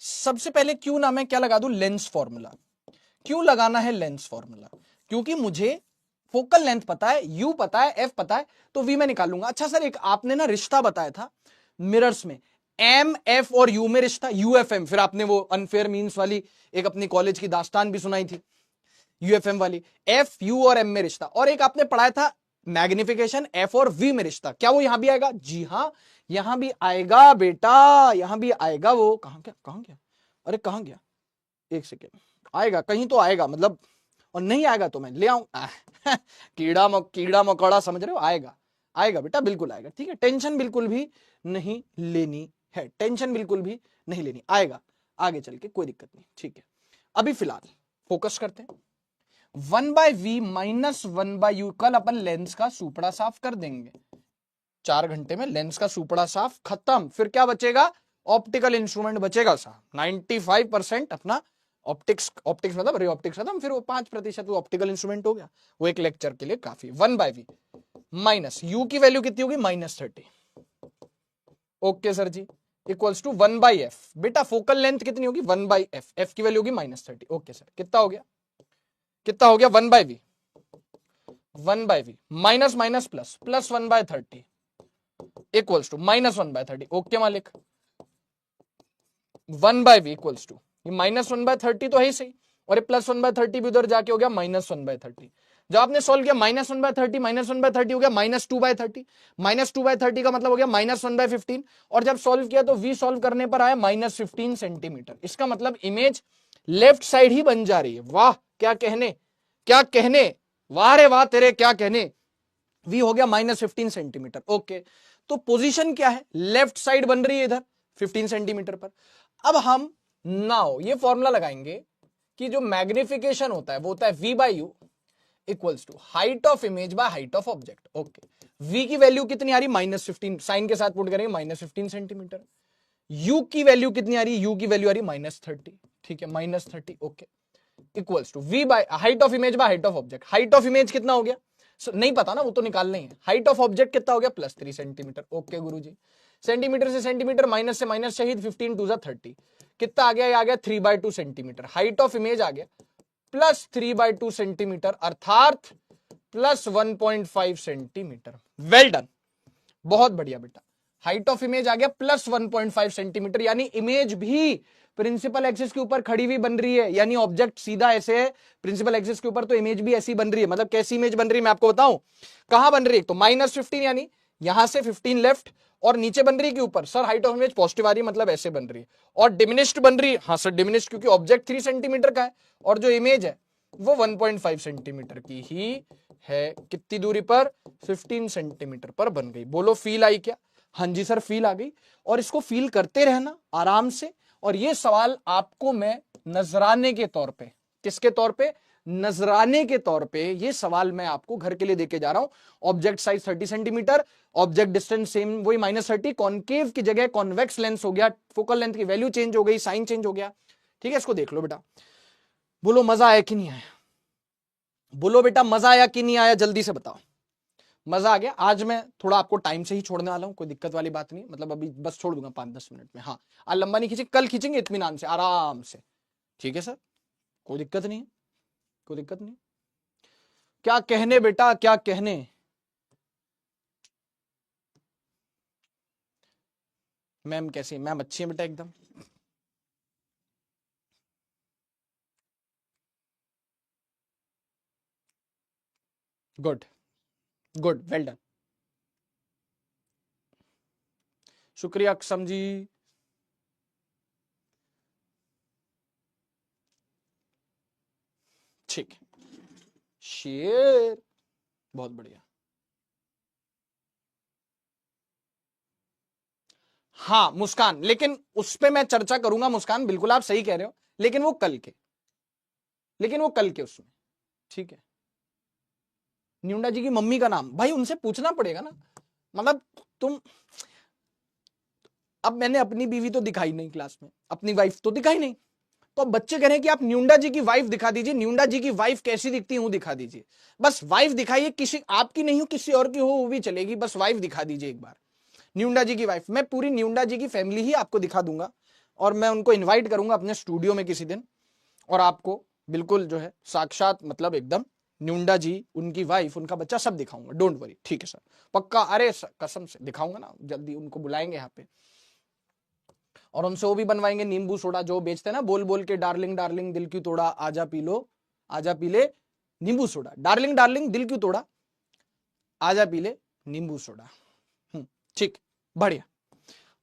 सबसे पहले क्यों ना मैं क्या लगा दूं? Lens formula. क्यों लगाना है लेंस फॉर्मूला? क्योंकि मुझे फोकल लेंथ पता है, यू पता है, एफ पता है, तो वी में निकालूंगा। अच्छा सर, एक आपने ना रिश्ता बताया था मिरर्स में, एम एफ और यू में रिश्ता, यूएफएम, फिर आपने वो अनफेयर मीन्स वाली एक अपनी कॉलेज की दास्तान भी सुनाई थी, यूएफएम वाली, एफ यू और एम में रिश्ता। और एक आपने पढ़ाया था मैग्निफिकेशन, एफ और वी में रिश्ता। क्या वो यहां भी आएगा? जी हां, यहां भी आएगा बेटा, यहां भी आएगा। वो कहां गया, अरे कहां गया, एक सेकेंड, आएगा कहीं तो आएगा, मतलब, और नहीं आएगा तो मैं ले आऊं। कीड़ा मकोड़ा समझ रहे हो, आएगा, आएगा बेटा, बिल्कुल आएगा, ठीक है, टेंशन बिल्कुल भी नहीं लेनी है, टेंशन बिल्कुल भी नहीं लेनी, आएगा आगे चल के, कोई दिक्कत नहीं, ठीक है। अभी फिलहाल फोकस करते हैं 1/v माइनस 1/u। कल अपन लेंस का सुपड़ा साफ कर देंगे, 4 घंटे में लेंस का सुपड़ा साफ खत्म। फिर क्या बचेगा? ऑप्टिकल इंस्ट्रूमेंट बचेगा साहब। 95% अपना ऑप्टिक्स मतलब रे ऑप्टिक्स खत्म, फिर वो 5% वो ऑप्टिकल इंस्ट्रूमेंट हो गया, वो एक लेक्चर के लिए काफी। 1/v माइनस यू की वैल्यू कितनी होगी? -30। Okay sir ji, equals to 1/f। बेटा फोकल लेंथ कितनी होगी? 1/f, f की वैल्यू होगी -30। ओके सर, कितना हो गया? 1/v, 1/v minus minus plus, plus 1/30 equals to -1/30। Okay मालिक, 1/v इक्वल्स टू, ये -1/30 तो है ही सही, और ये +1/30 भी उधर जाके हो गया -1/30। जब आपने सोल्व किया -1/30 हो गया -2/30, -2/30 का मतलब हो गया -1/15, और जब सोल्व किया तो v सोल्व करने पर आया -15 सेंटीमीटर। इसका मतलब इमेज लेफ्ट साइड ही बन जा रही है। वाह क्या कहने, क्या कहने, वाह रे वाह तेरे, क्या कहने। v हो गया -15 सेंटीमीटर। ओके, तो पोजीशन क्या है? लेफ्ट साइड बन रही है इधर 15 सेंटीमीटर पर। अब हम नाउ ये फॉर्मूला लगाएंगे कि जो मैग्निफिकेशन होता है वो होता है v/u equals to height of image by height of object. Okay, v की वैल्यू कितनी आ रही? -15, साइन के साथ पुट करेंगे -15 सेंटीमीटर। u की वैल्यू कितनी आ रही है? u की वैल्यू आ रही है -30, ठीक है, -30। Okay, equals to v by height of image by height of object. Height of image कितना हो गया? नहीं पता ना, वो तो निकालना ही है। हाइट ऑफ ऑब्जेक्ट कितना हो गया? +3 सेंटीमीटर। ओके गुरुजी, सेंटीमीटर से सेंटीमीटर माइनस से माइनस शहीद, 15 2 30, कितना आ गया? ये आ गया 3/2 सेंटीमीटर। हाइट ऑफ इमेज आ गया +3/2 सेंटीमीटर, अर्थात +1.5 सेंटीमीटर। वेल डन, बहुत बढ़िया बेटा। हाइट ऑफ इमेज आ गया +1.5 सेंटीमीटर, यानी इमेज भी प्रिंसिपल एक्सिस के ऊपर खड़ी हुई बन रही है, यानी ऑब्जेक्ट सीधा ऐसे है प्रिंसिपल एक्सिस के ऊपर, तो इमेज भी ऐसी बन रही है। मतलब कैसी इमेज बन रही है मैं आपको बताऊं, कहां बन रही है? तो -15, यानी यहां से 15 लेफ्ट, और नीचे बन रही है के ऊपर। Sir height of image positive आ रही है, मतलब ऐसे बन रही है, और डिमिनिश्ड बन रही है। हाँ सर डिमिनिश्ड, क्योंकि ऑब्जेक्ट 3 सेंटीमीटर का है और जो इमेज है वो 1.5 सेंटीमीटर की ही है। कितनी दूरी पर? 15 सेंटीमीटर पर बन गई। बोलो फील आई क्या? हाँ जी सर फील आ गई, और इसको फील करते रहना आराम से। और ये सवाल आपको मैं नजराने के तौर पे, किसके तौर पे? नजराने के तौर पे ये सवाल मैं आपको घर के लिए देके जा रहा हूं। Object size 30 centimetre, object distance same वही -30, कॉनकेव की जगह कॉन्वेक्स लेंस हो गया, फोकल लेंथ की वैल्यू चेंज हो गई, साइन चेंज हो गया, ठीक है। इसको देख लो बेटा, बोलो मजा आया कि नहीं आया? बोलो बेटा मजा आया कि नहीं आया, जल्दी से बताओ। मजा आ गया? आज मैं थोड़ा आपको टाइम से ही छोड़ने वाला हूं, कोई दिक्कत वाली बात नहीं, मतलब अभी बस छोड़ दूंगा 5-10 मिनट में। हाँ, आज लंबा नहीं खींचेंगे, कल खींचेंगे इत्मीनान से, आराम से, ठीक है सर, कोई दिक्कत नहीं है, कोई दिक्कत नहीं। क्या कहने बेटा, क्या कहने? मैम कैसी? मैम अच्छी है बेटा एकदम। गुड गुड, वेल डन, शुक्रिया अक्सम जी। ठीक है, शेर, बहुत बढ़िया। हाँ मुस्कान, लेकिन उस पे मैं चर्चा करूंगा। मुस्कान बिल्कुल आप सही कह रहे हो, लेकिन वो कल के, उसमें, ठीक है। न्यूंडा जी की मम्मी का नाम, भाई उनसे पूछना पड़ेगा ना, मतलब तुम, अब मैंने अपनी बीवी तो दिखाई नहीं क्लास में, अपनी वाइफ तो दिखाई नहीं, तो अब बच्चे कह रहे हैं कि आप न्यूंडा जी की वाइफ दिखा दीजिए, न्यूंडा जी की वाइफ कैसी दिखती है वो दिखा दीजिए। बस वाइफ दिखाइए, किसी आपकी नहीं हो किसी और की हो वो भी चलेगी, बस वाइफ दिखा दीजिए एक बार, न्यूंडा जी की वाइफ। मैं पूरी न्यूंडा जी की फैमिली ही आपको दिखा दूंगा, और मैं उनको इन्वाइट करूंगा अपने स्टूडियो में किसी दिन, और आपको बिल्कुल जो है साक्षात मतलब एकदम न्यूंडा जी, उनकी वाइफ, उनका बच्चा, सब दिखाऊंगा, डोंट वरी, ठीक है सर, पक्का, अरे कसम से दिखाऊंगा ना, जल्दी उनको बुलाएंगे यहाँ पे और उनसे वो भी बनवाएंगे नींबू सोडा जो बेचते हैं ना, बोल बोल के डार्लिंग डार्लिंग दिल क्यों तोड़ा, आजा पी लो, आजा पी ले नींबू सोडा, डार्लिंग डार्लिंग दिल क्यों तोड़ा, आजा पी ले नींबू सोडा। ठीक, बढ़िया।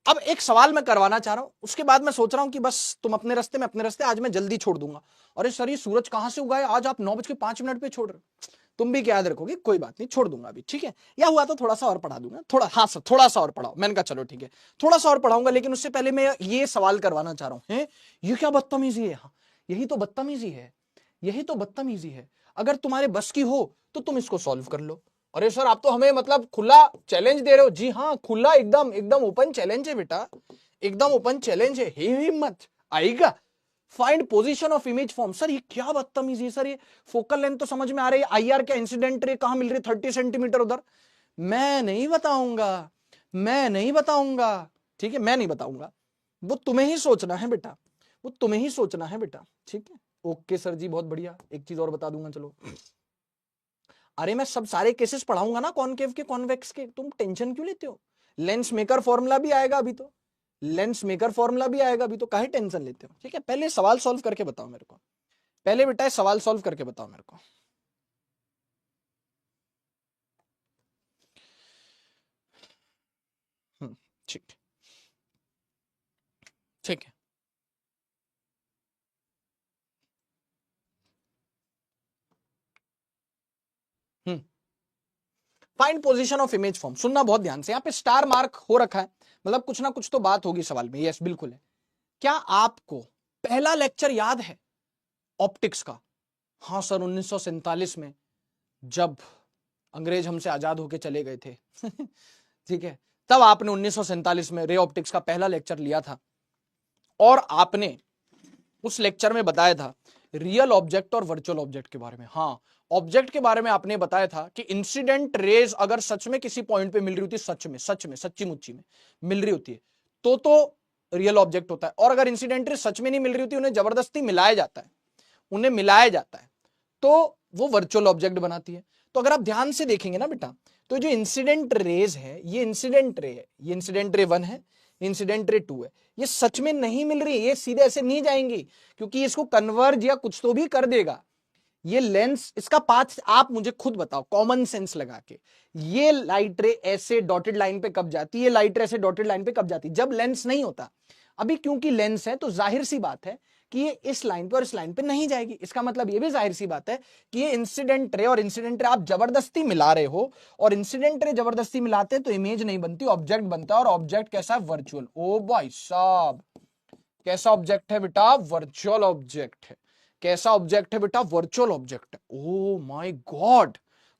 अब एक सवाल मैं करवाना चाह रहा हूं, उसके बाद मैं सोच रहा हूं कि बस तुम अपने रास्ते में अपने रास्ते, आज मैं जल्दी छोड़ दूंगा। अरे सर ये सूरज कहां से उगा है, आज आप 9:05 पे छोड़ रहे हो, तुम भी क्या याद रखोगे, कोई बात नहीं, छोड़ दूंगा अभी, ठीक है, या हुआ तो थोड़ा सा और पढ़ा दूंगा, थोड़ा, हाँ सर थोड़ा सा और पढ़ाओ, मैंने कहा चलो ठीक है, थोड़ा सा और पढ़ाऊंगा, लेकिन उससे पहले मैं ये सवाल करवाना चाह रहा हूं, ये क्या बदतमीजी है, हाँ यही तो बदतमीजी है, यही तो बदतमीजी है, अगर तुम्हारे बस की हो तो तुम इसको सॉल्व कर लो। अरे सर आप तो हमें मतलब खुला चैलेंज दे रहे हो, जी हाँ खुला, एकदम एकदम ओपन चैलेंज है बेटा, एकदम ओपन चैलेंज है, हिम्मत आएगा। Find position of image form, sir ये क्या बदतमीजी है सर, ये फोकल लेंथ तो समझ में आ रही है, आईआर क्या इंसिडेंट रे कहां मिल रही है 30 सेंटीमीटर उधर, मैं नहीं बताऊंगा, मैं नहीं बताऊंगा, ठीक है मैं नहीं बताऊंगा, वो तुम्हें ही सोचना है बेटा, वो तुम्हें ही सोचना है बेटा, ठीक है। ओके सर जी बहुत बढ़िया, एक चीज और बता दूंगा, चलो अरे मैं सब सारे केसेस पढ़ाऊंगा ना, कॉनकेव के कॉन्वेक्स के, तुम टेंशन क्यों लेते हो, लेंस मेकर फॉर्मूला भी आएगा अभी तो, लेंस मेकर फॉर्मूला भी आएगा अभी तो, काहे टेंशन लेते हो, ठीक है। पहले सवाल सॉल्व करके बताओ मेरे को, पहले बेटा सवाल सॉल्व करके बताओ मेरे को। ठीक, ठीक है। Find position of image form, सुनना बहुत ध्यान से, यहाँ पे स्टार मार्क हो रखा है, मतलब कुछ ना कुछ तो बात होगी सवाल में, यस बिल्कुल है। क्या आपको पहला लेक्चर याद है ऑप्टिक्स का, हाँ सर 1947 में जब अंग्रेज हमसे आजाद होके चले गए थे ठीक है, तब आपने 1947 में रे ऑप्टिक्स का पहला लेक्चर लिया था, और आपने उस लेक्चर में बताया था रियल ऑब्जेक्ट और वर्चुअल ऑब्जेक्ट के बारे में। हाँ, ऑब्जेक्ट के बारे में आपने बताया था कि इंसिडेंट रेज अगर सच में किसी पॉइंट पे मिल रही होती है, सच में सच्ची मुच्ची में मिल रही होती है, तो रियल ऑब्जेक्ट होता है, और अगर इंसिडेंट रेज सच में नहीं मिल रही होती, उन्हें जबरदस्ती मिलाया जाता है, उन्हें मिलाया जाता है, तो वो वर्चुअल ऑब्जेक्ट बनाती है। तो अगर आप ध्यान से देखेंगे ना बेटा, तो जो इंसिडेंट रेज है, ये इंसिडेंट रे है, ये इंसिडेंट रे 1 है, इंसिडेंट रे 2 है, ये सच में नहीं मिल रही, ये सीधे ऐसे नहीं जाएंगी, क्योंकि इसको कन्वर्ज या कुछ तो भी कर देगा ये लेंस, इसका पाथ आप मुझे खुद बताओ कॉमन सेंस लगा के, ये लाइट रे ऐसे डॉटेड लाइन पे कब जाती है, ये लाइट रे ऐसे डॉटेड लाइन पे कब जाती है, जब लेंस नहीं होता। अभी क्योंकि लेंस है तो जाहिर सी बात है कि ये इस लाइन पे और इस लाइन पे नहीं जाएगी, इसका मतलब ये भी जाहिर सी बात है कि ये इंसिडेंट रे और इंसिडेंट रे आप जबरदस्ती मिला रहे हो, और इंसिडेंट रे जबरदस्ती मिलाते हैं तो इमेज नहीं बनती, ऑब्जेक्ट बनता है, और ऑब्जेक्ट कैसा है, वर्चुअल। ओ भाई साहब, कैसा ऑब्जेक्ट है बेटा, वर्चुअल ऑब्जेक्ट है, कैसा ऑब्जेक्ट है बेटा, वर्चुअल ऑब्जेक्ट है। ओ माय गॉड,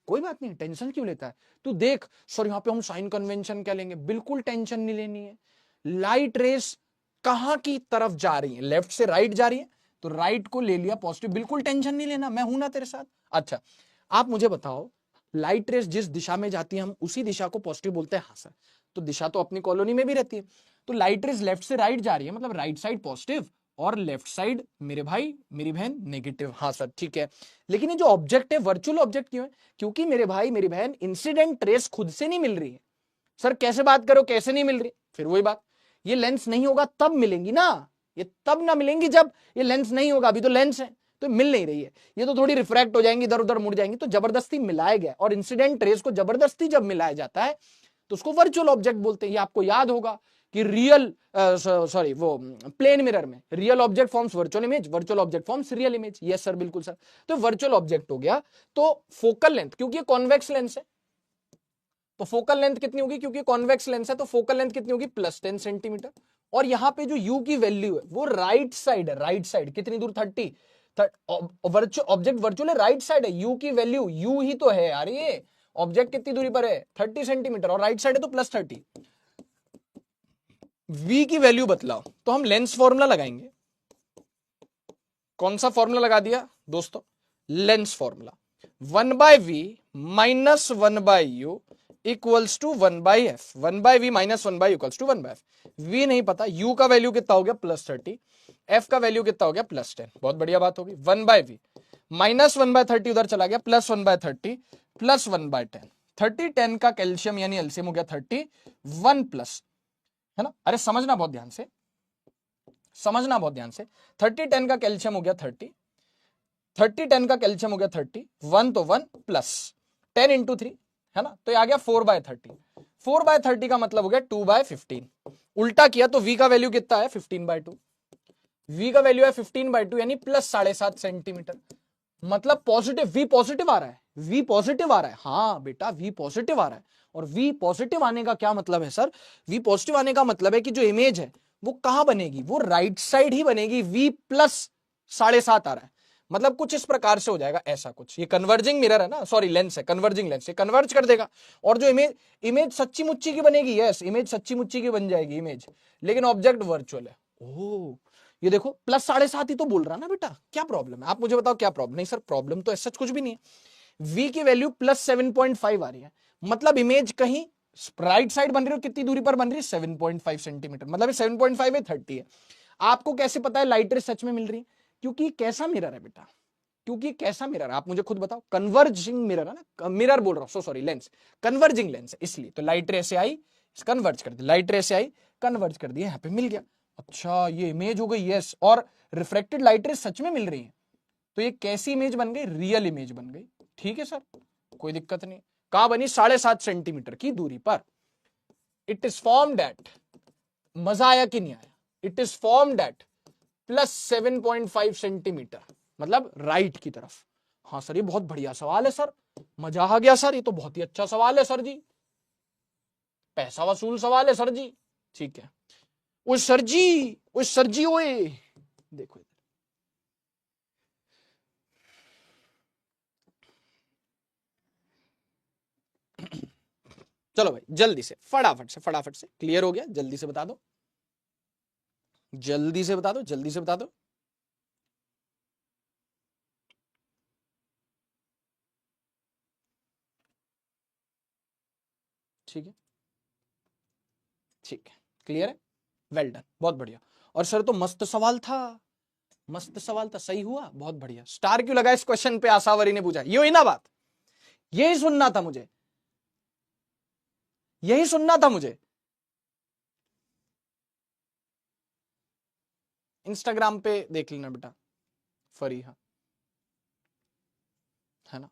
कोई बात नहीं, टेंशन क्यों लेता है तू, देख सर यहाँ पे हम साइन कन्वेंशन क्या लेंगे, बिल्कुल टेंशन नहीं लेनी है। लाइट रेस कहां की तरफ जा रही है, लेफ्ट से राइट जा रही है, तो राइट को ले लिया पॉजिटिव, बिल्कुल टेंशन नहीं लेना, मैं हूं ना तेरे साथ। अच्छा आप मुझे बताओ, लाइट रेस जिस दिशा में जाती है हम उसी दिशा को पॉजिटिव बोलते हैं, हाँ सर, तो दिशा तो अपनी कॉलोनी में भी रहती है, तो लाइट रेस लेफ्ट से राइट जा रही है, मतलब राइट साइड पॉजिटिव और लेफ्ट साइड मेरे भाई मेरी बहन नेगेटिव, हाँ सर ठीक है। लेकिन ये जो ऑब्जेक्ट है वर्चुअल ऑब्जेक्ट क्यों है, क्योंकि मेरे भाई मेरी बहन इंसिडेंट रेस खुद से नहीं मिल रही है। सर कैसे बात करो, कैसे नहीं मिल रही, फिर वही बात, ये लेंस नहीं होगा तब मिलेंगी ना, ये तब ना मिलेंगी जब ये लेंस नहीं होगा, अभी तो लेंस है तो मिल नहीं रही है, ये तो थोड़ी रिफ्रैक्ट हो जाएंगी, इधर उधर मुड़ जाएंगी, तो जबरदस्ती मिलाया गया, और इंसिडेंट रेस को जबरदस्ती जब मिलाया जाता है तो उसको वर्चुअल ऑब्जेक्ट बोलते हैं। ये आपको याद होगा कि रियल सॉरी वो प्लेन मिरर में real object forms virtual image, virtual object forms real image, yes sir बिल्कुल सर। तो वर्चुअल ऑब्जेक्ट हो गया, तो फोकल लेंथ, क्योंकि ये कॉन्वेक्स लेंस है तो फोकल लेंथ कितनी होगी, क्योंकि कॉन्वेक्स लेंस है तो फोकल लेंथ कितनी होगी, +10 सेंटीमीटर। और यहां पे जो u की वैल्यू है वो राइट साइड है, राइट साइड कितनी दूर 30, ऑब्जेक्ट वर्चुअल है, राइट साइड है, u की वैल्यू u ही तो है यार, ये ऑब्जेक्ट कितनी दूरी पर है 30 सेंटीमीटर, और राइट साइड है तो +30। v की वैल्यू बतलाओ, तो हम लेंस फॉर्मूला लगाएंगे, कौन सा फॉर्मूला लगा दिया दोस्तों, lens formula, 1/v minus 1/u equals to 1/f, 1/v minus 1/u equals to 1/f। v नहीं पता, u का वैल्यू कितना हो गया +30, f का वैल्यू कितना हो गया +10, बहुत बढ़िया बात होगी, 1/v -1/30 उधर चला गया, +1/30 +1/10, 30 10 का कैल्शियम यानी एलसीएम हो गया 31 प्लस, है ना। अरे समझना बहुत ध्यान से, समझना बहुत ध्यान से। 30 10 का कैल्शियम हो गया 30, 30 10 का कैल्शियम हो गया 30, 1 तो 1 प्लस 10 × 3, है ना। तो ये आ गया 4/30, 4/30 का मतलब हो गया 2/15। उल्टा किया तो v का वैल्यू कितना है 15/2, v का वैल्यू है 15/2 यानी +7.5 सेंटीमीटर। मतलब पॉजिटिव, v पॉजिटिव आ रहा है, v पॉजिटिव आ रहा है। हाँ बेटा v पॉजिटिव आ रहा है। और v पॉजिटिव आने का क्या मतलब है सर? v पॉजिटिव आने का मतलब है कि जो इमेज है वो कहां बनेगी, वो राइट साइड ही बनेगी। v +7.5 आ रहा है, मतलब कुछ इस प्रकार से हो जाएगा, ऐसा कुछ। ये कन्वर्जिंग मिरर है ना, सॉरी लेंस है, कन्वर्जिंग लेंस, ये कन्वर्ज कर देगा। और जो इमेज सच्ची मुच्ची की बनेगी, यस इमेज सच्ची मुच्ची की बन जाएगी इमेज, लेकिन ऑब्जेक्ट वर्चुअल है। ओह ये देखो +7.5 ही तो बोल रहा ना बेटा, क्या प्रॉब्लम है? आप मुझे बताओ क्या प्रॉब्लम? नहीं सर प्रॉब्लम तो ऐसा कुछ भी नहीं है। v की वैल्यू +7.5 आ रही है, मतलब इमेज कहीं राइट साइड बन रही है, कितनी दूरी पर बन रही है 7.5 सेंटीमीटर, मतलब 7.5 है 30 है। आपको कैसे पता है लाइट रे सच में मिल रही है? क्योंकि कैसा मिरर है बेटा, क्योंकि कैसा मिरर है आप मुझे खुद बताओ। कन्वर्जिंग मिरर है ना, मिरर बोल रहा हूं, सॉरी लेंस, कन्वर्जिंग लेंस है इसलिए। तो लाइट रे से आई कन्वर्ज कर दी, लाइट रे से आई कन्वर्ज कर दिया, यहां पे मिल गया। अच्छा ये इमेज हो गई, यस। और रिफ्रेक्टेड लाइट रे सच में मिल रही है, तो ये कैसी इमेज बन गई? रियल इमेज बन गई। ठीक है सर, कोई दिक्कत नहीं। कहां बनी? 7.5 सेंटीमीटर की दूरी पर। इट इज फॉर्म्ड एट, मजा आया कि नहीं आया? It is formed at +7.5 centimetre, मतलब राइट की तरफ। हाँ सर ये बहुत बढ़िया सवाल है सर, मजा आ गया सर, ये तो बहुत ही अच्छा सवाल है सर जी, पैसा वसूल सवाल है सर जी। ठीक है। वो सर जी, वो सर जी, ओए देखो चलो भाई जल्दी से फटाफट से क्लियर हो गया, जल्दी से बता दो, जल्दी से बता दो, जल्दी से बता दो। ठीक है, ठीक है, क्लियर है, वेल डन, बहुत बढ़िया। और सर तो मस्त सवाल था, मस्त सवाल था, सही हुआ, बहुत बढ़िया। स्टार क्यों लगा इस क्वेश्चन पे? आशावरी ने पूछा, ये हुई ना बात, यही सुनना था मुझे, यही सुनना था मुझे। इंस्टाग्राम पे देख लेना बेटा, फरीहा, है ना।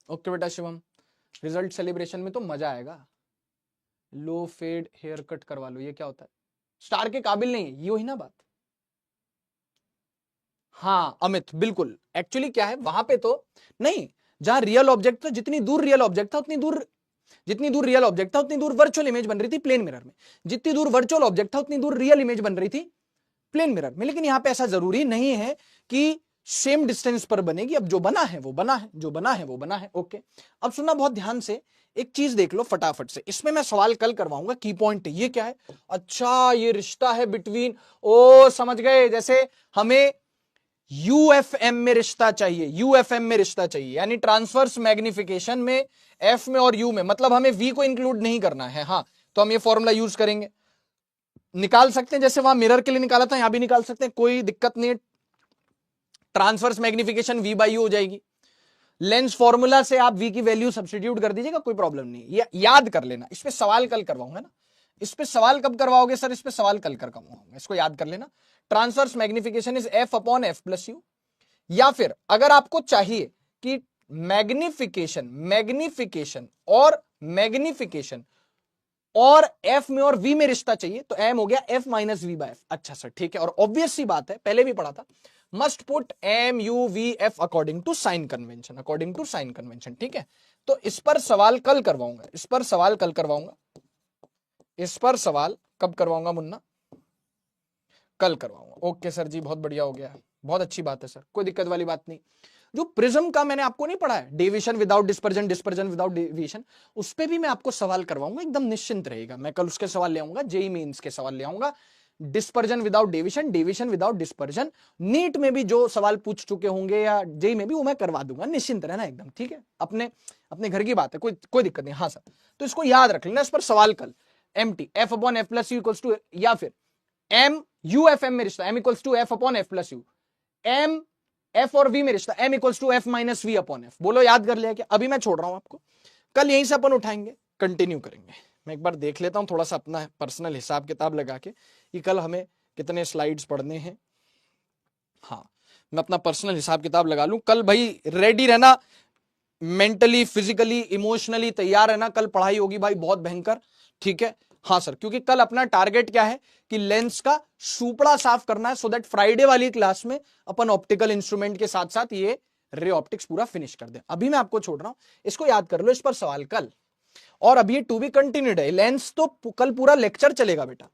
ओके बेटा शिवम, रिजल्ट सेलिब्रेशन में तो मजा आएगा। लो फेड हेयर कट करवा लो, ये क्या होता है? स्टार के काबिल नहीं, ये हुई ना बात। हाँ अमित बिल्कुल, एक्चुअली क्या है वहां पे तो नहीं, जहां रियल ऑब्जेक्ट था, जितनी दूर रियल ऑब्जेक्ट था उतनी दूर, जितनी दूर रियल ऑब्जेक्ट था उतनी दूर वर्चुअल इमेज बन रही थी प्लेन मिरर में, जितनी दूर वर्चुअल ऑब्जेक्ट था उतनी दूर रियल इमेज बन रही थी प्लेन मिरर में। लेकिन यहां पे ऐसा जरूरी नहीं है कि सेम डिस्टेंस पर बनेगी। अब जो बना है वो बना है, जो बना है वो बना है। ओके, अब सुनना बहुत ध्यान से, एक चीज देख लो फटाफट से, इसमें मैं सवाल कल करवाऊंगा, की पॉइंट ये क्या है? अच्छा ये रिश्ता है बिटवीन, ओ समझ गए, जैसे हमें यूएफएम में रिश्ता चाहिए, यूएफएम में रिश्ता चाहिए, यानी ट्रांसवर्स मैग्निफिकेशन में एफ में और यू में, मतलब हमें वी को इंक्लूड नहीं करना है। हाँ तो हम ये फॉर्मूला यूज करेंगे, निकाल सकते हैं, जैसे वहां मिरर के लिए निकाला था यहां भी निकाल सकते हैं, कोई दिक्कत नहीं है। Transverse magnification v by you हो जाएगी, लेंस फॉर्मूला से आप v की वैल्यू सब्स्टिट्यूट कर दीजिएगा, कोई प्रॉब्लम नहीं। ये याद कर लेना, इस पे सवाल कल करवाऊंगा ना। इस पे सवाल कब करवाओगे सर? इस पे सवाल कल करवाऊंगा, इसको याद कर लेना। Transverse magnification is f upon f plus you. या फिर अगर आपको चाहिए कि मैग्निफिकेशन, मैग्निफिकेशन और f में और v में रिश्ता चाहिए, तो m हो गया f minus V by F. अच्छा सर ठीक है, और ऑब्वियस सी बात है, पहले भी पढ़ा था, must put m u v f according to sign convention, according to sign convention. ठीक है, तो इस पर सवाल कल करवाऊंगा, इस पर सवाल कल करवाऊंगा, इस पर सवाल कब करवाऊंगा मुन्ना? कल करवाऊंगा। ओके सर जी, बहुत बढ़िया हो गया, बहुत अच्छी बात है सर, कोई दिक्कत वाली बात नहीं। जो प्रिज्म का मैंने आपको नहीं पढ़ा है, deviation without dispersion, dispersion without deviation, उस पे भी मैं आपको सवाल करवाऊंगा, एकदम निश्चिंत रहेगा। मैं कल उसके सवाल ले आऊंगा, जेई मेंस के सवाल ले आऊंगा, dispersion without deviation, deviation without dispersion. NEET में भी जो सवाल पूछ चुके होंगे या जेई में भी, वो मैं करवा दूंगा, निश्चिंत रहना एकदम। ठीक है, अपने अपने घर की बात है, कोई दिक्कत नहीं। हाँ सर, तो इसको याद रख लेना, इस पर सवाल कल, M T F upon F plus U equals to, या फिर एम यू एफ एम में रिश्ता M equals to F upon F plus U, M F और वी में रिश्ता M equals to F minus V upon F. बोलो याद कर लिया क्या? अभी मैं छोड़ रहा हूं आपको, कल यहीं से अपन उठाएंगे, कंटिन्यू करेंगे। मैं एक बार देख लेता हूं थोड़ा सा अपना पर्सनल हिसाब किताब लगा के कि कल हमें कितने स्लाइड्स पढ़ने हैं। हाँ, मैं अपना पर्सनल हिसाब किताब लगा लूं। कल भाई रेडी रहना, मेंटली फिजिकली इमोशनली तैयार रहना, कल पढ़ाई होगी भाई बहुत भयंकर, ठीक है। हाँ सर, क्योंकि कल अपना टारगेट क्या है कि लेंस का सुपड़ा साफ करना है, सो दैट फ्राइडे वाली क्लास में अपन ऑप्टिकल इंस्ट्रूमेंट के साथ साथ ये रे ऑप्टिक्स पूरा फिनिश कर दे। अभी मैं आपको छोड़ रहा हूं, इसको याद कर लो, इस पर सवाल कल। और अभी ये टू बी कंटिन्यूड है, लेंस तो कल पूरा लेक्चर चलेगा बेटा।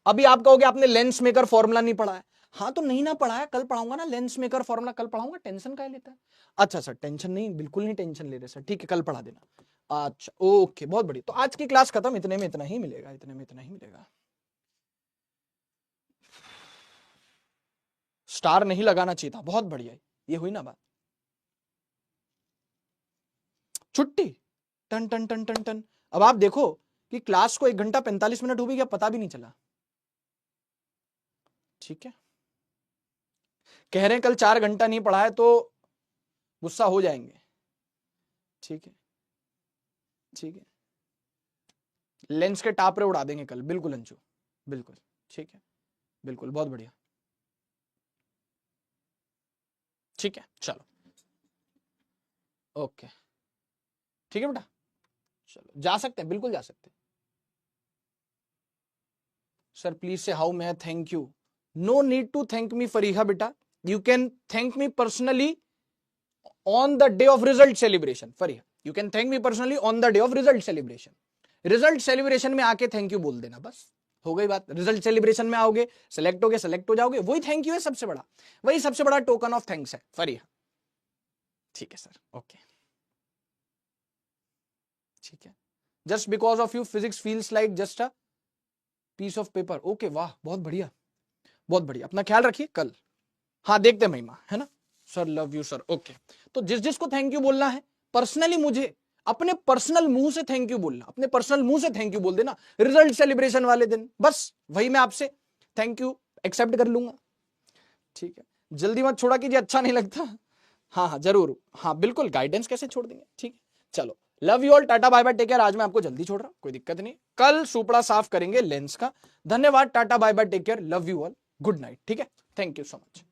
अभी आप कहोगे आपने लेंस मेकर फॉर्मूला नहीं पढ़ा है, हाँ तो नहीं ना पढ़ा है, कल पढ़ाऊंगा ना लेंस मेकर फॉर्मूला, कल पढ़ाऊंगा, टेंशन क्या लेता है? अच्छा सर टेंशन नहीं, बिल्कुल नहीं टेंशन ले रहे सर, ठीक है कल पढ़ा देना। अच्छा ओके, बहुत बढ़िया। तो आज की क्लास खत्म, इतने में इतना ही मिलेगा, इतने में इतना ही मिलेगा। स्टार नहीं लगाना चाहिए था, बहुत बढ़िया, ये हुई ना बात। छुट्टी, टन टन टन टन टन। अब आप देखो कि क्लास को 1 घंटा 45 मिनट हो भी गया, पता भी नहीं चला, ठीक है। कह रहे हैं कल 4 घंटा नहीं पढ़ा है तो गुस्सा हो जाएंगे, ठीक है ठीक है। लेंस के टापरे उड़ा देंगे कल, बिल्कुल अंशु, बिल्कुल ठीक है, बिल्कुल बहुत बढ़िया, ठीक है चलो ओके, ठीक है बेटा, चलो जा सकते हैं, बिल्कुल जा सकते हैं। सर प्लीज से हाउ मैं thank you, no need to thank me Fariha बेटा, you can thank me personally on the day of result celebration. Fariha you can thank me personally on the day of result celebration. Result celebration में आके thank you बोल देना, बस हो गई बात। Result celebration में आओगे, सेलेक्ट होगे, सेलेक्ट हो जाओगे, वही थैंक यू है सबसे बड़ा, वही सबसे बड़ा टोकन ऑफ थैंक्स है फरीहा, ठीक है सर ओके, ठीक है। Just because of you physics feels like just a piece of paper, okay वाह बहुत बढ़िया, बहुत बढ़िया। अपना ख्याल रखिए कल, हाँ देखते हैं महिमा, है ना sir, love you sir, okay. तो जिस जिसको थैंक यू बोलना है पर्सनली मुझे अपने पर्सनल मुंह से थैंक यू बोलना, अपने पर्सनल मुंह से थैंक यू बोल देना रिजल्ट सेलिब्रेशन वाले दिन, बस वही मैं आपसे थैंक यू एक्सेप्ट कर लूंगा, ठीक है। जल्दी मत छोड़ा कीजिए, अच्छा नहीं लगता। हाँ हाँ जरूर, हाँ बिल्कुल, गाइडेंस कैसे छोड़ देंगे, ठीक है चलो। Love you all, tata bye bye, take care. आज मैं आपको जल्दी छोड़ रहा हूं, कोई दिक्कत नहीं, कल सुपड़ा साफ करेंगे लेंस का। धन्यवाद, tata bye bye, take care, love you all, good night, ठीक है, थैंक यू सो मच।